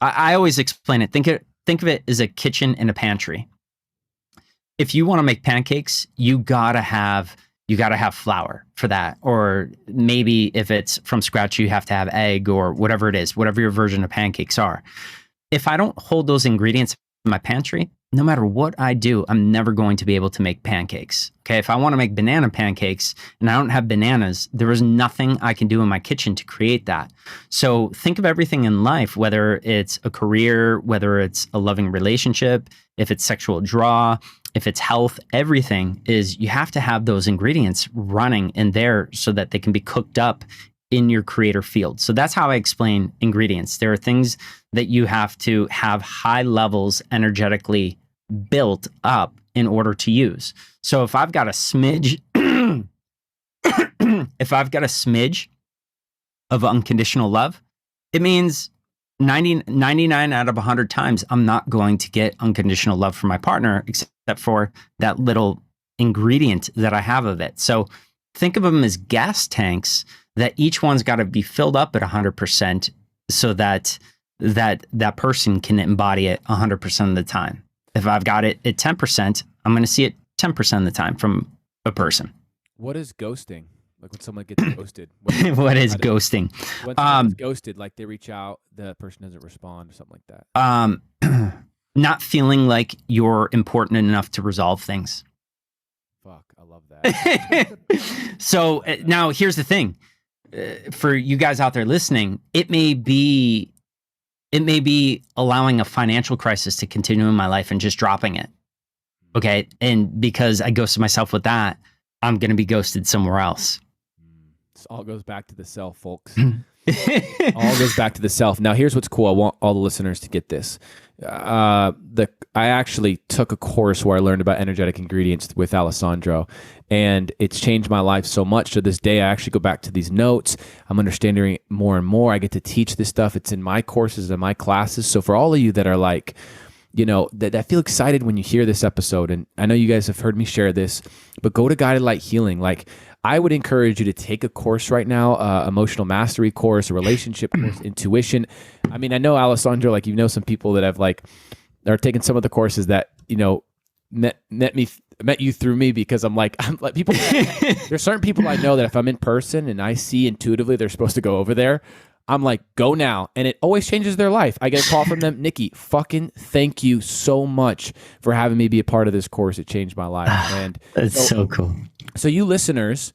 I always explain it. Think of it as a kitchen and a pantry. If you want to make pancakes, you gotta have flour for that. Or maybe if it's from scratch, you have to have egg or whatever it is, whatever your version of pancakes are. If I don't hold those ingredients in my pantry, no matter what I do, I'm never going to be able to make pancakes. Okay. If I want to make banana pancakes and I don't have bananas, there is nothing I can do in my kitchen to create that. So think of everything in life, whether it's a career, whether it's a loving relationship, if it's sexual draw, if it's health, everything is, you have to have those ingredients running in there so that they can be cooked up in your creator field. So that's how I explain ingredients. There are things that you have to have high levels energetically built up in order to use. So if I've got a smidge, of unconditional love, it means 99 out of 100 times, I'm not going to get unconditional love from my partner, except for that little ingredient that I have of it. So think of them as gas tanks that each one's got to be filled up at 100% so that person can embody it 100% of the time. If I've got it at 10%, I'm going to see it 10% of the time from a person.
What is ghosting? Like when someone gets ghosted.
What is ghosting?
When someone gets ghosted, like they reach out, the person doesn't respond or something like that.
Not feeling like you're important enough to resolve things.
Fuck, I love that.
So now here's the thing. For you guys out there listening, it may be allowing a financial crisis to continue in my life and just dropping it. Okay. And because I ghosted myself with that, I'm going to be ghosted somewhere else.
This all goes back to the self, folks. All goes back to the self. Now, here's what's cool. I want all the listeners to get this. I actually took a course where I learned about energetic ingredients with Alessandro, and it's changed my life so much. To this day, I actually go back to these notes. I'm understanding it more and more. I get to teach this stuff. It's in my courses and my classes. So for all of you that are like, that feel excited when you hear this episode, and I know you guys have heard me share this, but go to Guided Light Healing. Like, I would encourage you to take a course right now, emotional mastery course, a relationship course, intuition. I mean, I know, Alessandro, like, some people that have are taking some of the courses that, met you through me, because I'm like people. There's certain people I know that if I'm in person and I see intuitively they're supposed to go over there, I'm like, go now. And it always changes their life. I get a call from them, Nicky, fucking thank you so much for having me be a part of this course. It changed my life. And
that's so cool.
So you listeners,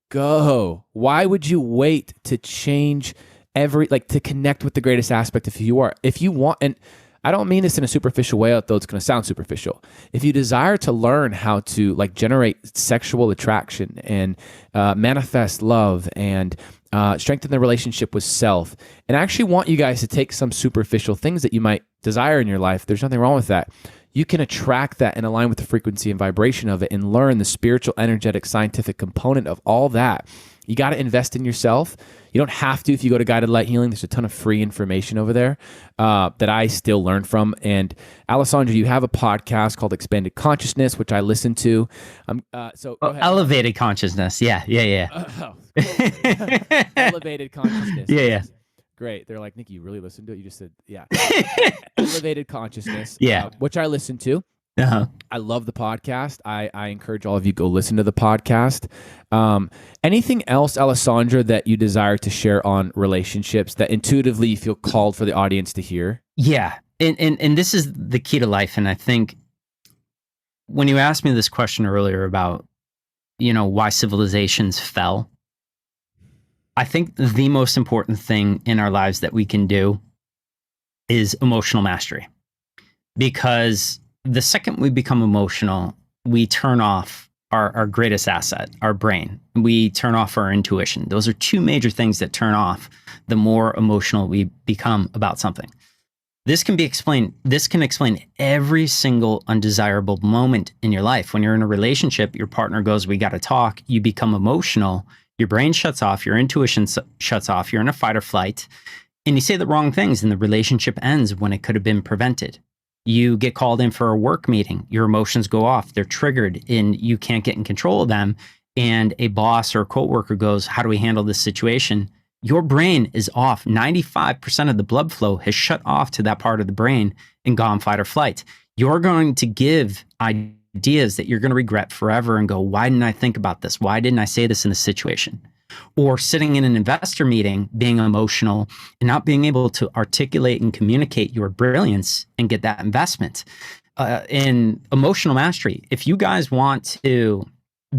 go. Why would you wait to change to connect with the greatest aspect of who you are? If you want, and I don't mean this in a superficial way, although it's going to sound superficial. If you desire to learn how to generate sexual attraction and manifest love and strengthen the relationship with self, and I actually want you guys to take some superficial things that you might desire in your life, there's nothing wrong with that. You can attract that and align with the frequency and vibration of it and learn the spiritual, energetic, scientific component of all that. You got to invest in yourself. You don't have to if you go to Guided Light Healing. There's a ton of free information over there that I still learn from. And Alessandro, you have a podcast called Expanded Consciousness, which I listen to. So go ahead.
Elevated Consciousness. Yeah.
Elevated Consciousness.
Yeah.
Great. They're like, Nicky, you really listened to it? You just said, yeah. Elevated Consciousness.
Yeah.
Which I listen to.
Uh-huh.
I love the podcast. I encourage all of you, go listen to the podcast. Anything else, Alessandro, that you desire to share on relationships that intuitively you feel called for the audience to hear?
Yeah. And this is the key to life. And I think when you asked me this question earlier about, why civilizations fell, I think the most important thing in our lives that we can do is emotional mastery. Because the second we become emotional, we turn off our greatest asset, our brain. We turn off our intuition. Those are two major things that turn off the more emotional we become about something. This can explain every single undesirable moment in your life. When you're in a relationship, your partner goes, we got to talk. You become emotional. Your brain shuts off. Your intuition shuts off. You're in a fight or flight. And you say the wrong things and the relationship ends when it could have been prevented. You get called in for a work meeting. Your emotions go off. They're triggered and you can't get in control of them. And a boss or a coworker goes, how do we handle this situation? Your brain is off. 95% of the blood flow has shut off to that part of the brain and gone fight or flight. You're going to give ideas that you're going to regret forever and go, why didn't I think about this? Why didn't I say this in this situation? Or sitting in an investor meeting, being emotional and not being able to articulate and communicate your brilliance and get that investment. In emotional mastery, if you guys want to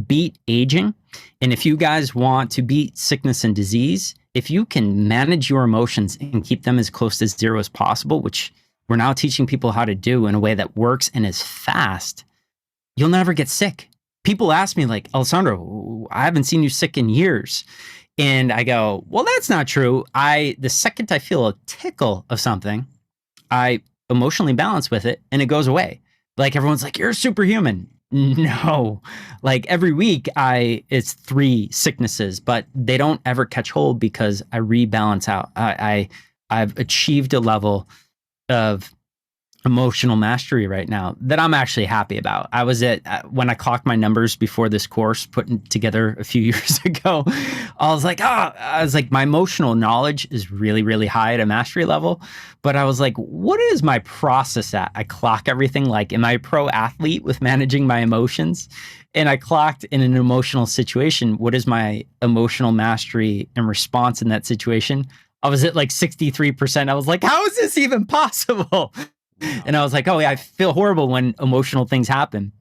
beat aging, and if you guys want to beat sickness and disease, if you can manage your emotions and keep them as close to zero as possible, which we're now teaching people how to do in a way that works and is fast, you'll never get sick. People ask me like, Alessandro, I haven't seen you sick in years. And I go, well, that's not true. The second I feel a tickle of something, I emotionally balance with it and it goes away. Like everyone's like, you're superhuman. No, like every week it's 3 sicknesses, but they don't ever catch hold because I rebalance out. I've achieved a level of emotional mastery right now that I'm actually happy about. I was when I clocked my numbers before this course putting together a few years ago, I was like, my emotional knowledge is really, really high at a mastery level. But I was like, what is my process at? I clock everything. Like, am I a pro athlete with managing my emotions? And I clocked in an emotional situation. What is my emotional mastery and response in that situation? I was at like 63%. I was like, how is this even possible? And I was like, oh yeah, I feel horrible when emotional things happen.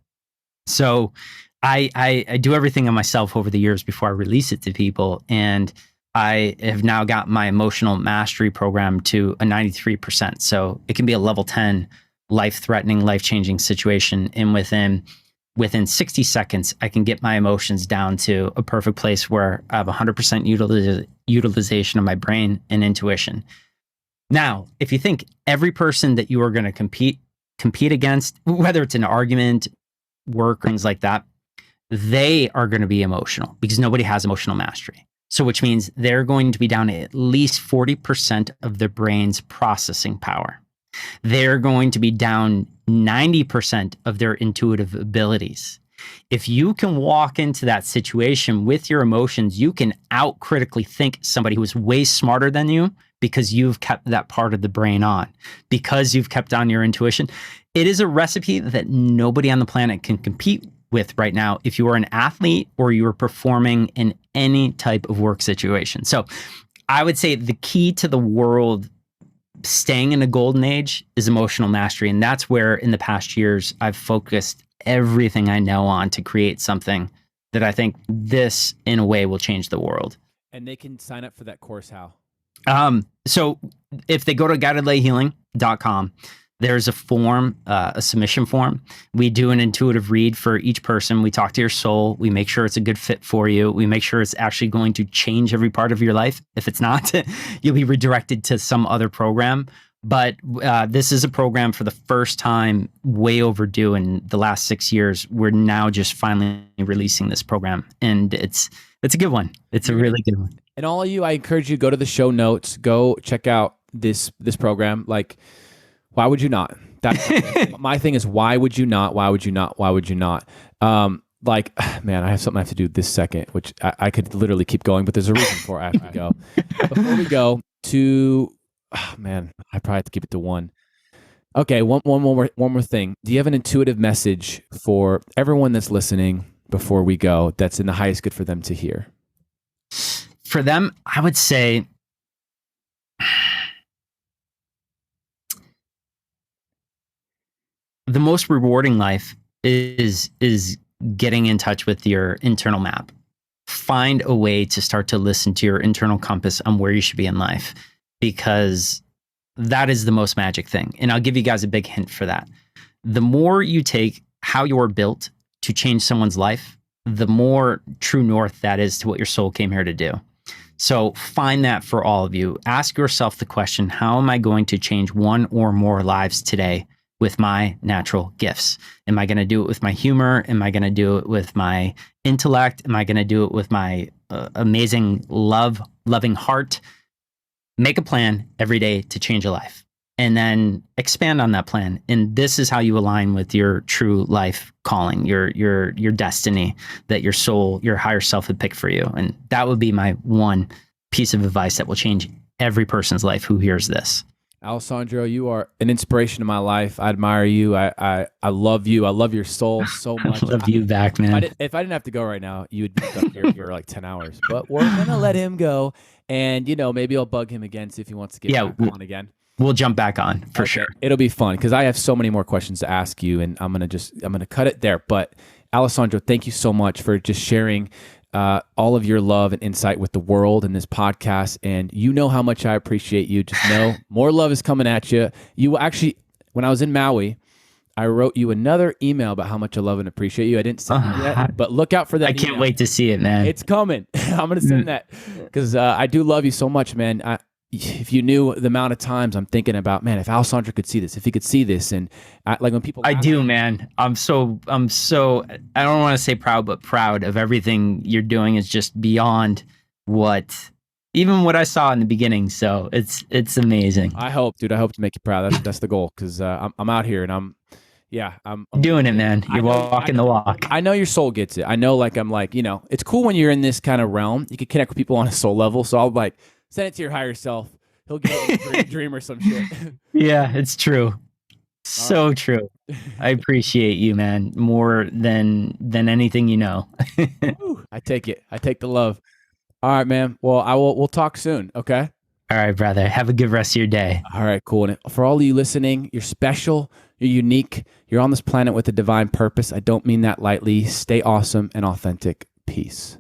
So I do everything on myself over the years before I release it to people. And I have now got my emotional mastery program to a 93%. So it can be a level 10 life-threatening, life-changing situation. And within 60 seconds, I can get my emotions down to a perfect place where I have 100% utilization of my brain and intuition. Now, if you think every person that you are going to compete against, whether it's an argument, work, things like that, they are going to be emotional because nobody has emotional mastery. So which means they're going to be down to at least 40% of their brain's processing power. They're going to be down 90% of their intuitive abilities. If you can walk into that situation with your emotions, you can out critically think somebody who is way smarter than you because you've kept that part of the brain on, because you've kept on your intuition. It is a recipe that nobody on the planet can compete with right now if you are an athlete or you are performing in any type of work situation. So I would say the key to the world staying in a golden age is emotional mastery. And that's where in the past years, I've focused everything I know on to create something that I think this in a way will change the world.
And they can sign up for that course how?
So if they go to guidedlighealing.com, there's a form, a submission form. We do an intuitive read for each person. We talk to your soul. We make sure it's a good fit for you. We make sure it's actually going to change every part of your life. If it's not, you'll be redirected to some other program. But this is a program for the first time, way overdue in the last 6 years. We're now just finally releasing this program, and it's a good one. It's a really good one.
And all of you, I encourage you to go to the show notes, go check out this program. Like, why would you not? My thing is, why would you not? Why would you not? Why would you not? Like, man, I have something I have to do this second, which I could literally keep going, but there's a reason for it. I have to go. Before we go to, oh, man, I probably have to keep it to one. Okay, one more thing. Do you have an intuitive message for everyone that's listening before we go that's in the highest good for them to hear?
For them, I would say the most rewarding life is getting in touch with your internal map. Find a way to start to listen to your internal compass on where you should be in life, because that is the most magic thing. And I'll give you guys a big hint for that. The more you take how you're built to change someone's life, the more true north that is to what your soul came here to do. So find that for all of you. Ask yourself the question, how am I going to change one or more lives today with my natural gifts? Am I going to do it with my humor? Am I going to do it with my intellect? Am I going to do it with my amazing loving heart? Make a plan every day to change a life, and then expand on that plan. And this is how you align with your true life calling, your destiny that your soul, your higher self had picked for you. And that would be my one piece of advice that will change every person's life who hears this.
Alessandro, you are an inspiration in my life. I admire you. I love you. I love your soul so much.
I love you back, man.
If I didn't have to go right now, you would be stuck here for like 10 hours. But we're going to let him go. And, maybe I'll bug him again, see if he wants to get back on again.
We'll jump back on for sure.
It'll be fun because I have so many more questions to ask you, and I'm going to cut it there. But Alessandro, thank you so much for just sharing all of your love and insight with the world in this podcast. And you know how much I appreciate you. Just know more love is coming at you. You actually, when I was in Maui, I wrote you another email about how much I love and appreciate you. I didn't send it yet, but look out for that.
I can't wait to see it, man.
It's coming. I'm going to send that because I do love you so much, man. If you knew the amount of times I'm thinking about, man, if Alessandro could see this, if he could see this. And like when people,
I do, man. I'm so, I don't want to say proud, but proud of everything you're doing is just beyond even what I saw in the beginning. So it's amazing.
I hope to make you proud. That's the goal. Cause I'm out here and I'm
doing it, man. You're walking the walk.
I know your soul gets it. I know it's cool when you're in this kind of realm, you can connect with people on a soul level. So I'll send it to your higher self. He'll get a dream or some shit. Yeah,
it's true. So true. I appreciate you, man, more than anything you know.
I take it. I take the love. All right, man. Well, we'll talk soon, okay?
All right, brother. Have a good rest of your day.
All right, cool. And for all of you listening, you're special, you're unique, you're on this planet with a divine purpose. I don't mean that lightly. Stay awesome and authentic. Peace.